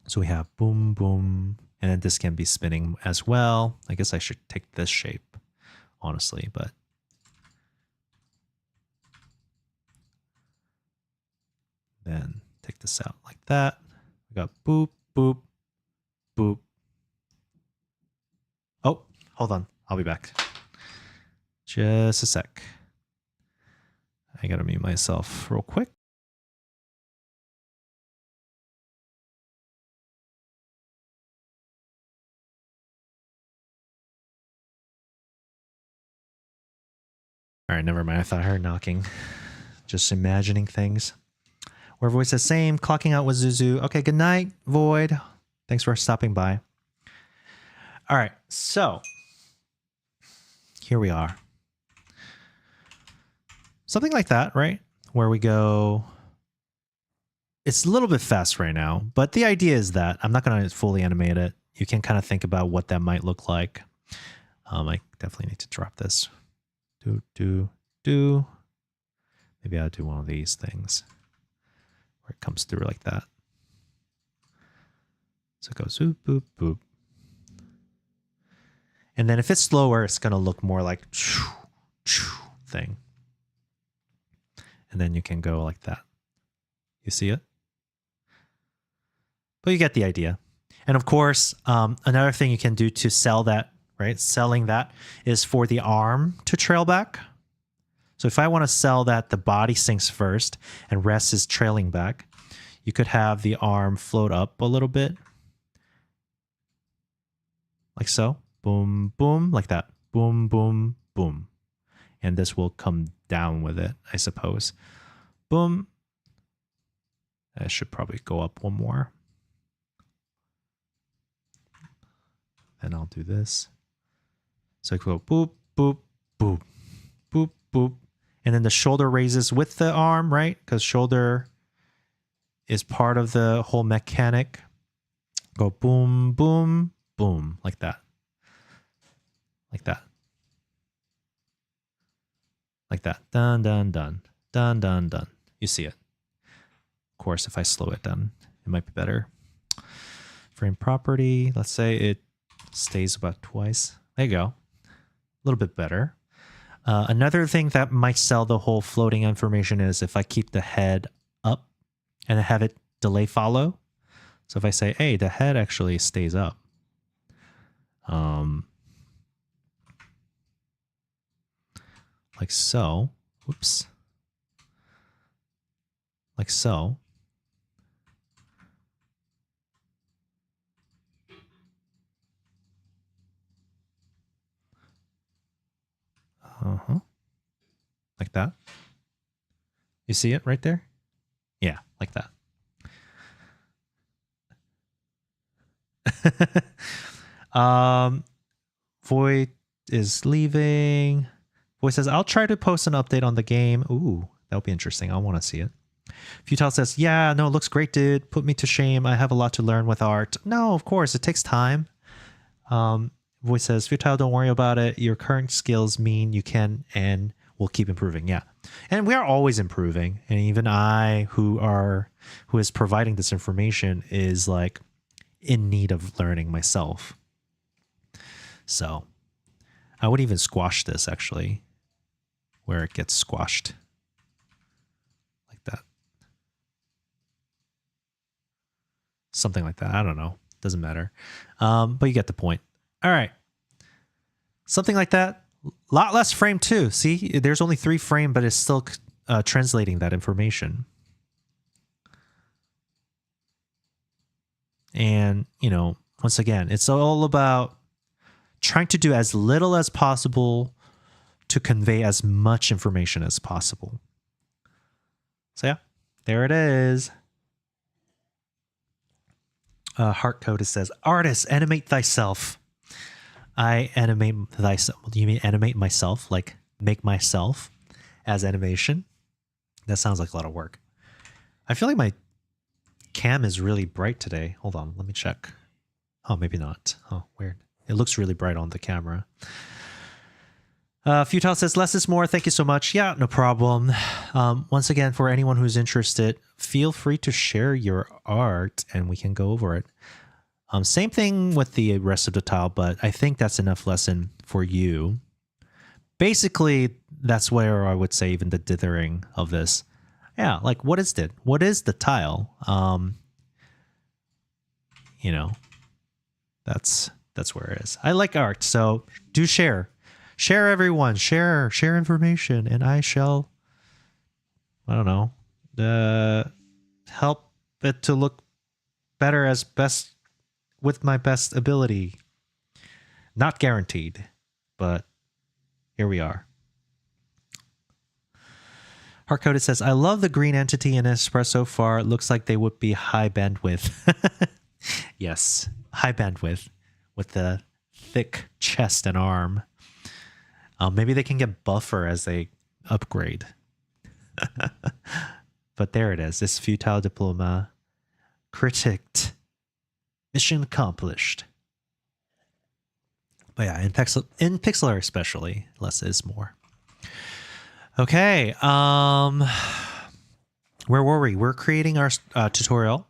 So we have boom, boom. And then this can be spinning as well. I guess I should take this shape, honestly, but then take this out like that. We got boop, boop, boop. Oh, hold on. I'll be back. Just a sec. I gotta mute myself real quick. All right, never mind. I thought I heard knocking. Just imagining things. Where Void says, same, clocking out with Zuzu. Okay, good night, Void. Thanks for stopping by. All right, so here we are. Something like that, right? Where we go. It's a little bit fast right now, but the idea is that I'm not going to fully animate it. You can kind of think about what that might look like. I definitely need to drop this. Do. Maybe I'll do one of these things where it comes through like that. So it goes boop, boop, boop. And then if it's slower, it's going to look more like thing. And then you can go like that. You see it? But you get the idea. And of course, another thing you can do to sell that, right? Selling that is for the arm to trail back. So if I want to sell that the body sinks first and rest is trailing back, you could have the arm float up a little bit. Like so. Boom, boom, like that. Boom, boom, boom. And this will come down with it, I suppose. Boom. I should probably go up one more. Then I'll do this. So I go boop, boop, boop, boop, boop. And then the shoulder raises with the arm, right? Because shoulder is part of the whole mechanic. Go boom, boom, boom, like that. Like that. Like that. Dun, dun, dun. Dun, dun, dun. You see it. Of course, if I slow it down, it might be better. Frame property, let's say it stays about twice. There you go. A little bit better. Another thing that might sell the whole floating information is if I keep the head up and have it delay follow. So if I say, hey, the head actually stays up. Like so. Whoops. Like so. Like that. You see it right there? Yeah, like that. Void is leaving. Void says, I'll try to post an update on the game. Ooh, that'll be interesting. I want to see it. Futile says, yeah, no, it looks great, dude. Put me to shame. I have a lot to learn with art. No, of course, it takes time. Voice says, Futile, don't worry about it. Your current skills mean you can and will keep improving. Yeah. And we are always improving. And even I, who is providing this information, is like in need of learning myself. So I would even squash this actually, where it gets squashed. Like that. Something like that. I don't know. Doesn't matter. But you get the point. All right. Something like that. A lot less frame too. See, there's only 3 frame, but it's still translating that information. And, you know, once again, it's all about trying to do as little as possible to convey as much information as possible. So yeah, there it is. Heartcode says, artist, animate thyself. I animate thyself. Do you mean animate myself? Like make myself as animation? That sounds like a lot of work. I feel like my cam is really bright today. Hold on, let me check. Oh, maybe not. Oh, weird. It looks really bright on the camera. Futile says, less is more. Thank you so much. Yeah, no problem. Once again, for anyone who's interested, feel free to share your art and we can go over it. Same thing with the rest of the tile, but I think that's enough lesson for you. Basically, that's where I would say even the dithering of this. Yeah, like what is it? What is the tile? You know, that's where it is. I like art, so do share. Share, everyone. Share information, and I shall, I don't know, help it to look better as best with my best ability. Not guaranteed, but here we are. Hardcoded says, I love the green entity in Espresso so far. It looks like they would be high bandwidth. Yes, high bandwidth with the thick chest and arm. Maybe they can get buffer as they upgrade. But there it is. This futile diploma critiqued. Mission accomplished. But yeah, in pixel art especially, less is more. Okay. Where were we? We're creating our tutorial.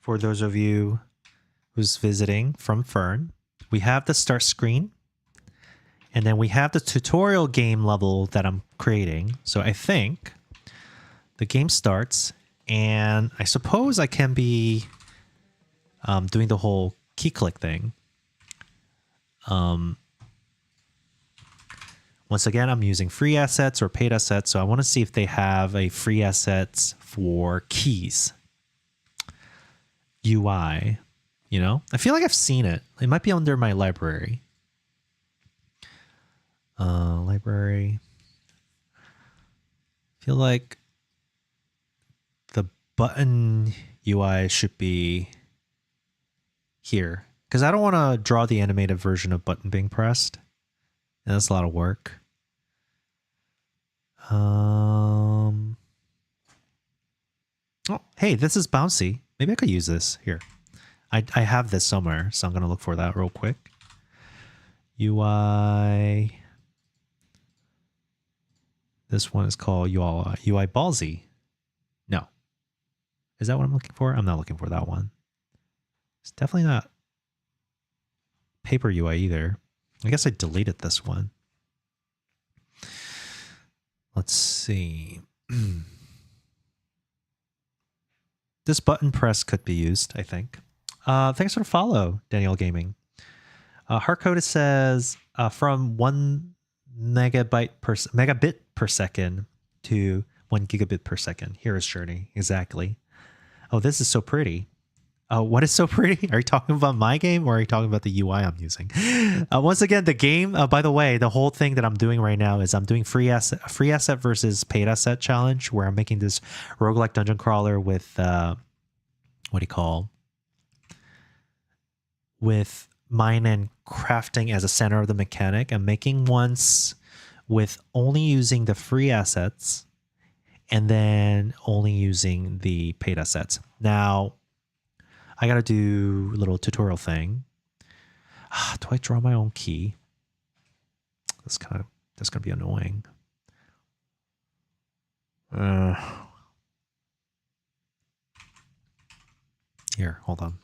For those of you who's visiting from Fern, we have the start screen. And then we have the tutorial game level that I'm creating. So I think the game starts, and I suppose I can be doing the whole key click thing. Once again, I'm using free assets or paid assets, so I want to see if they have a free assets for keys. UI, you know? I feel like I've seen it. It might be under my library. Library. I feel like the button UI should be here, because I don't want to draw the animated version of button being pressed. And that's a lot of work. Oh, hey, this is bouncy. Maybe I could use this here. I have this somewhere, so I'm going to look for that real quick. UI. This one is called UI Ballsy. No. Is that what I'm looking for? I'm not looking for that one. It's definitely not paper UI either. I guess I deleted this one. Let's see. This button press could be used, I think. Thanks for the follow, Daniel Gaming. Hardcoded says from 1 megabit per second to 1 gigabit per second. Here is Journey. Exactly. Oh, this is so pretty. What is so pretty? Are you talking about my game or are you talking about the UI I'm using? Once again, the game, by the way, the whole thing that I'm doing right now is I'm doing free asset versus paid asset challenge where I'm making this roguelike dungeon crawler with, with mine and crafting as a center of the mechanic. I'm making ones with only using the free assets and then only using the paid assets. Now, I gotta do a little tutorial thing. Do I draw my own key? That's gonna be annoying. Here, hold on.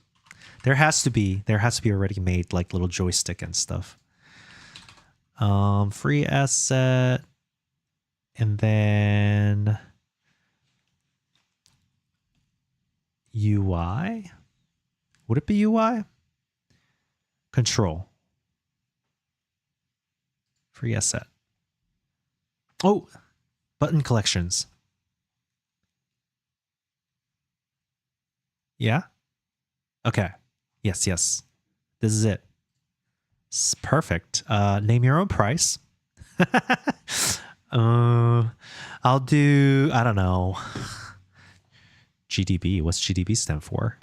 There has to be already made like little joystick and stuff. Free asset, and then UI. Would it be UI? Control. Free asset. Oh, button collections. Yeah? Okay. Yes. This is it. It's perfect. Name your own price. I'll do, I don't know. GDB. What's GDB stand for?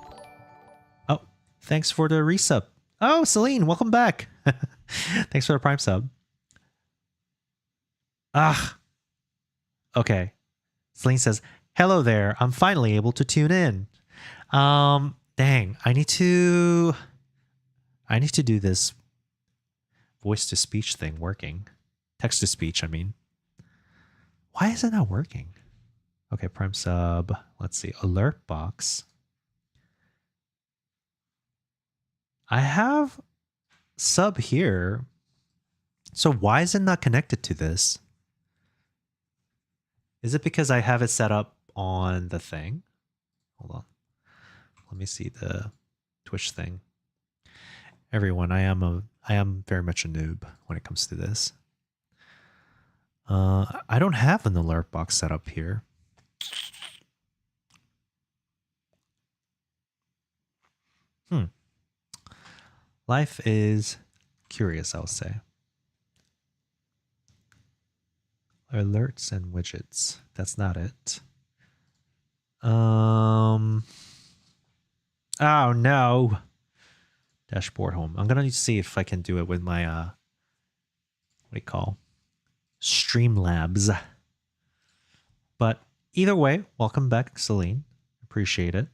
Oh, thanks for the resub. Oh, Celine, welcome back. Thanks for the Prime sub. Okay. Celine says, hello there. I'm finally able to tune in. Dang, I need to do this voice to speech thing working. Text to speech, I mean. Why is it not working? Okay, Prime sub. Let's see. Alert box. I have sub here. So why is it not connected to this? Is it because I have it set up on the thing? Hold on. Let me see the Twitch thing. Everyone, I am very much a noob when it comes to this. I don't have an alert box set up here. Life is curious, I'll say. Alerts and widgets. That's not it. Oh no. Dashboard home. I'm gonna need to see if I can do it with my what do you call? Streamlabs. But either way, welcome back, Celine. Appreciate it.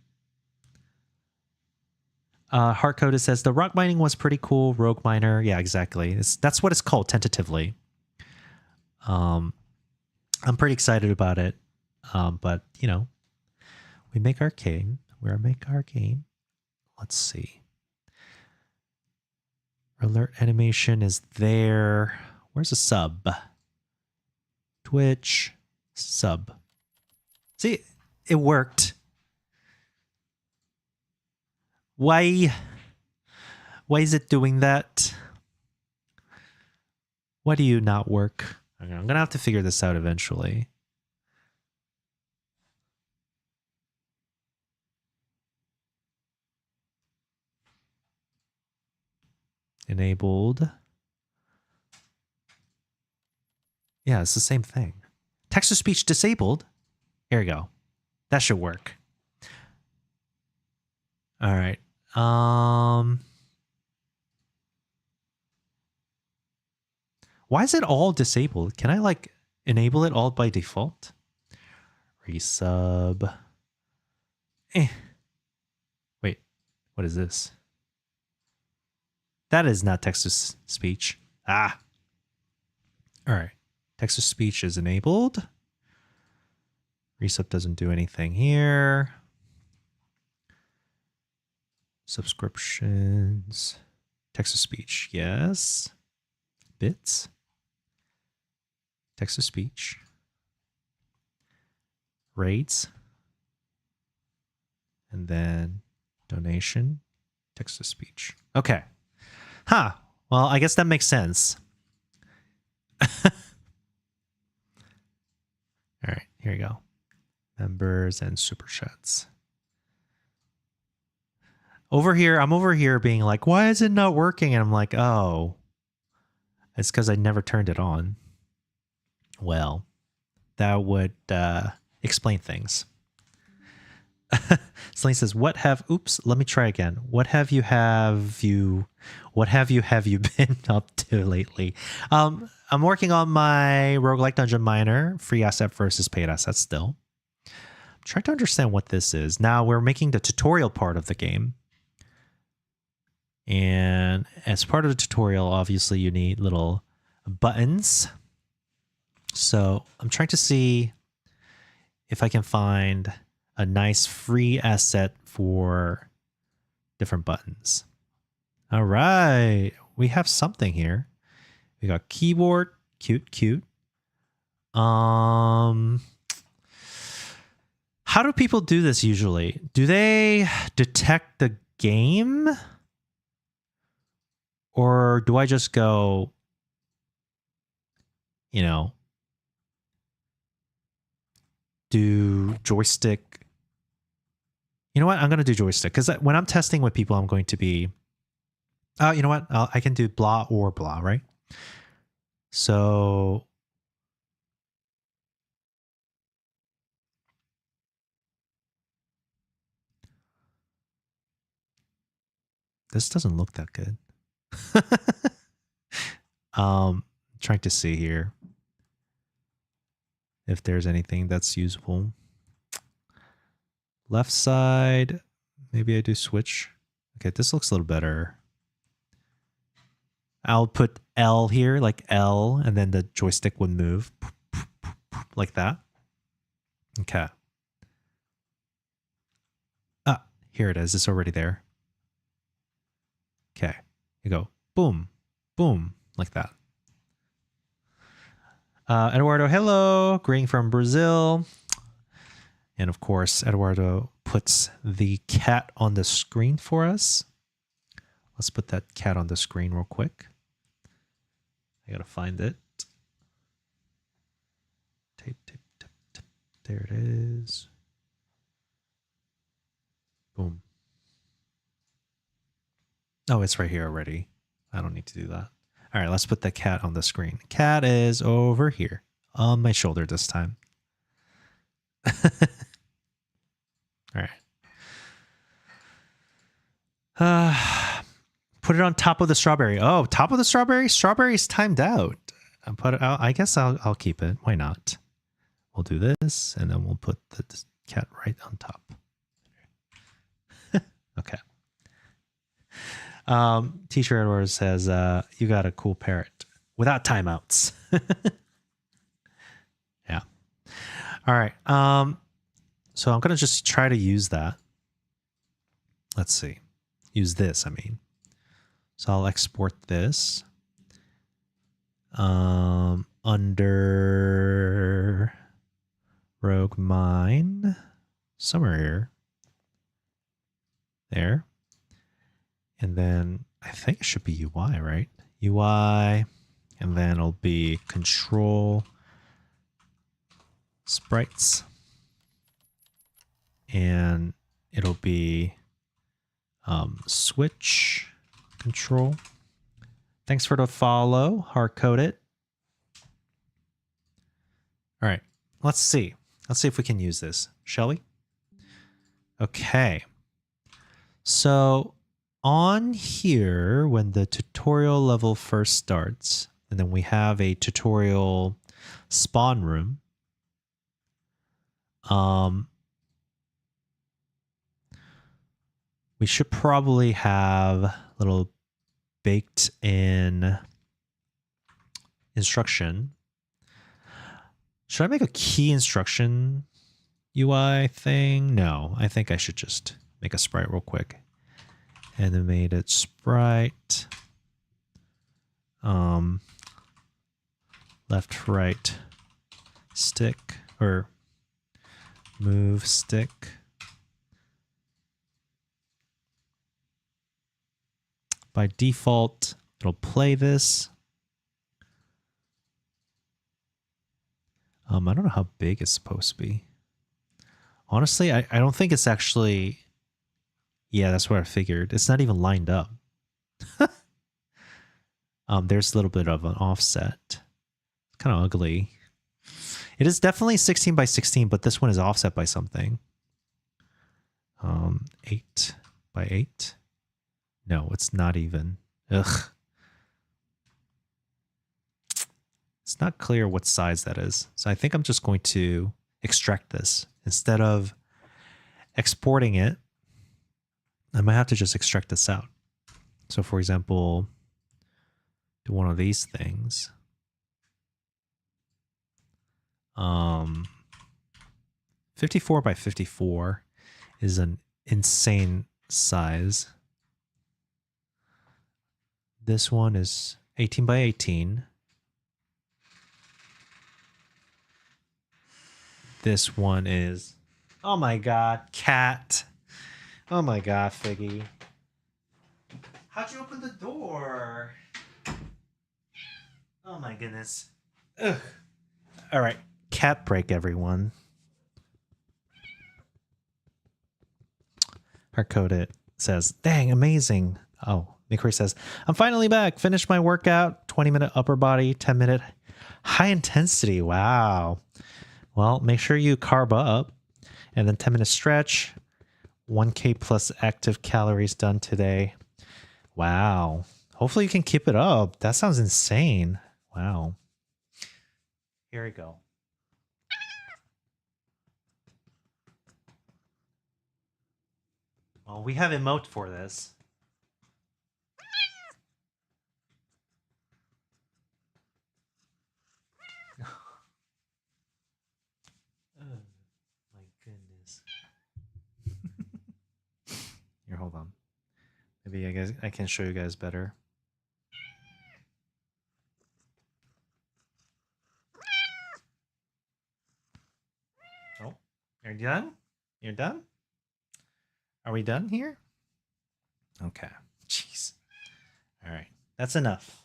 Hardcoded says the rock mining was pretty cool. Rogue miner, yeah, exactly. That's what it's called tentatively. I'm pretty excited about it. But you know, we make our game. We make our game. Let's see. Alert animation is there. Where's the sub? Twitch sub. See, it worked. Why is it doing that? Why do you not work? I'm gonna have to figure this out eventually. Enabled. Yeah, it's the same thing. Text to speech disabled. Here we go. That should work. All right. Why is it all disabled? Can I like enable it all by default? Resub. Wait, What is this? That is not text to speech. Ah. All right. Text to speech is enabled. Resub doesn't do anything here. Subscriptions. Text to speech. Yes. Bits. Text to speech. Rates. And then donation. Text to speech. Okay. Huh. Well, I guess that makes sense. All right. Here you go. Members and super chats. Over here, I'm over here being like, why is it not working? And I'm like, oh, it's because I never turned it on. Well, that would explain things. Celine says, oops, let me try again. What have you been up to lately? I'm working on my roguelike dungeon miner, free asset versus paid asset still. I'm trying to understand what this is. Now we're making the tutorial part of the game. And as part of the tutorial, obviously you need little buttons. So I'm trying to see if I can find a nice free asset for different buttons. All right, we have something here. We got keyboard, cute. How do people do this usually? Do they detect the game? Or do I just go, do joystick? You know what? I'm going to do joystick because when I'm testing with people, I'm going to be, you know what? I can do blah or blah, right? So this doesn't look that good. Trying to see here if there's anything that's usable. Left side, maybe I do switch. Okay, this looks a little better. I'll put L here, like L, and then the joystick would move like that. Okay. Ah, here it is. It's already there. Okay, you go boom, boom, like that. Eduardo, hello, greeting from Brazil. And of course, Eduardo puts the cat on the screen for us. Let's put that cat on the screen real quick. I gotta find it. Tape. There it is. Boom. Oh, it's right here already. I don't need to do that. All right, let's put the cat on the screen. Cat is over here on my shoulder this time. All right. Put it on top of the strawberry. Oh, top of the strawberry? Strawberry's timed out. I guess I'll keep it. Why not? We'll do this, and then we'll put the cat right on top. Okay. Teacher Edwards says, you got a cool parrot without timeouts. Yeah. All right. So I'm going to just try to use that. Let's see. Use this, I mean. So I'll export this. Under Rogue Mine. Somewhere here. There. And then I think it should be UI, right? UI, and then it'll be control sprites. And it'll be switch control. Thanks for the follow. Hard code it. All right, let's see. Let's see if we can use this, shall we? Okay. So on here, when the tutorial level first starts, and then we have a tutorial spawn room. we should probably have a little baked in instruction. Should I make a key instruction UI thing? No, I think I should just make a sprite real quick. Animated sprite. Left, right, stick, or move stick. By default, it'll play this. I don't know how big it's supposed to be. Honestly, I don't think it's actually... Yeah, that's what I figured. It's not even lined up. There's a little bit of an offset. It's kind of ugly. It is definitely 16 by 16, but this one is offset by something. 8 by 8. No, it's not even. Ugh. It's not clear what size that is. So I think I'm just going to extract this. Instead of exporting it, I might have to just extract this out. So for example, do one of these things. 54 by 54 is an insane size. This one is 18 by 18. This one is, oh my God, cat. Oh my God, Figgy. How'd you open the door? Oh my goodness. Ugh. All right, cat break, everyone. Hardcoded says, dang, amazing. Oh, McCoy says, I'm finally back. Finished my workout. 20-minute upper body, 10-minute high intensity. Wow. Well, make sure you carb up. And then 10-minute stretch. 1K plus active calories done today. Wow. Hopefully you can keep it up. That sounds insane. Wow. Here we go. Well, we have emote for this. Oh, my goodness. Here, hold on. Maybe I can show you guys better. Oh, you're done? You're done? Are we done here? Okay. Jeez. All right. That's enough.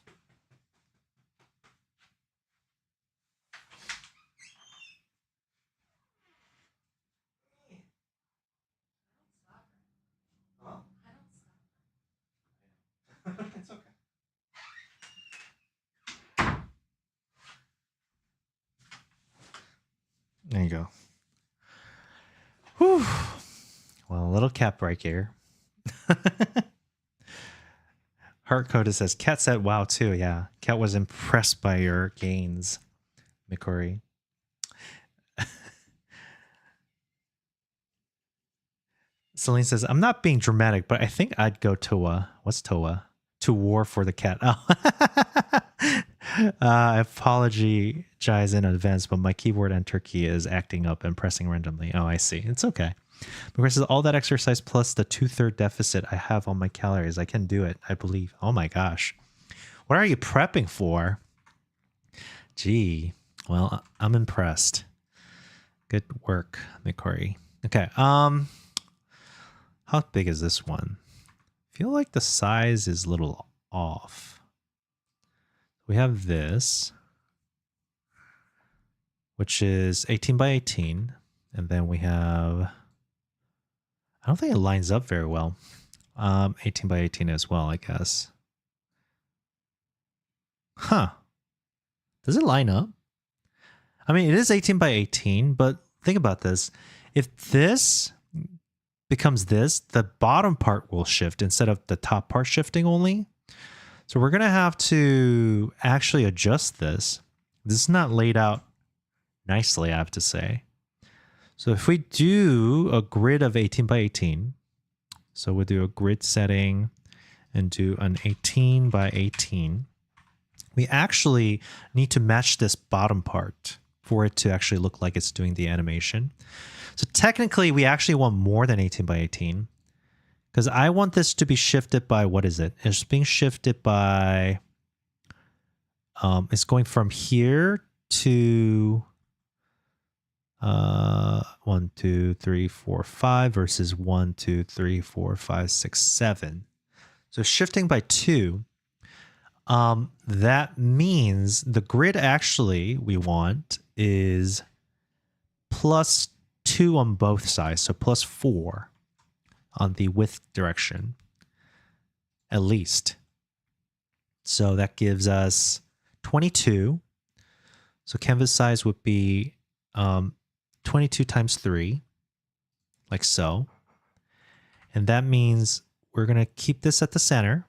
It's okay. There you go. Whew. Well, a little cap right here. Heartcoded says, Kat said wow too. Yeah. Kat was impressed by your gains, Mikori. Celine says, I'm not being dramatic, but I think I'd go Toa. What's Toa? To war for the cat. Oh. I apologize in advance, but my keyboard enter key is acting up and pressing randomly. Oh, I see. It's okay. Because all that exercise plus the 2/3 deficit I have on my calories, I can do it, I believe. Oh my gosh. What are you prepping for? Gee. Well, I'm impressed. Good work, Mikori. Okay. How big is this one? I feel like the size is a little off. We have this, which is 18 by 18. And then we have, I don't think it lines up very well. 18 by 18 as well, I guess. Huh. Does it line up? I mean, it is 18 by 18, but think about this. If this becomes this, the bottom part will shift instead of the top part shifting only. So we're going to have to actually adjust this. This is not laid out nicely, I have to say. So if we do a grid of 18 by 18, So we'll do a grid setting and do an 18 by 18. We actually need to match this bottom part for it to actually look like it's doing the animation. So technically, we actually want more than 18 by 18 because I want this to be shifted by, what is it? It's being shifted by, it's going from here to 1, 2, 3, 4, 5 versus 1, 2, 3, 4, 5, 6, 7. So shifting by 2. That means the grid actually we want is plus 2 on both sides, so plus 4 on the width direction, at least. So that gives us 22. So canvas size would be 22 times 3, like so. And that means we're going to keep this at the center.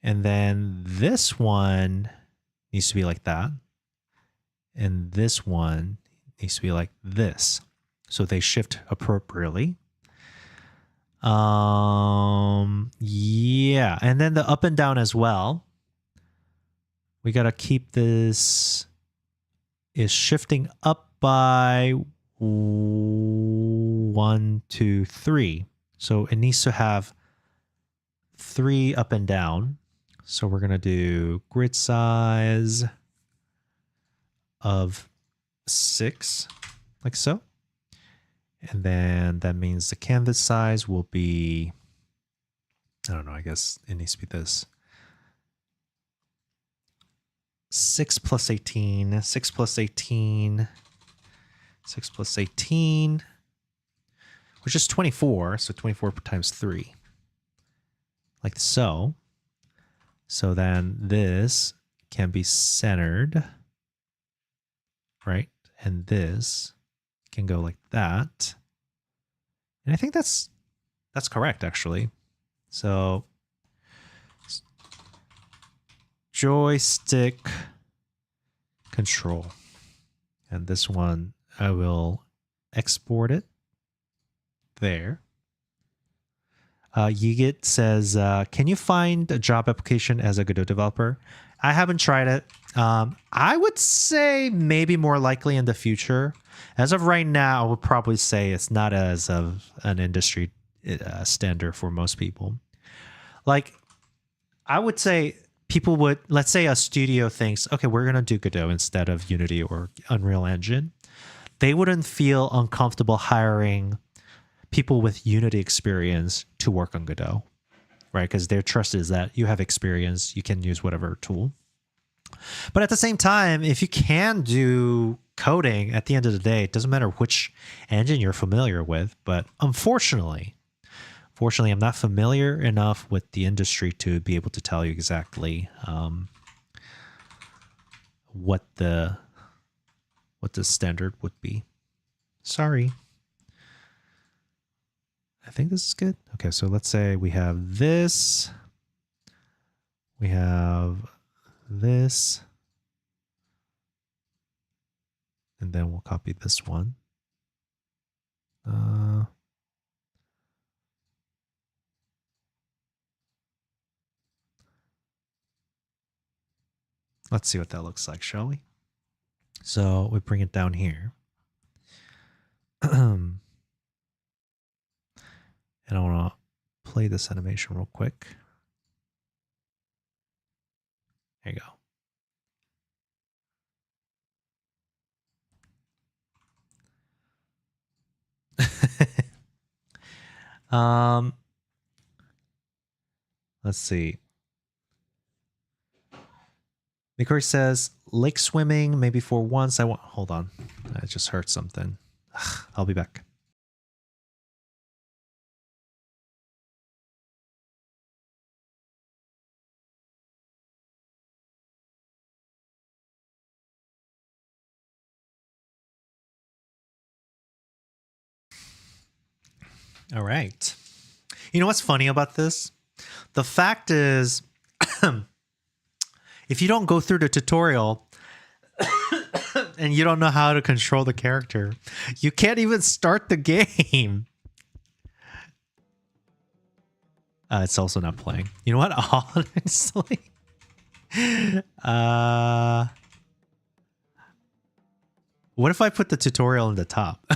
And then this one needs to be like that. And this one needs to be like this. So they shift appropriately. Yeah. And then the up and down as well. We got to keep this is shifting up by 1, 2, 3. So it needs to have 3 up and down. So we're going to do grid size of 6, like so. And then that means the canvas size will be, I don't know, I guess it needs to be this. 6 plus 18, 6 plus 18, 6 plus 18, which is 24. So 24 times 3, like so. So then this can be centered, right? And this can go like that. And I think that's correct, actually. So joystick control. And this one, I will export it there. Yigit says, can you find a job application as a Godot developer? I haven't tried it. I would say maybe more likely in the future. As of right now, I would probably say it's not as of an industry standard for most people. Like, I would say people would, let's say a studio thinks, okay, we're going to do Godot instead of Unity or Unreal Engine. They wouldn't feel uncomfortable hiring people with Unity experience to work on Godot, right? Because their trust is that you have experience, you can use whatever tool. But at the same time, if you can do coding, at the end of the day, it doesn't matter which engine you're familiar with. But unfortunately, I'm not familiar enough with the industry to be able to tell you exactly what the standard would be. Sorry. I think this is good. Okay, so let's say we have this. We have this. And then we'll copy this one. Let's see what that looks like, shall we? So we bring it down here. And I want to play this animation real quick. There you go. Let's see. Mikori says, lake swimming, maybe for once. Hold on. I just heard something. I'll be back. All right. You know what's funny about this? The fact is, if you don't go through the tutorial and you don't know how to control the character, you can't even start the game. It's also not playing. You know what? Honestly, uh, what if I put the tutorial in the top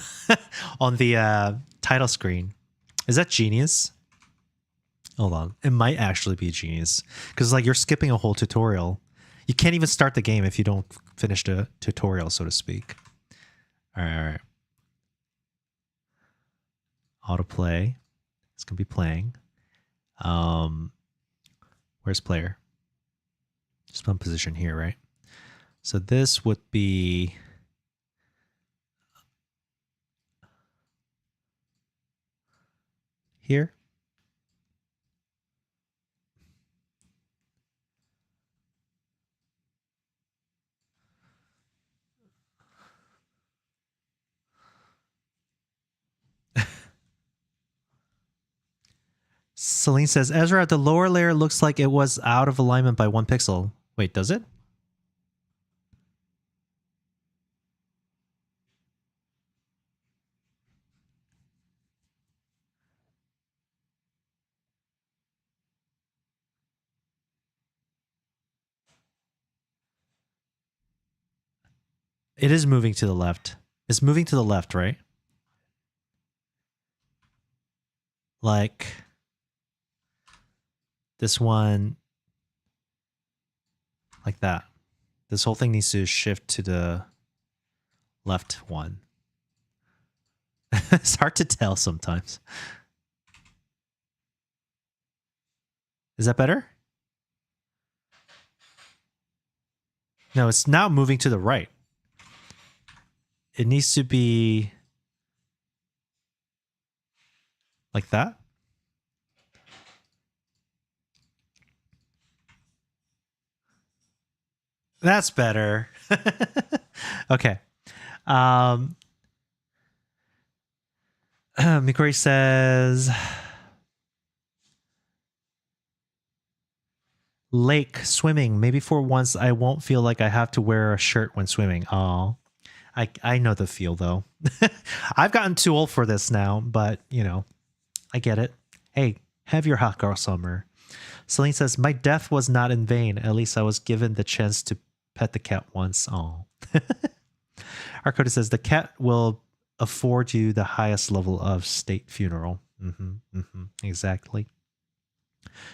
on the title screen? Is that genius? Hold on. It might actually be genius because like you're skipping a whole tutorial. You can't even start the game if you don't finish the tutorial, so to speak. All right, all right. Autoplay. It's gonna be playing. Where's player? Just one position here, right? So this would be here. Celine says, Ezra, the lower layer looks like it was out of alignment by 1 pixel. Wait, does it? It is moving to the left. It's moving to the left, right? Like this one, like that. This whole thing needs to shift to the left one. It's hard to tell sometimes. Is that better? No, it's now moving to the right. It needs to be like that. That's better. Okay. Mikori says lake swimming. Maybe for once I won't feel like I have to wear a shirt when swimming. Oh, I know the feel though. I've gotten too old for this now, but you know, I get it. Hey, have your hot girl summer. Celine says, my death was not in vain. At least I was given the chance to pet the cat once. Oh. Arcota says, the cat will afford you the highest level of state funeral. Exactly.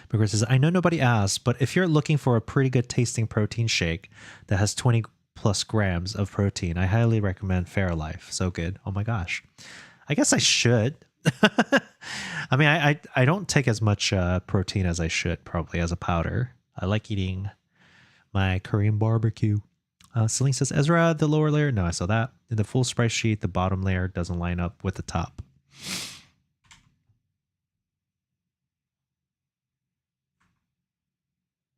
Because says, I know nobody asked, but if you're looking for a pretty good tasting protein shake that has 20 plus grams of protein, I highly recommend Fairlife. So good. Oh my gosh. I guess I should. I mean, I don't take as much protein as I should probably as a powder. I like eating my Korean barbecue. Celine says, Ezra, the lower layer. No, I saw that. In the full sprite sheet, the bottom layer doesn't line up with the top.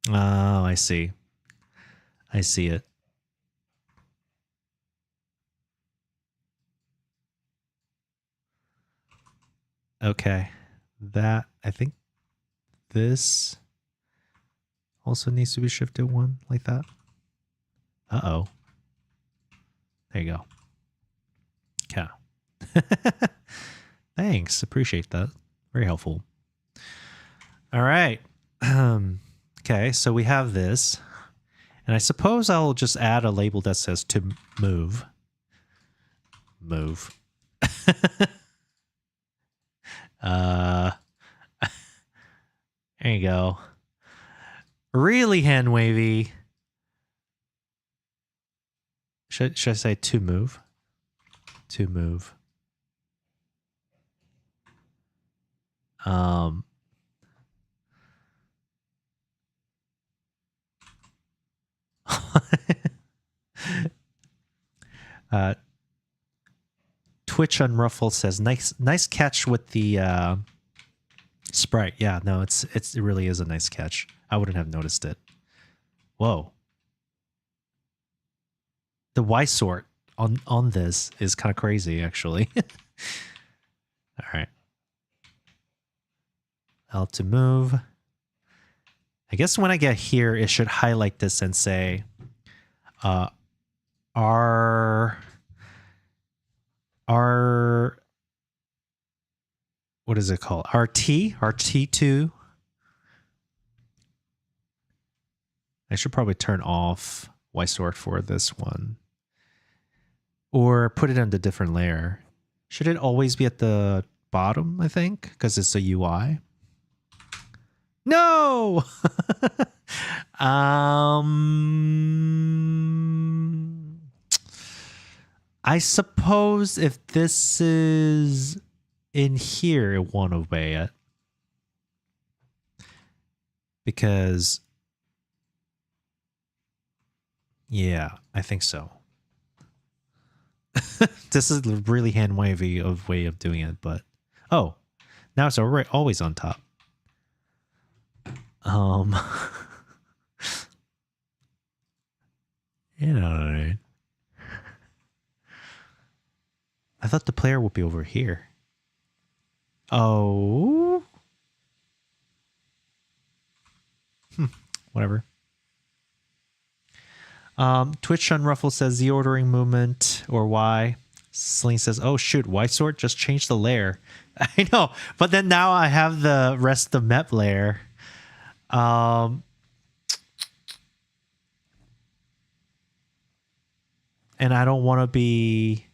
Oh, I see. I see it. Okay. That, I think this also needs to be shifted one like that. Uh-oh. There you go. Okay. Thanks. Appreciate that. Very helpful. All right. Okay, so we have this. And I suppose I'll just add a label that says to move. Move. There you go. Really hand wavy. Should I say to move? To move. Twitch Unruffled says, nice catch with the sprite. Yeah, no, it really is a nice catch. I wouldn't have noticed it. Whoa. The Y sort on this is kind of crazy, actually. All right. L to move. I guess when I get here, it should highlight this and say R what is it called? RT2 I should probably turn off white for this one. Or put it on a different layer. Should it always be at the bottom, I think? Because it's a UI. No! I suppose if this is in here, it won't obey it. Because, yeah, I think so. This is a really hand wavy way of doing it, but oh, now it's always on top. You know what I mean? I thought the player would be over here. Oh. Whatever. Twitch Unruffle says the ordering movement or Y. Celine says, oh shoot, white sort just changed the layer. I know, but then now I have the rest of the map layer. And I don't want to be...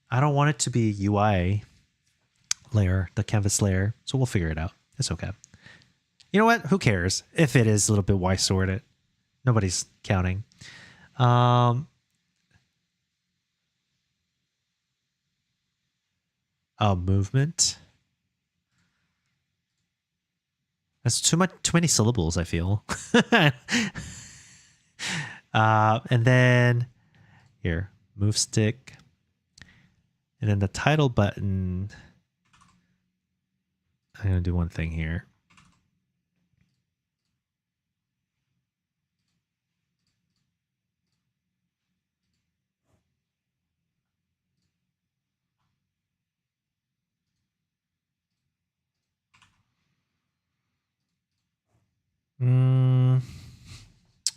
I don't want it to be UI layer, the canvas layer. So we'll figure it out. It's okay. You know what? Who cares if it is a little bit white sorted? Nobody's counting. Oh, movement. That's too many syllables, I feel. And then here, move stick. And then the title button. I'm going to do one thing here.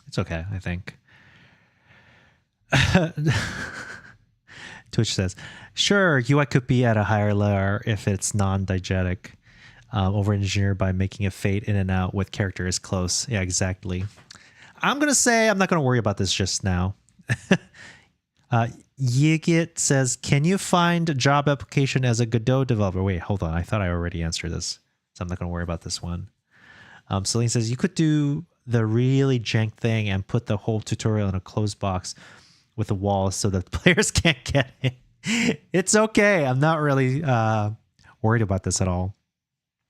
It's okay, I think. Twitch says, sure, UI could be at a higher layer if it's non-diegetic, over-engineered by making it fade in and out with characters close. Yeah, exactly. I'm going to say I'm not going to worry about this just now. Yigit says, can you find a job application as a Godot developer? Wait, hold on. I thought I already answered this, so I'm not going to worry about this one. Celine says, you could do the really jank thing and put the whole tutorial in a closed box with a wall so that players can't get it. It's okay. I'm not really worried about this at all.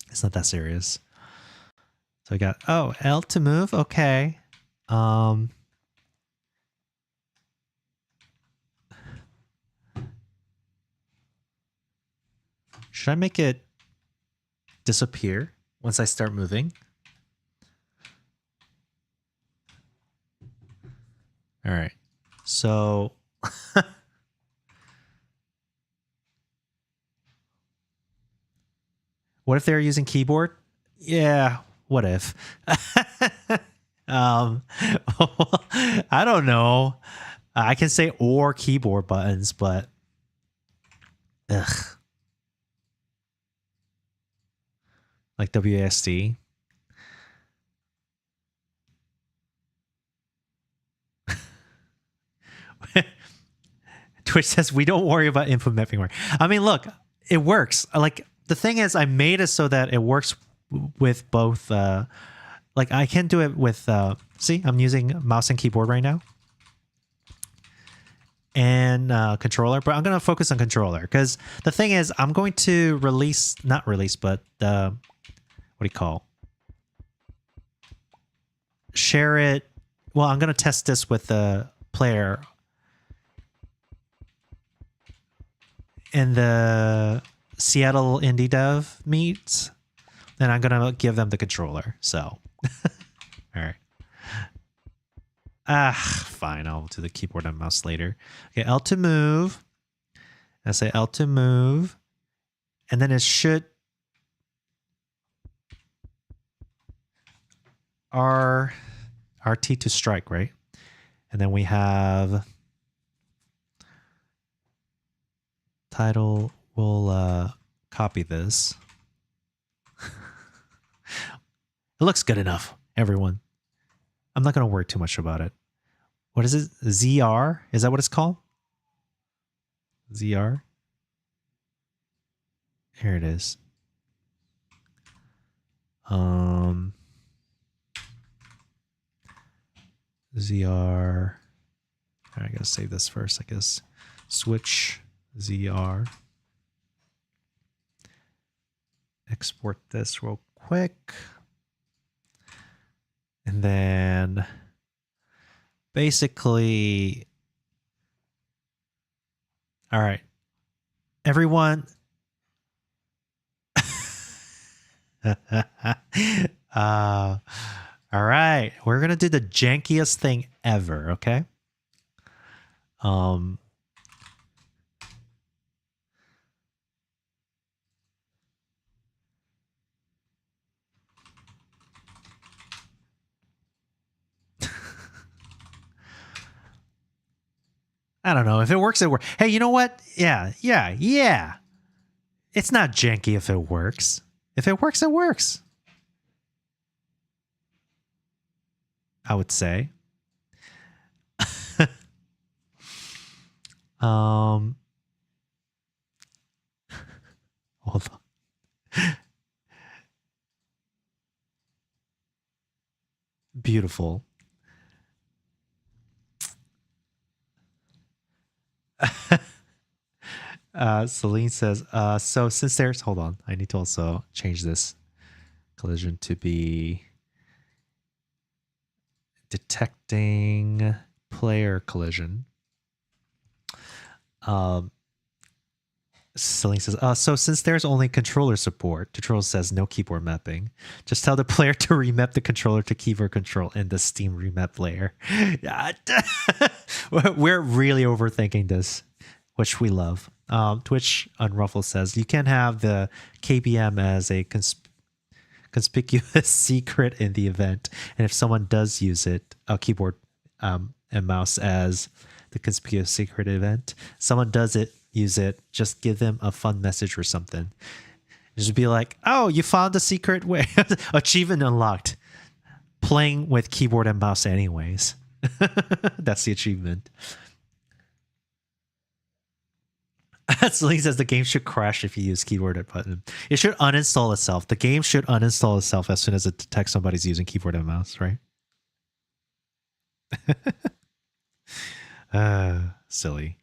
It's not that serious. So I got, oh, L to move. Okay. Should I make it disappear once I start moving? All right. So what if they're using keyboard? Yeah, what if? I don't know. I can say or keyboard buttons, but ugh. Like WASD. Twitch says we don't worry about input mapping. I mean, look, it works. Like the thing is, I made it so that it works with both. Like I can do it with. See, I'm using mouse and keyboard right now, and controller. But I'm gonna focus on controller because the thing is, I'm going to not release, but what do you call? Share it. Well, I'm gonna test this with the player. In the Seattle indie dev meets, then I'm gonna give them the controller. So, all right. Fine. I'll do the keyboard and mouse later. Okay, L to move. I say L to move, and then it should RT to strike, right? And then we have. Title, we'll copy this. It looks good enough, everyone. I'm not going to worry too much about it. What is it? ZR? Is that what it's called? ZR? Here it is. ZR. I gotta save this first, I guess. Switch ZR. Export this real quick. And then basically, all right, everyone. All right, we're gonna do the jankiest thing ever, okay? I don't know. If it works, it works. Hey, you know what? Yeah. It's not janky if it works. If it works, it works. I would say. Hold on. Beautiful. Celine says, so since there's, hold on, I need to also change this collision to be detecting player collision. Celine says, so since there's only controller support, Tutorial says no keyboard mapping. Just tell the player to remap the controller to keyboard control in the Steam remap layer. We're really overthinking this, which we love. Twitch Unruffled says, you can have the KBM as a conspicuous secret in the event. And if someone does use it, a keyboard and mouse as the conspicuous secret event, someone does use it, just give them a fun message or something. Just be like, oh, you found the secret way. Achievement unlocked. Playing with keyboard and mouse anyways. That's the achievement. Celine says the game should crash if you use keyboard and button. It should uninstall itself. The game should uninstall itself as soon as it detects somebody's using keyboard and mouse, right? Silly.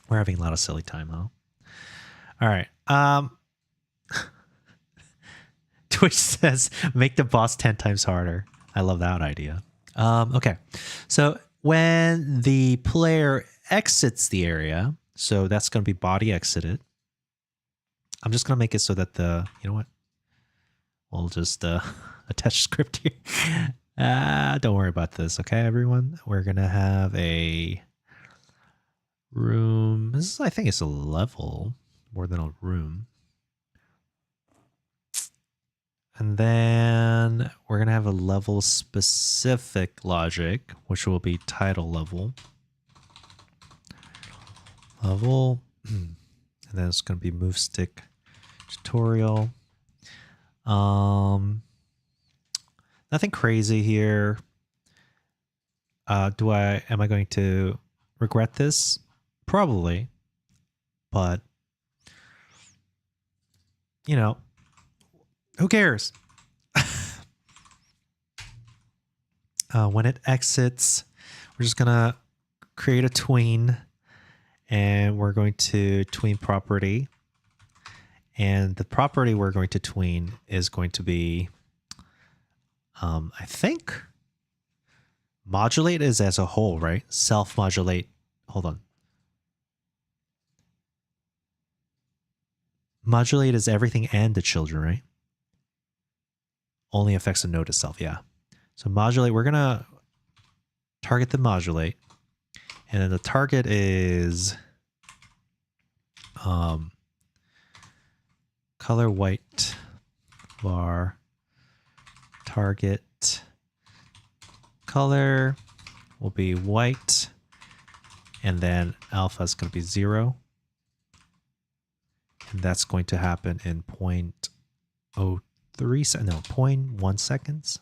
We're having a lot of silly time, huh? All right. Twitch says, make the boss 10 times harder. I love that idea. Okay. So when the player exits the area, so that's going to be body exited. I'm just going to make it so that you know what? We'll just attach script here. Don't worry about this, okay, everyone? We're going to have a room. This is, I think it's a level more than a room. And then we're going to have a level specific logic, which will be title level. And then it's going to be move stick tutorial. Nothing crazy here. Am I going to regret this? Probably. But you know, who cares? When it exits, we're just gonna create a tween, and we're going to tween property. And the property we're going to tween is going to be, I think, modulate is as a whole, right? Self-modulate. Hold on. Modulate is everything and the children, right? Only affects the node itself, yeah. So modulate, we're going to target the modulate. And then the target is color white var target color will be white, and then alpha is going to be 0. And that's going to happen in 0.1 seconds.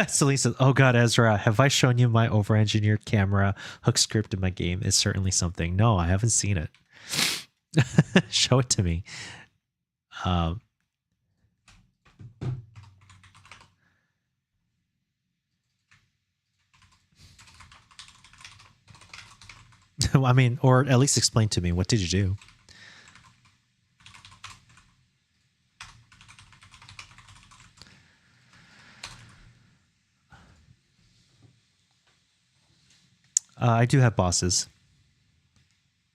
Celine says, "Oh God, Ezra, have I shown you my over-engineered camera hook script in my game? It's certainly something." No, I haven't seen it. Show it to me. I mean, or at least explain to me, what did you do? I do have bosses.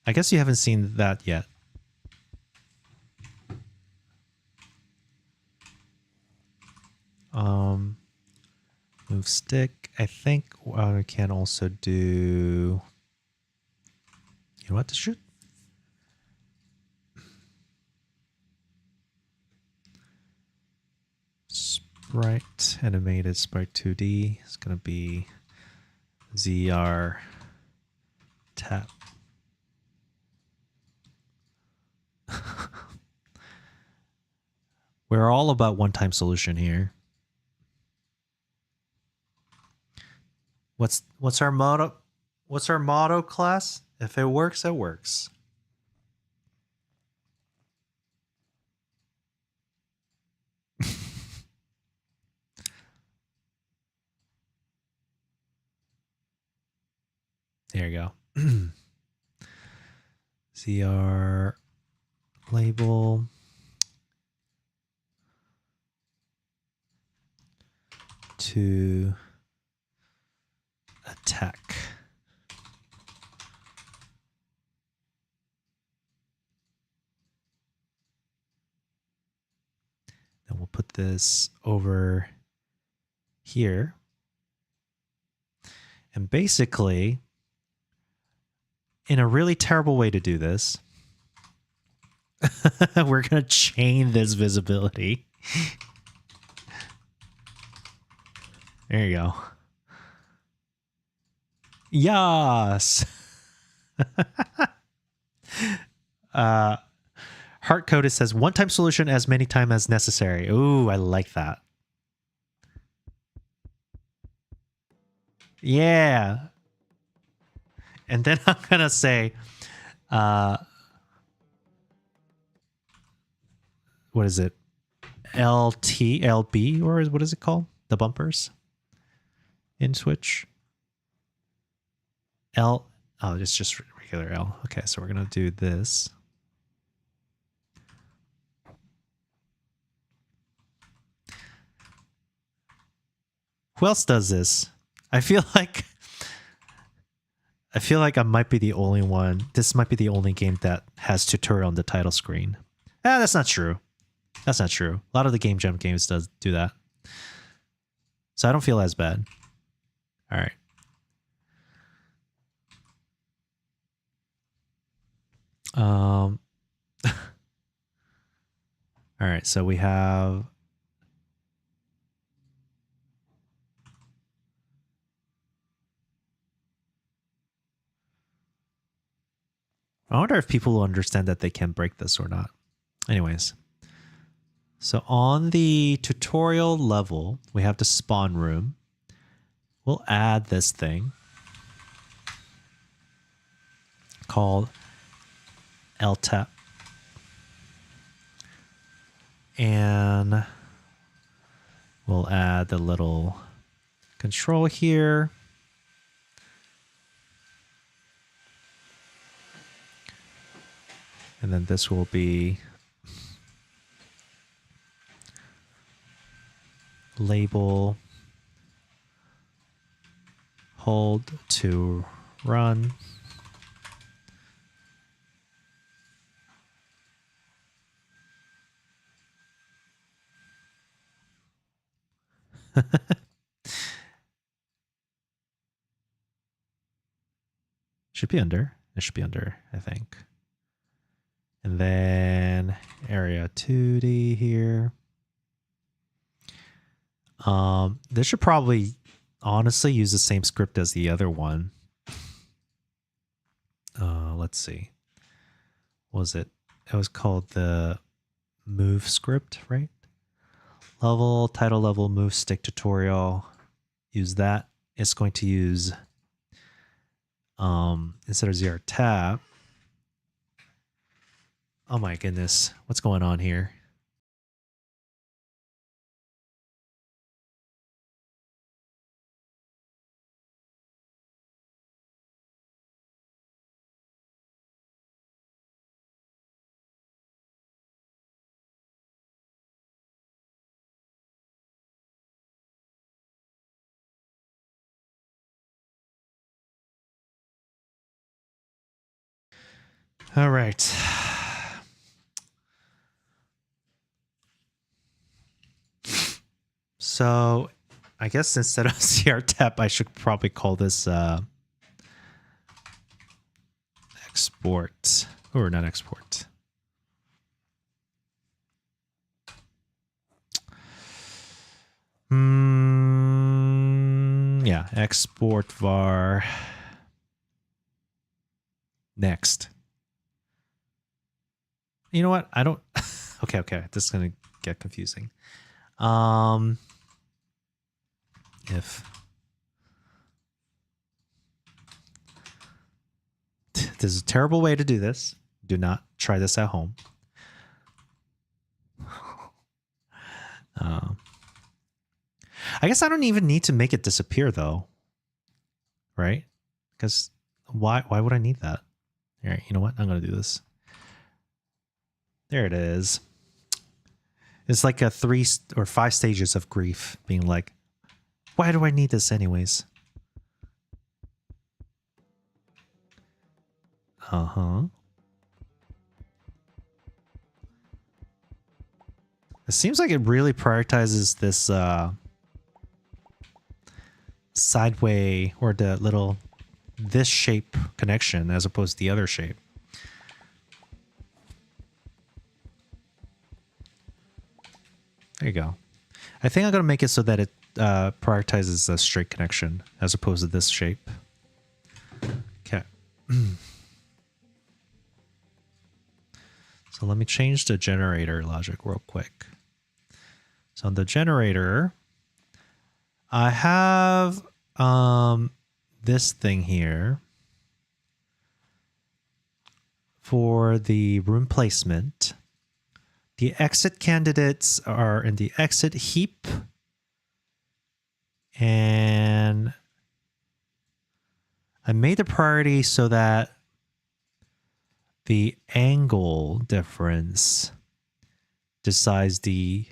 I guess you haven't seen that yet. Move stick. I think I can also do... You know what to shoot? Sprite, animated sprite 2D. It's going to be ZR tap. We're all about one-time solution here. What's our motto? What's our motto, class? If it works, it works. There you go. ZR label. To attack. Then we'll put this over here. And basically, in a really terrible way to do this, we're going to chain this visibility. There you go. Yes. Heart Coded says one-time solution as many times as necessary. Ooh, I like that. Yeah. And then I'm gonna say, what is it? LT, LB, or what is it called? The bumpers in Switch. L. Oh, it's just regular L. Okay, so we're gonna do this. Who else does this? I feel like I might be the only one. This might be the only game that has tutorial on the title screen. That's not true. That's not true. A lot of the Game Jam games does do that. So I don't feel as bad. All right. All right, so we have I wonder if people will understand that they can break this or not. Anyways, so on the tutorial level, we have the spawn room. We'll add this thing called LTAP. And we'll add the little control here. And then this will be label hold to run. Should be under. It should be under, I think. And then area 2D here. This should probably honestly use the same script as the other one. Let's see. What was it? It was called the move script, right? Level, title level, move stick tutorial. use that. It's going to use instead of ZR tab. Oh my goodness, what's going on here? All right. So I guess instead of ZR tab, I should probably call this export, or not export. Yeah, export var next. You know what? I don't. Okay. This is gonna get confusing. If this is a terrible way to do this, do not try this at home. I guess I don't even need to make it disappear though, right? Because why would I need that? All right, you know what? I'm gonna do this. There it is. It's like a 3 or 5 stages of grief, being like, why do I need this anyways? It seems like it really prioritizes this sideway or the little this shape connection as opposed to the other shape. There you go. I think I'm going to make it so that it prioritizes a straight connection as opposed to this shape. Okay. So let me change the generator logic real quick. So on the generator, I have this thing here for the room placement. The exit candidates are in the exit heap. And I made the priority so that the angle difference decides the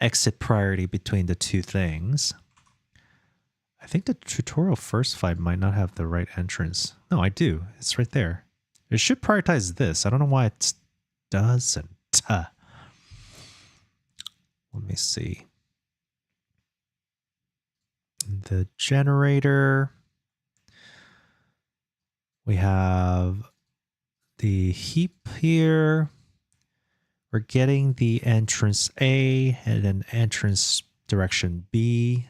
exit priority between the two things. I think the tutorial first fight might not have the right entrance. No, I do. It's right there. It should prioritize this. I don't know why it doesn't. Let me see. The generator. We have the heap here. We're getting the entrance A and then entrance direction B.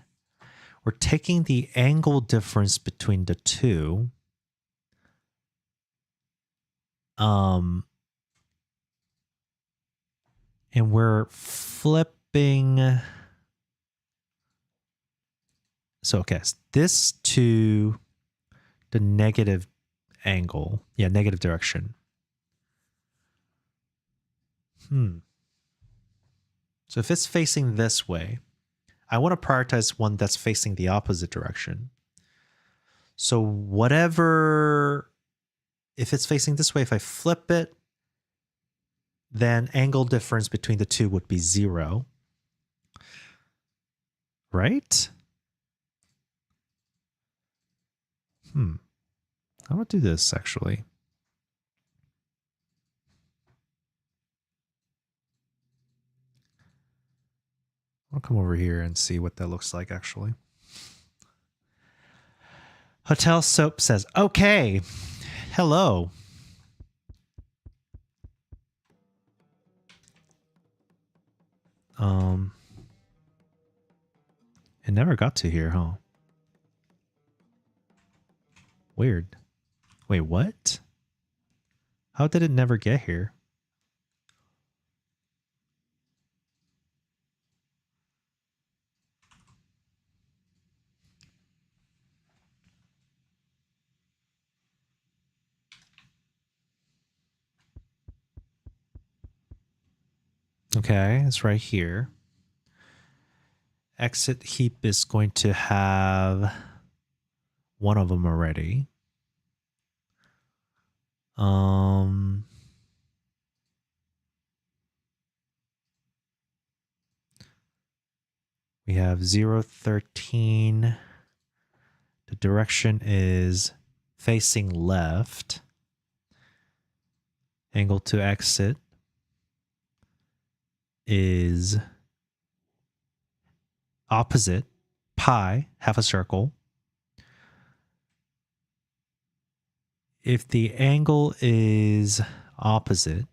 We're taking the angle difference between the two. And we're flipping. So, okay, this to the negative angle. Yeah, negative direction. So if it's facing this way, I want to prioritize one that's facing the opposite direction. So whatever, if it's facing this way, if I flip it, then angle difference between the two would be 0. Right? I'm going to do this actually. I'll come over here and see what that looks like actually. Hotel Soap says, okay, hello. It never got to here, huh? Weird. Wait, what? How did it never get here? Okay, it's right here. Exit heap is going to have one of them already. We have 0, 13. The direction is facing left. Angle to exit is opposite, pi, half a circle. If the angle is opposite,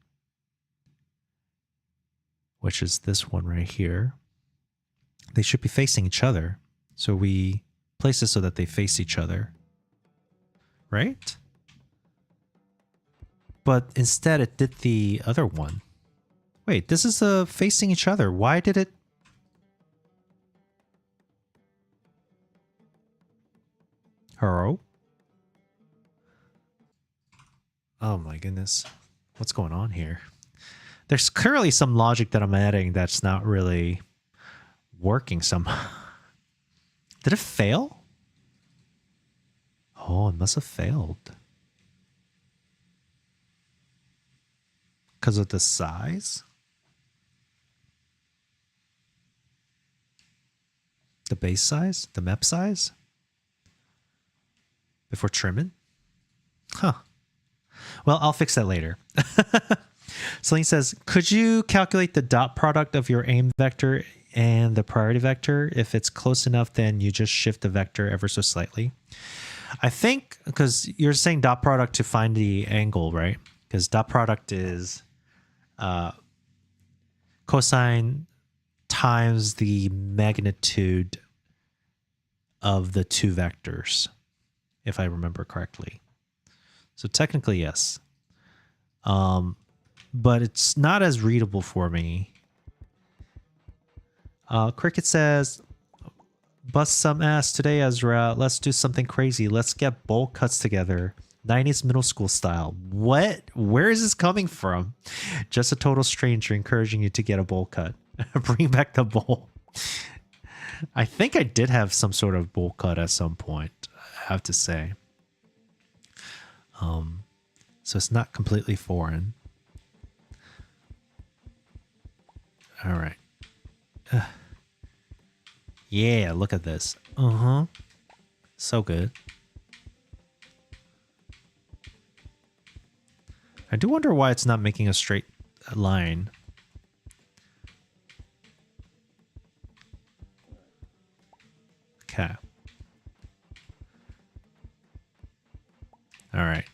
which is this one right here, they should be facing each other. So we place it so that they face each other, right? But instead it did the other one. Wait, this is facing each other. Why did it? Hello? Oh my goodness. What's going on here? There's clearly some logic that I'm adding that's not really working somehow. Did it fail? Oh, it must have failed. Because of the size? The base size? The map size? Before trimming? Huh. Well, I'll fix that later. Celine says, could you calculate the dot product of your aim vector and the priority vector? If it's close enough, then you just shift the vector ever so slightly. I think, because you're saying dot product to find the angle, right? Because dot product is cosine times the magnitude of the two vectors, if I remember correctly. So technically, yes. But it's not as readable for me. Cricket says, bust some ass today, Ezra. Let's do something crazy. Let's get bowl cuts together. 90s middle school style. What? Where is this coming from? Just a total stranger encouraging you to get a bowl cut. Bring back the bowl. I think I did have some sort of bowl cut at some point, I have to say. So it's not completely foreign. All right. Yeah, look at this. So good. I do wonder why it's not making a straight line. Okay. All right.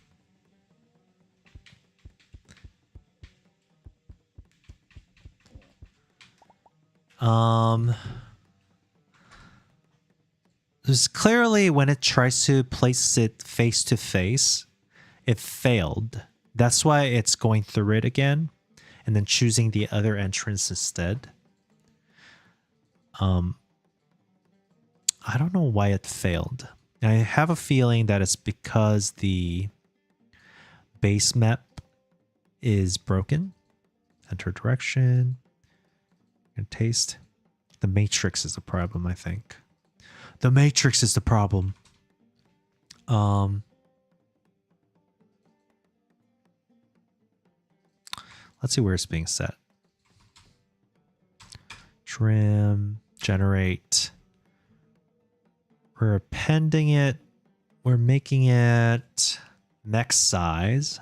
There's clearly when it tries to place it face to face, it failed. That's why it's going through it again and then choosing the other entrance instead. I don't know why it failed. I have a feeling that it's because the base map is broken. Enter direction. And taste. The matrix is the problem, I think. The matrix is the problem. Let's see where it's being set. Trim, generate. We're appending it. We're making it mech size.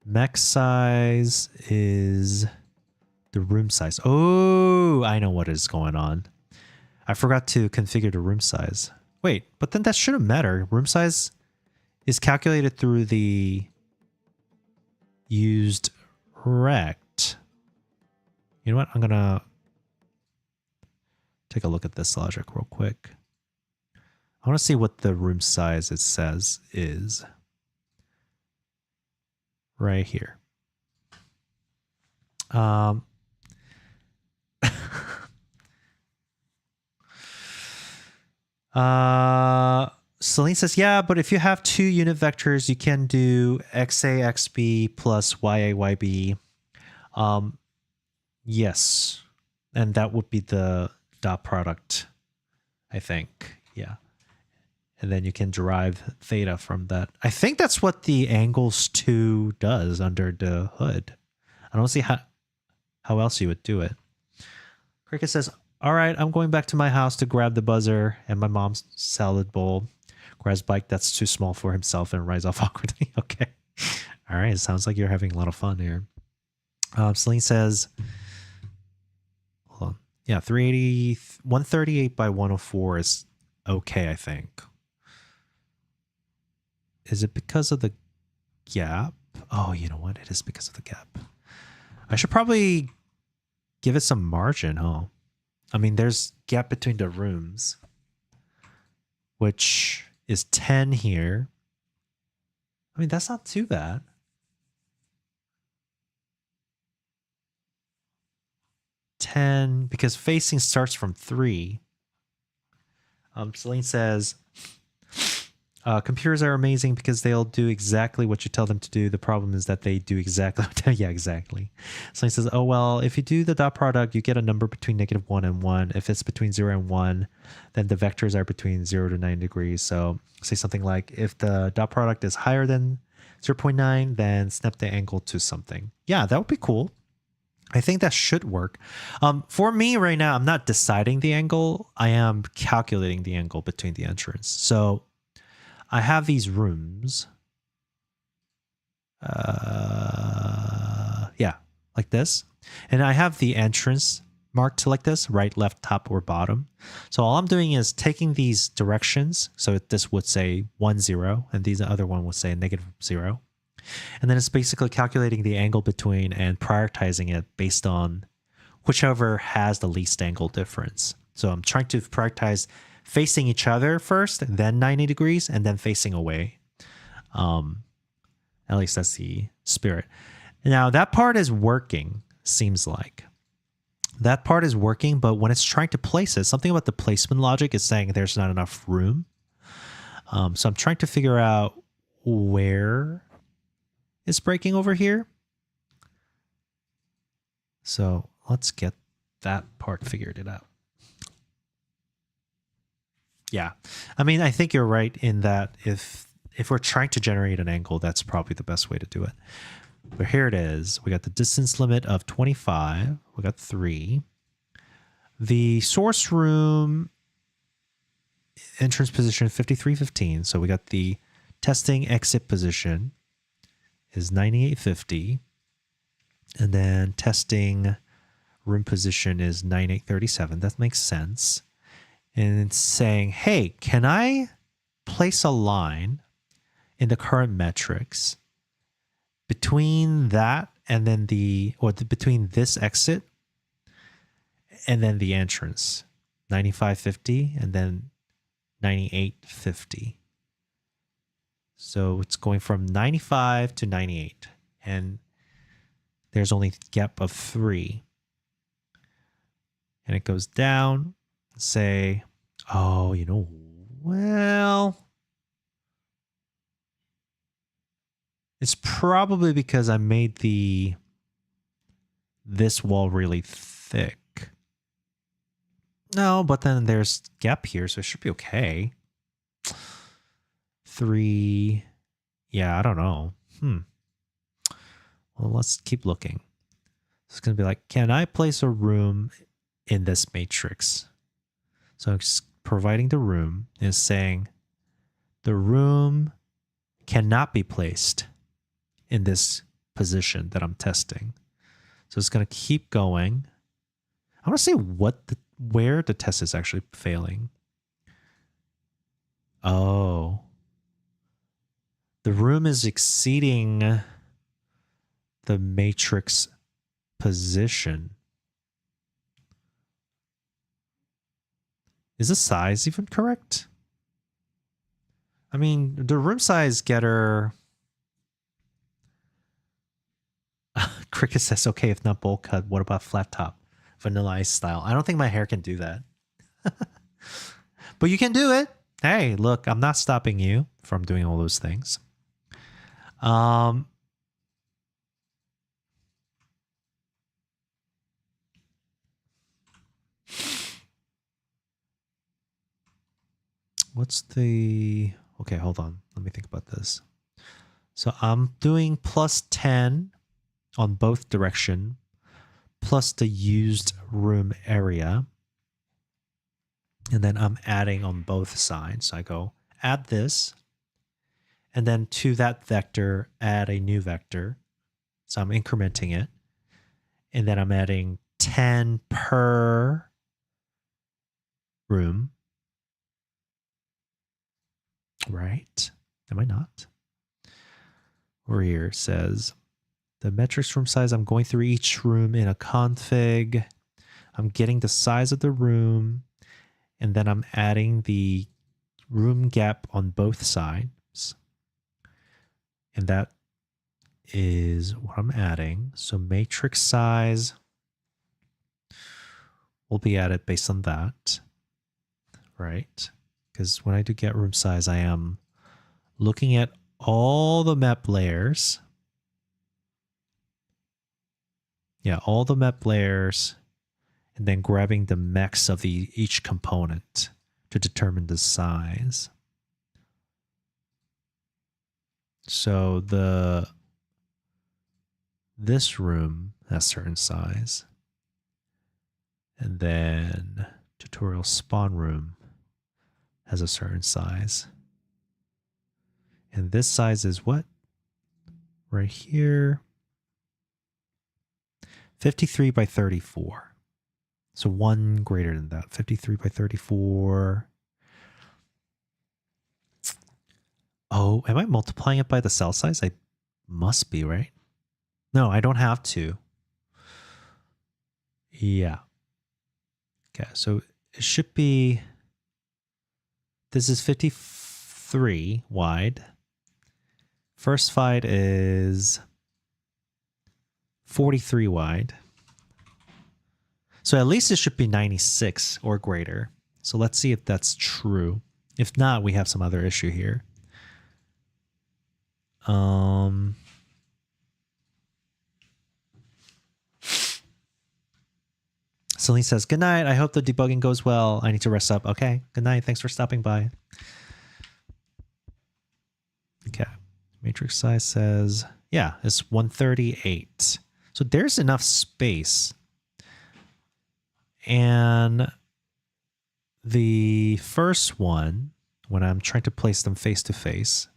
Mech size is the room size. Oh, I know what is going on. I forgot to configure the room size. Wait, but then that shouldn't matter. Room size is calculated through the used rect. You know what? I'm going to take a look at this logic real quick. I want to see what the room size it says is. Right here. Celine says, yeah, but if you have two unit vectors, you can do XA, XB plus YA, YB. Yes. And that would be the dot product, I think. Yeah. And then you can derive theta from that. I think that's what the angles 2 does under the hood. I don't see how else you would do it. Cricket says, all right, I'm going back to my house to grab the buzzer and my mom's salad bowl. Grabs bike that's too small for himself and rides off awkwardly. Okay. All right. It sounds like you're having a lot of fun here. Celine says, hold on. Yeah, 380, 138 by 104 is okay, I think. Is it because of the gap? Oh, you know what? It is because of the gap. I should probably give it some margin, huh? I mean, there's gap between the rooms, which is 10 here. I mean, that's not too bad. Because facing starts from 3. Celine says, computers are amazing because they'll do exactly what you tell them to do. The problem is that they do exactly. Yeah, exactly. Celine says, oh, well, if you do the dot product, you get a number between -1 and 1. If it's between 0 and 1, then the vectors are between 0 to 9 degrees. So say something like, if the dot product is higher than 0.9, then snap the angle to something. Yeah, that would be cool. I think that should work. For me right now, I'm not deciding the angle. I am calculating the angle between the entrance. So I have these rooms. Yeah, like this. And I have the entrance marked like this, right, left, top, or bottom. So all I'm doing is taking these directions. So this would say 1, 0, and these other one would say -0. And then it's basically calculating the angle between and prioritizing it based on whichever has the least angle difference. So I'm trying to prioritize facing each other first, then 90 degrees, and then facing away. At least that's the spirit. Now, that part is working, seems like. That part is working, but when it's trying to place it, something about the placement logic is saying there's not enough room. So I'm trying to figure out where it's breaking over here. So let's get that part figured it out. Yeah. I mean, I think you're right in that if we're trying to generate an angle, that's probably the best way to do it. But here it is. We got the distance limit of 25. We got 3. The source room entrance position 5315. So we got the testing exit position is 9850. And then testing room position is 9837. That makes sense. And it's saying, hey, can I place a line in the current metrics between that and then between this exit and then the entrance, 9550 and then 9850. So it's going from 95 to 98, and there's only a gap of 3. And it goes down, say, oh, well, it's probably because I made this wall really thick. No, but then there's gap here, so it should be okay. 3. Yeah, I don't know. Well, let's keep looking. It's going to be like, can I place a room in this matrix? So it's providing the room is saying the room cannot be placed in this position that I'm testing. So it's going to keep going. I want to see where the test is actually failing. Oh. The room is exceeding the matrix position. Is the size even correct? I mean, the room size getter... Cricket says, okay, if not bowl cut, what about flat top? Vanilla ice style. I don't think my hair can do that. But you can do it. Hey, look, I'm not stopping you from doing all those things. What's the... Okay, hold on. Let me think about this. So I'm doing plus 10 on both direction, plus the used room area. And then I'm adding on both sides. So I go add this, and then to that vector, add a new vector. So I'm incrementing it. And then I'm adding 10 per room. Right? Am I not? Over here it says the metrics room size. I'm going through each room in a config. I'm getting the size of the room. And then I'm adding the room gap on both sides. And that is what I'm adding. So matrix size will be added based on that, right? Because when I do get room size, I am looking at all the map layers. Yeah, all the map layers, and then grabbing the max of each component to determine the size. So this room has certain size. And then tutorial spawn room has a certain size. And this size is what? Right here. 53 by 34. So one greater than that. 53 by 34. Oh, am I multiplying it by the cell size? I must be, right? No, I don't have to. Yeah. Okay, so it should be... This is 53 wide. First fight is 43 wide. So at least it should be 96 or greater. So let's see if that's true. If not, we have some other issue here. Celine says, good night. I hope the debugging goes well. I need to rest up. Okay. Good night. Thanks for stopping by. Okay. Matrix size says, yeah, it's 138. So there's enough space. And the first one, when I'm trying to place them face to face,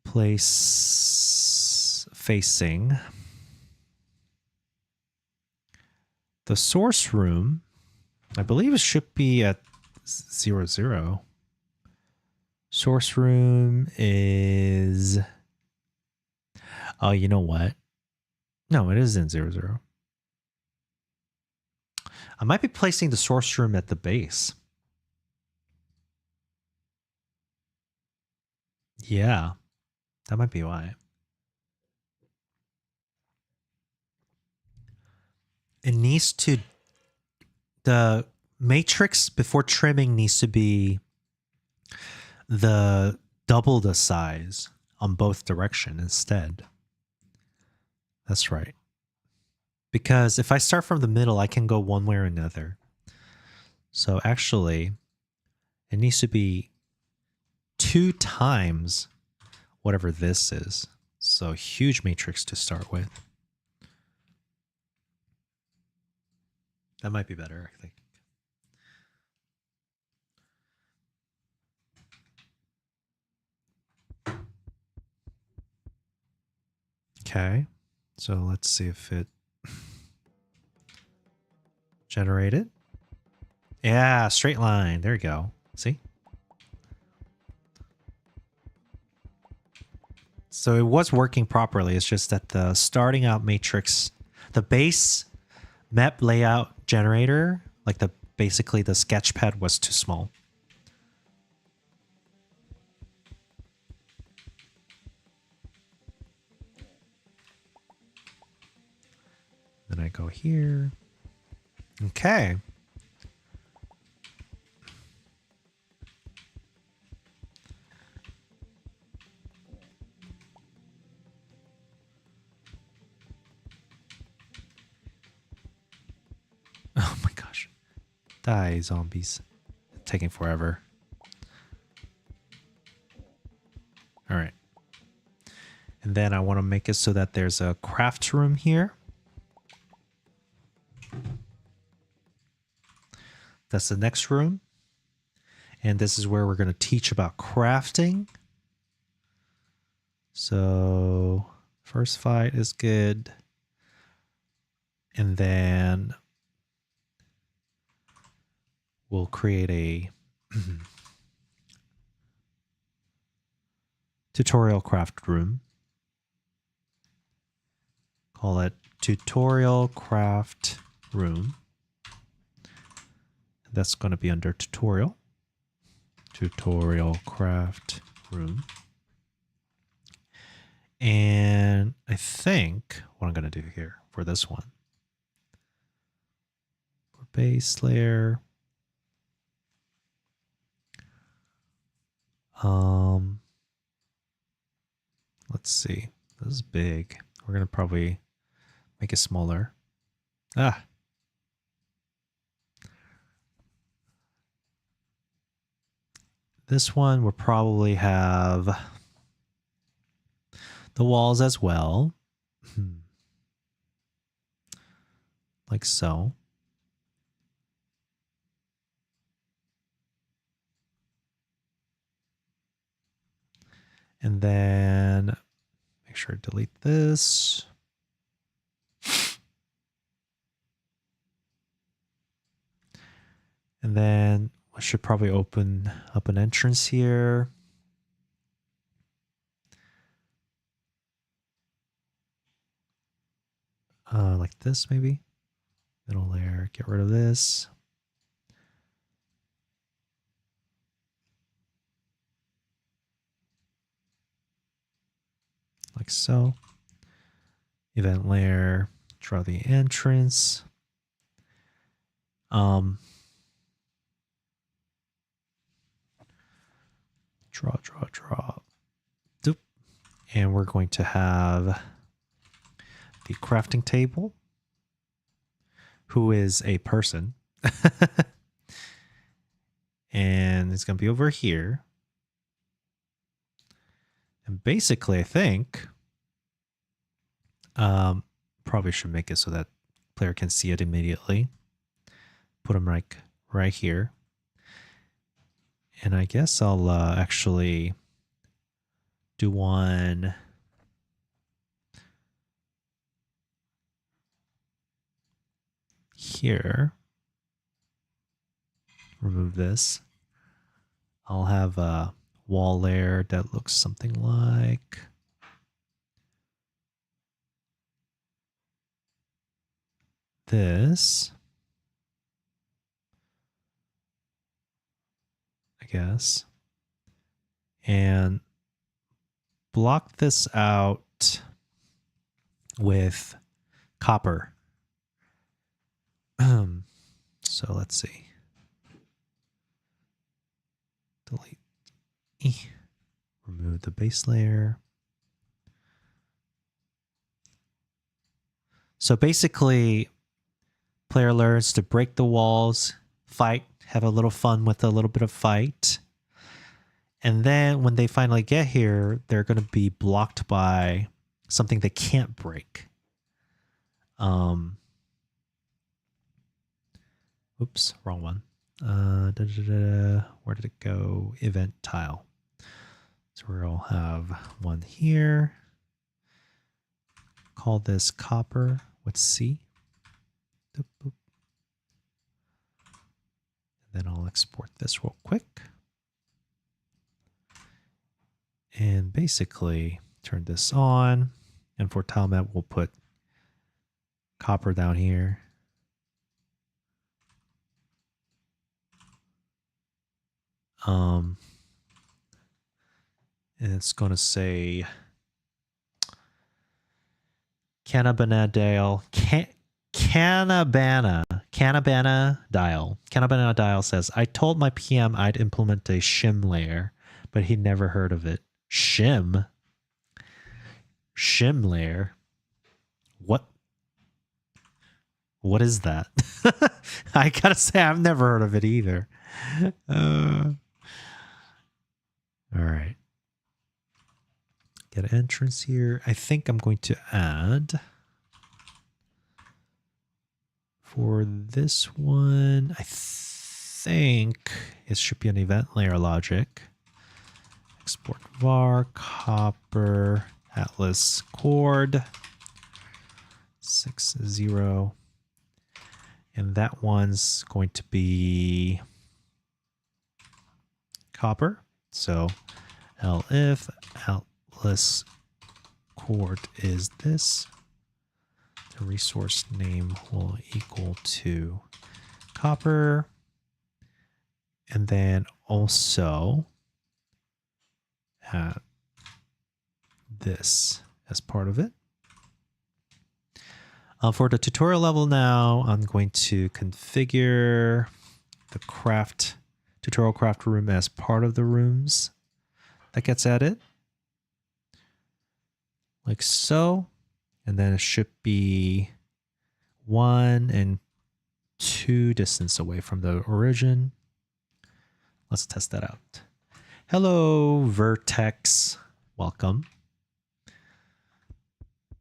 place facing the source room, I believe it should be at 0, 0. Source room is... Oh, you know what? No, it isn't 0, 0. I might be placing the source room at the base. Yeah, that might be why. It needs to... The matrix before trimming needs to be double the size on both direction instead. That's right. Because if I start from the middle, I can go one way or another. So actually, it needs to be 2 times whatever this is. So huge matrix to start with. That might be better, I think. Okay, so let's see if it generated. Yeah, straight line. There you go. See? So it was working properly. It's just that the starting out matrix, the base map layout generator, like basically the sketchpad was too small. Then I go here. Okay. Oh my gosh. Die, zombies. Taking forever. All right. And then I want to make it so that there's a craft room here. That's the next room. And this is where we're going to teach about crafting. So first fight is good. And then we'll create a tutorial craft room. Call it tutorial craft room. That's going to be under tutorial. Tutorial craft room. And I think what I'm going to do here for this one, for base layer, let's see. This is big. We're going to probably make it smaller. This one will probably have the walls as well. Like so. And then make sure to delete this. And then we should probably open up an entrance here. Like this maybe. Middle layer, get rid of this. Like so. Event layer, draw the entrance. Draw. Doop. And we're going to have the crafting table, who is a person. And it's going to be over here. And basically, I think probably should make it so that player can see it immediately. Put them like right here. And I guess I'll actually do one here. Remove this. I'll have a wall layer that looks something like this, I guess, and block this out with copper. So let's see. Delete. Remove the base layer. So basically, player learns to break the walls, fight, have a little fun with a little bit of fight. And then when they finally get here, they're going to be blocked by something they can't break. Oops, wrong one. Where did it go? Event tile. So we'll have one here. Call this copper with C. Boop, boop. Then I'll export this real quick. And basically turn this on. And for tile map, we'll put copper down here. And it's going to say Canabana Dial. Canabana Dial. Canabana Dial says, I told my PM I'd implement a shim layer, but he never heard of it. Shim? Shim layer? What What is that? I gotta say, I've never heard of it either. All right. Get an entrance here. I think I'm going to add for this one. I think it should be an event layer logic. Export var copper atlas chord 60, and that one's going to be copper. So elif atlas chord is this. The resource name will equal to copper, and then also add this as part of it. For the tutorial level now, I'm going to configure the tutorial craft room as part of the rooms that gets added. Like so. And then it should be 1 and 2 distance away from the origin. Let's test that out. Hello, Vertex. Welcome.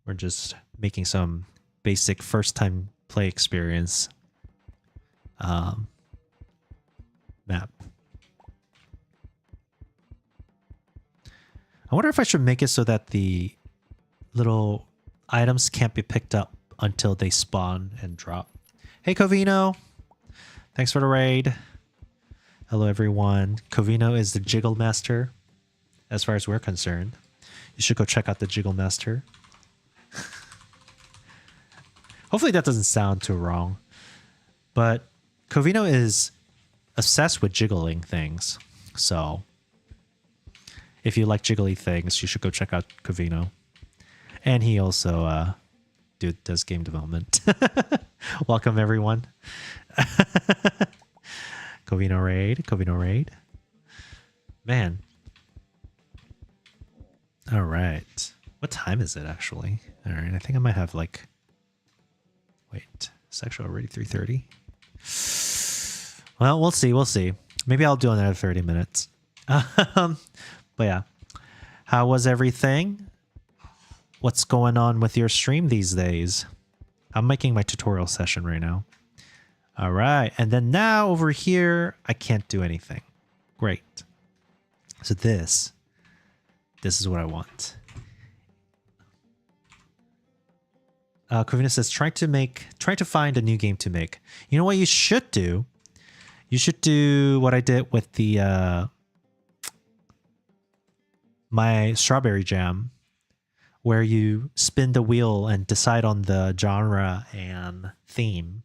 We're just making some basic first time play experience map. I wonder if I should make it so that the little items can't be picked up until they spawn and drop. Hey, Covino. Thanks for the raid. Hello, everyone. Covino is the Jiggle Master, as far as we're concerned. You should go check out the Jiggle Master. Hopefully that doesn't sound too wrong. But Covino is obsessed with jiggling things. So if you like jiggly things, you should go check out Covino. And he also does game development. Welcome, everyone. Covino raid. Man. All right. What time is it, actually? All right. I think I might have like... Wait. It's actually already 3:30. Well, we'll see. We'll see. Maybe I'll do another 30 minutes. But yeah. How was everything? What's going on with your stream these days? I'm making my tutorial session right now. All right. And then now over here, I can't do anything. Great. So this is what I want. Covina says, try to find a new game to make. You know what you should do? You should do what I did with the my strawberry jam, where you spin the wheel and decide on the genre and theme.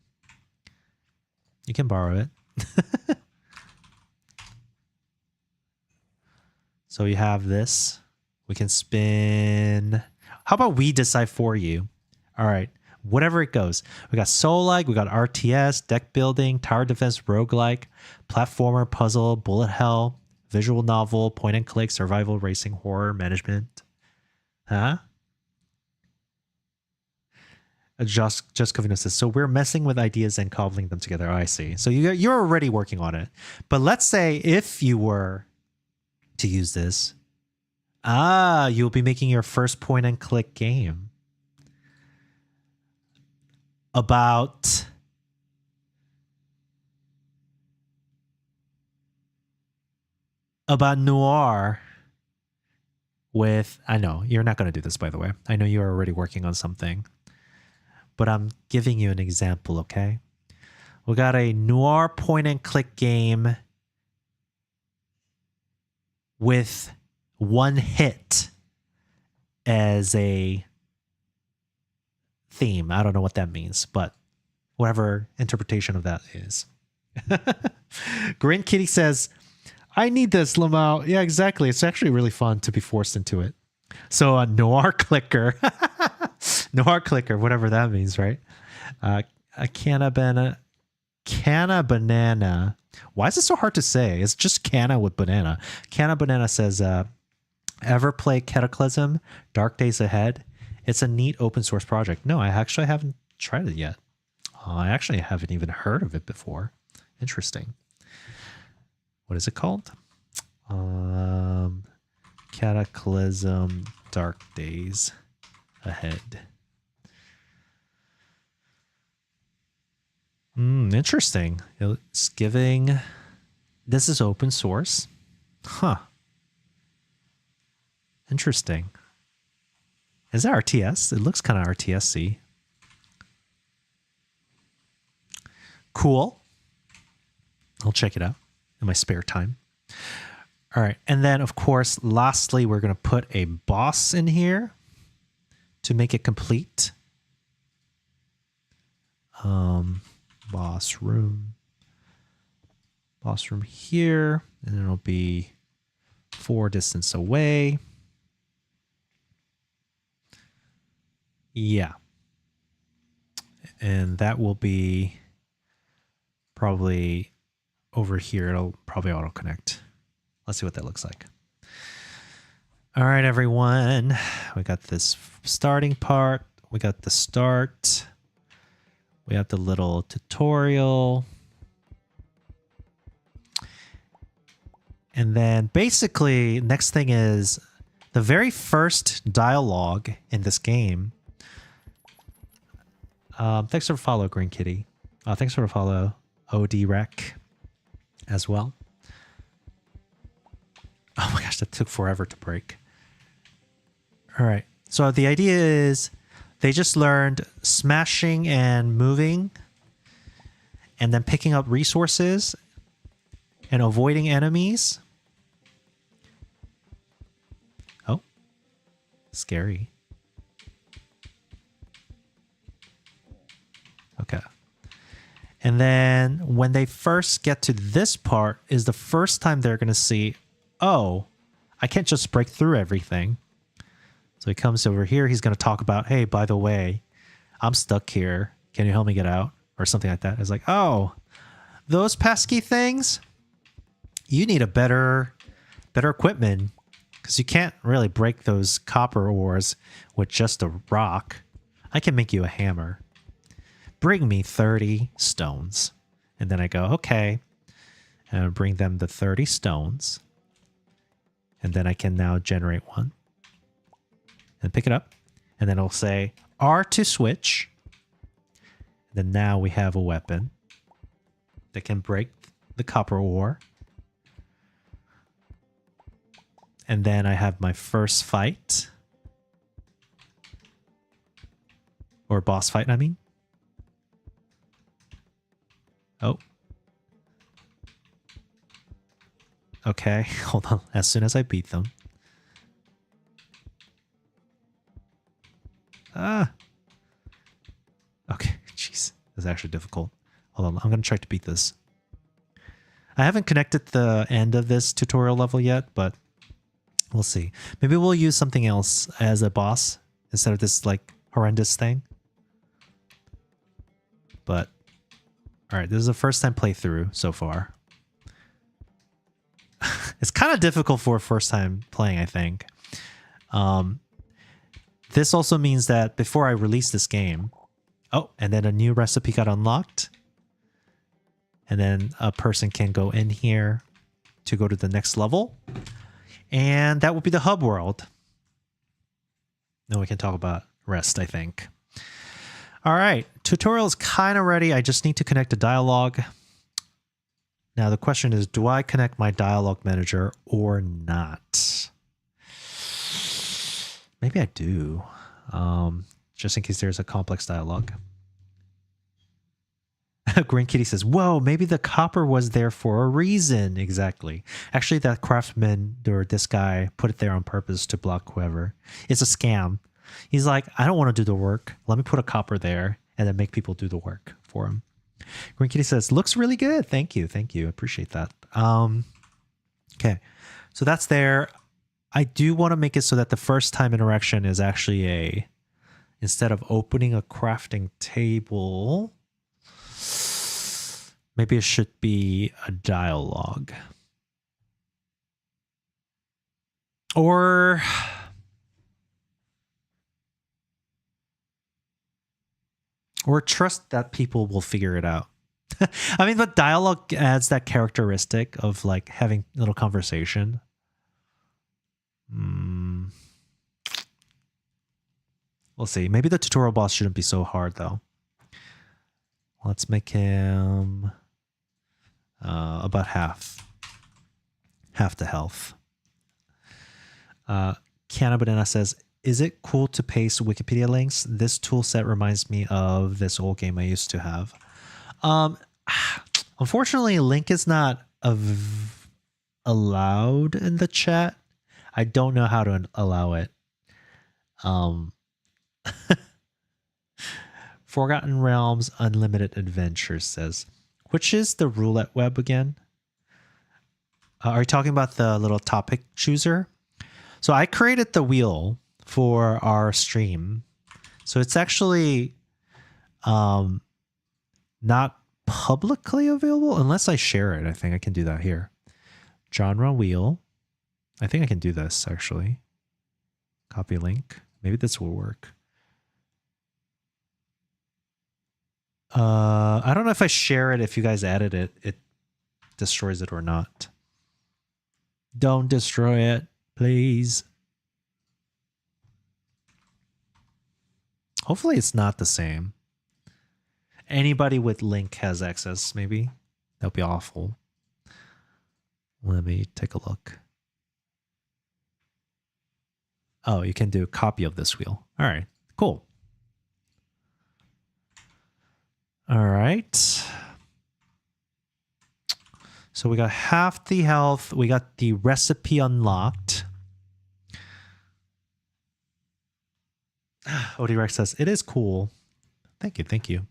You can borrow it. So you have this. We can spin. How about we decide for you? All right. Whatever it goes. We got soul-like, we got RTS, deck building, tower defense, roguelike, platformer, puzzle, bullet hell, visual novel, point and click, survival, racing, horror, management. Huh? Just Covino says, so we're messing with ideas and cobbling them together. Oh, I see. So you're already working on it. But let's say if you were to use this, you'll be making your first point and click game about noir with, I know you're not going to do this, by the way. I know you're already working on something, but I'm giving you an example, okay? We got a noir point and click game with one hit as a theme. I don't know what that means, but whatever interpretation of that is. Green Kitty says, I need this, Lamau. Yeah, exactly. It's actually really fun to be forced into it. So a noir clicker, noir clicker, whatever that means, right? A canna banana. Why is it so hard to say? It's just canna with banana. Canna banana says, ever play Cataclysm? Dark Days Ahead? It's a neat open source project. No, I actually haven't tried it yet. I'll I actually haven't even heard of it before. Interesting. What is it called? Cataclysm Dark Days Ahead. Interesting. It's giving... This is open source. Huh. Interesting. Is that RTS? It looks kind of RTS-y. Cool. I'll check it out in my spare time. All right. And then, of course, lastly, we're going to put a boss in here to make it complete. Boss room. Boss room here. And it'll be 4 distance away. Yeah. And that will be probably over here. It'll probably auto connect. Let's see what that looks like. All right, everyone. We got this starting part. We got the start. We have the little tutorial. And then basically, next thing is the very first dialogue in this game. Thanks for the follow, Green Kitty. Thanks for the follow, ODREC, as well. Oh my gosh, that took forever to break. All right. So the idea is they just learned smashing and moving and then picking up resources and avoiding enemies. Oh, scary. Okay. And then when they first get to this part is the first time they're going to see, oh, I can't just break through everything. So he comes over here. He's going to talk about, hey, by the way, I'm stuck here. Can you help me get out? Or something like that. It's like, oh, those pesky things? You need a better equipment because you can't really break those copper ores with just a rock. I can make you a hammer. Bring me 30 stones. And then I go, okay. And I bring them the 30 stones. And then I can now generate one. And pick it up. And then it'll say R to switch. Then now we have a weapon that can break the copper ore. And then I have my first fight. Or boss fight, I mean. Oh. Okay, hold on. As soon as I beat them. Ah. Okay, jeez. This is actually difficult. Hold on, I'm going to try to beat this. I haven't connected the end of this tutorial level yet, but we'll see. Maybe we'll use something else as a boss instead of this, like, horrendous thing. But, alright, this is the first time playthrough so far. It's kind of difficult for a first time playing, I think. This also means that before I release this game... Oh, and then a new recipe got unlocked. And then a person can go in here to go to the next level. And that will be the hub world. Then we can talk about rest, I think. All right, tutorial is kind of ready. I just need to connect a dialogue. Now the question is, do I connect my dialogue manager or not? Maybe I do. Just in case there's a complex dialogue. Green Kitty says, whoa, maybe the copper was there for a reason. Exactly. Actually, that craftsman or this guy put it there on purpose to block whoever. It's a scam. He's like, I don't want to do the work. Let me put a copper there and then make people do the work for him. Green Kitty says, looks really good. Thank you. Thank you. Appreciate that. Okay. So that's there. I do want to make it so that the first time interaction is actually instead of opening a crafting table, maybe it should be a dialogue. Or Or trust that people will figure it out. I mean, but dialogue adds that characteristic of like having a little conversation. We'll see. Maybe the tutorial boss shouldn't be so hard though. Let's make him about half the health. Canna Banana says, is it cool to paste Wikipedia links? This tool set reminds me of this old game I used to have. Unfortunately, link is not allowed in the chat. I don't know how to allow it. Forgotten Realms Unlimited Adventure says, which is the roulette web again? Are you talking about the little topic chooser? So I created the wheel for our stream. So it's actually not publicly available unless I share it. I think I can do that here. Genre wheel. I think I can do this actually. Copy link. Maybe this will work. I don't know if I share it, if you guys added it, it destroys it or not. Don't destroy it, please. Hopefully it's not the same. Anybody with link has access, maybe. That'd be awful. Let me take a look. Oh, you can do a copy of this wheel. All right, cool. All right. So we got half the health. We got the recipe unlocked. OD Rex says, it is cool. Thank you. Thank you.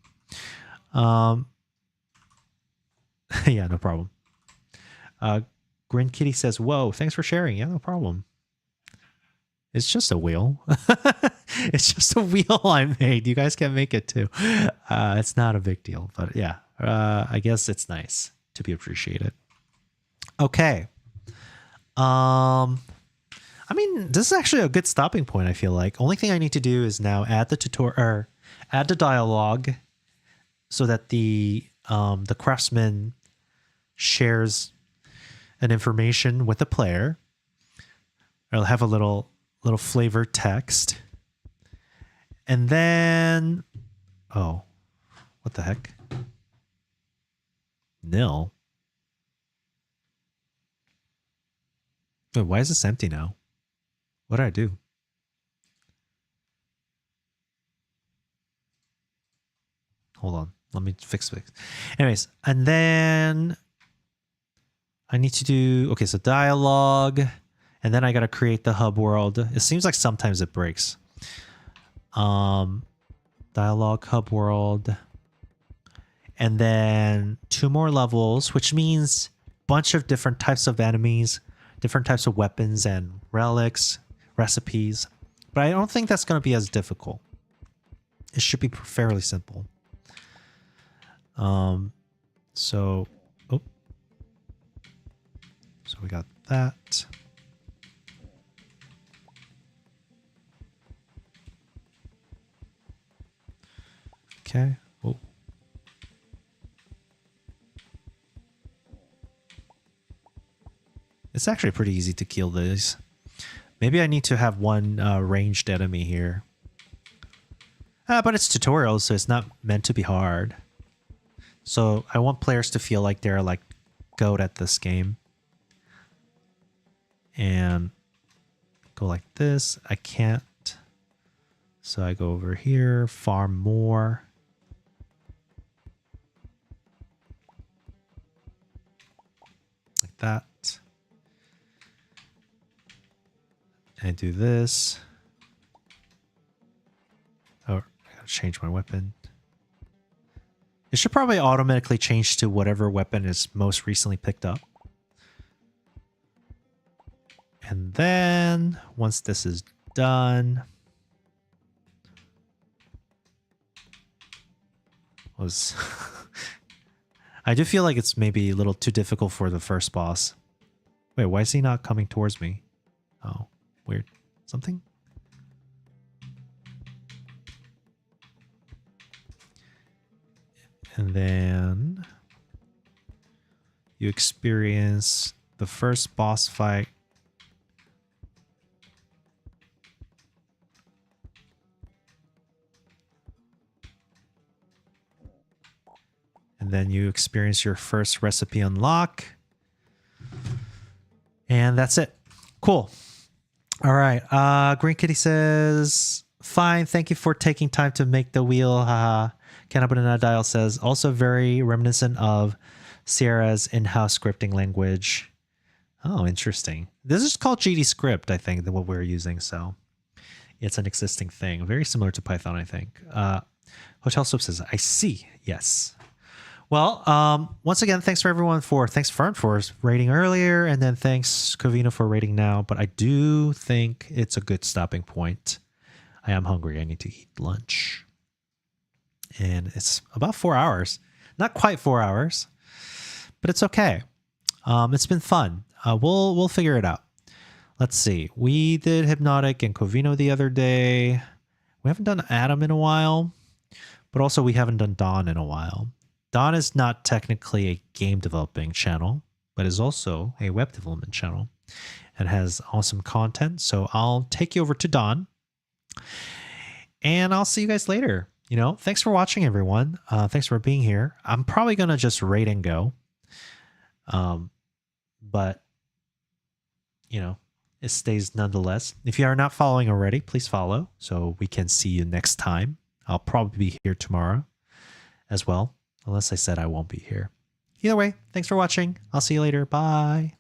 Yeah, no problem. Grin Kitty says, whoa, thanks for sharing. Yeah, no problem. It's just a wheel. It's just a wheel I made. You guys can make it too. It's not a big deal, but yeah, I guess it's nice to be appreciated. Okay. I mean, this is actually a good stopping point, I feel like. Only thing I need to do is now add the tutorial or add the dialogue so that the craftsman shares an information with the player. I'll have a little flavor text. And then, oh, what the heck? Nil. Wait, why is this empty now? What did I do? Hold on. Let me fix it. Anyways, and then I need to do, okay, so dialogue, and then I got to create the hub world. It seems like sometimes it breaks. Dialogue, hub world, and then 2 more levels, which means a bunch of different types of enemies, different types of weapons and relics, recipes. But I don't think that's going to be as difficult. It should be fairly simple. So we got that. Okay. Oh. It's actually pretty easy to kill these. Maybe I need to have one ranged enemy here. But it's tutorial, so it's not meant to be hard. So I want players to feel like they're like goat at this game. And go like this. I can't. So I go over here, farm more. Like that. And do this. Oh, I gotta change my weapon. It should probably automatically change to whatever weapon is most recently picked up. And then once this is done, I do feel like it's maybe a little too difficult for the first boss. Wait, why is he not coming towards me? Oh, weird. Something? And then you experience the first boss fight. And then you experience your first recipe unlock. And that's it. Cool. All right. Green Kitty says, fine. Thank you for taking time to make the wheel. Haha. Canna Dial says, also very reminiscent of Sierra's in-house scripting language. Oh, interesting. This is called GD Script, I think, what we're using. So it's an existing thing. Very similar to Python, I think. Hotel Soap says, I see. Yes. Well, once again, thanks Fern for rating earlier, and then thanks Covino for rating now. But I do think it's a good stopping point. I am hungry. I need to eat lunch. And it's about 4 hours. Not quite 4 hours, but it's okay. It's been fun. We'll figure it out. Let's see. We did Hypnotic and Covino the other day. We haven't done Adam in a while, but also we haven't done Dawn in a while. Dawn is not technically a game developing channel, but is also a web development channel and has awesome content. So I'll take you over to Dawn and I'll see you guys later. Thanks for watching, everyone. Thanks for being here. I'm probably going to just rate and go. But, it stays nonetheless. If you are not following already, please follow so we can see you next time. I'll probably be here tomorrow as well. Unless I said I won't be here. Either way, thanks for watching. I'll see you later. Bye.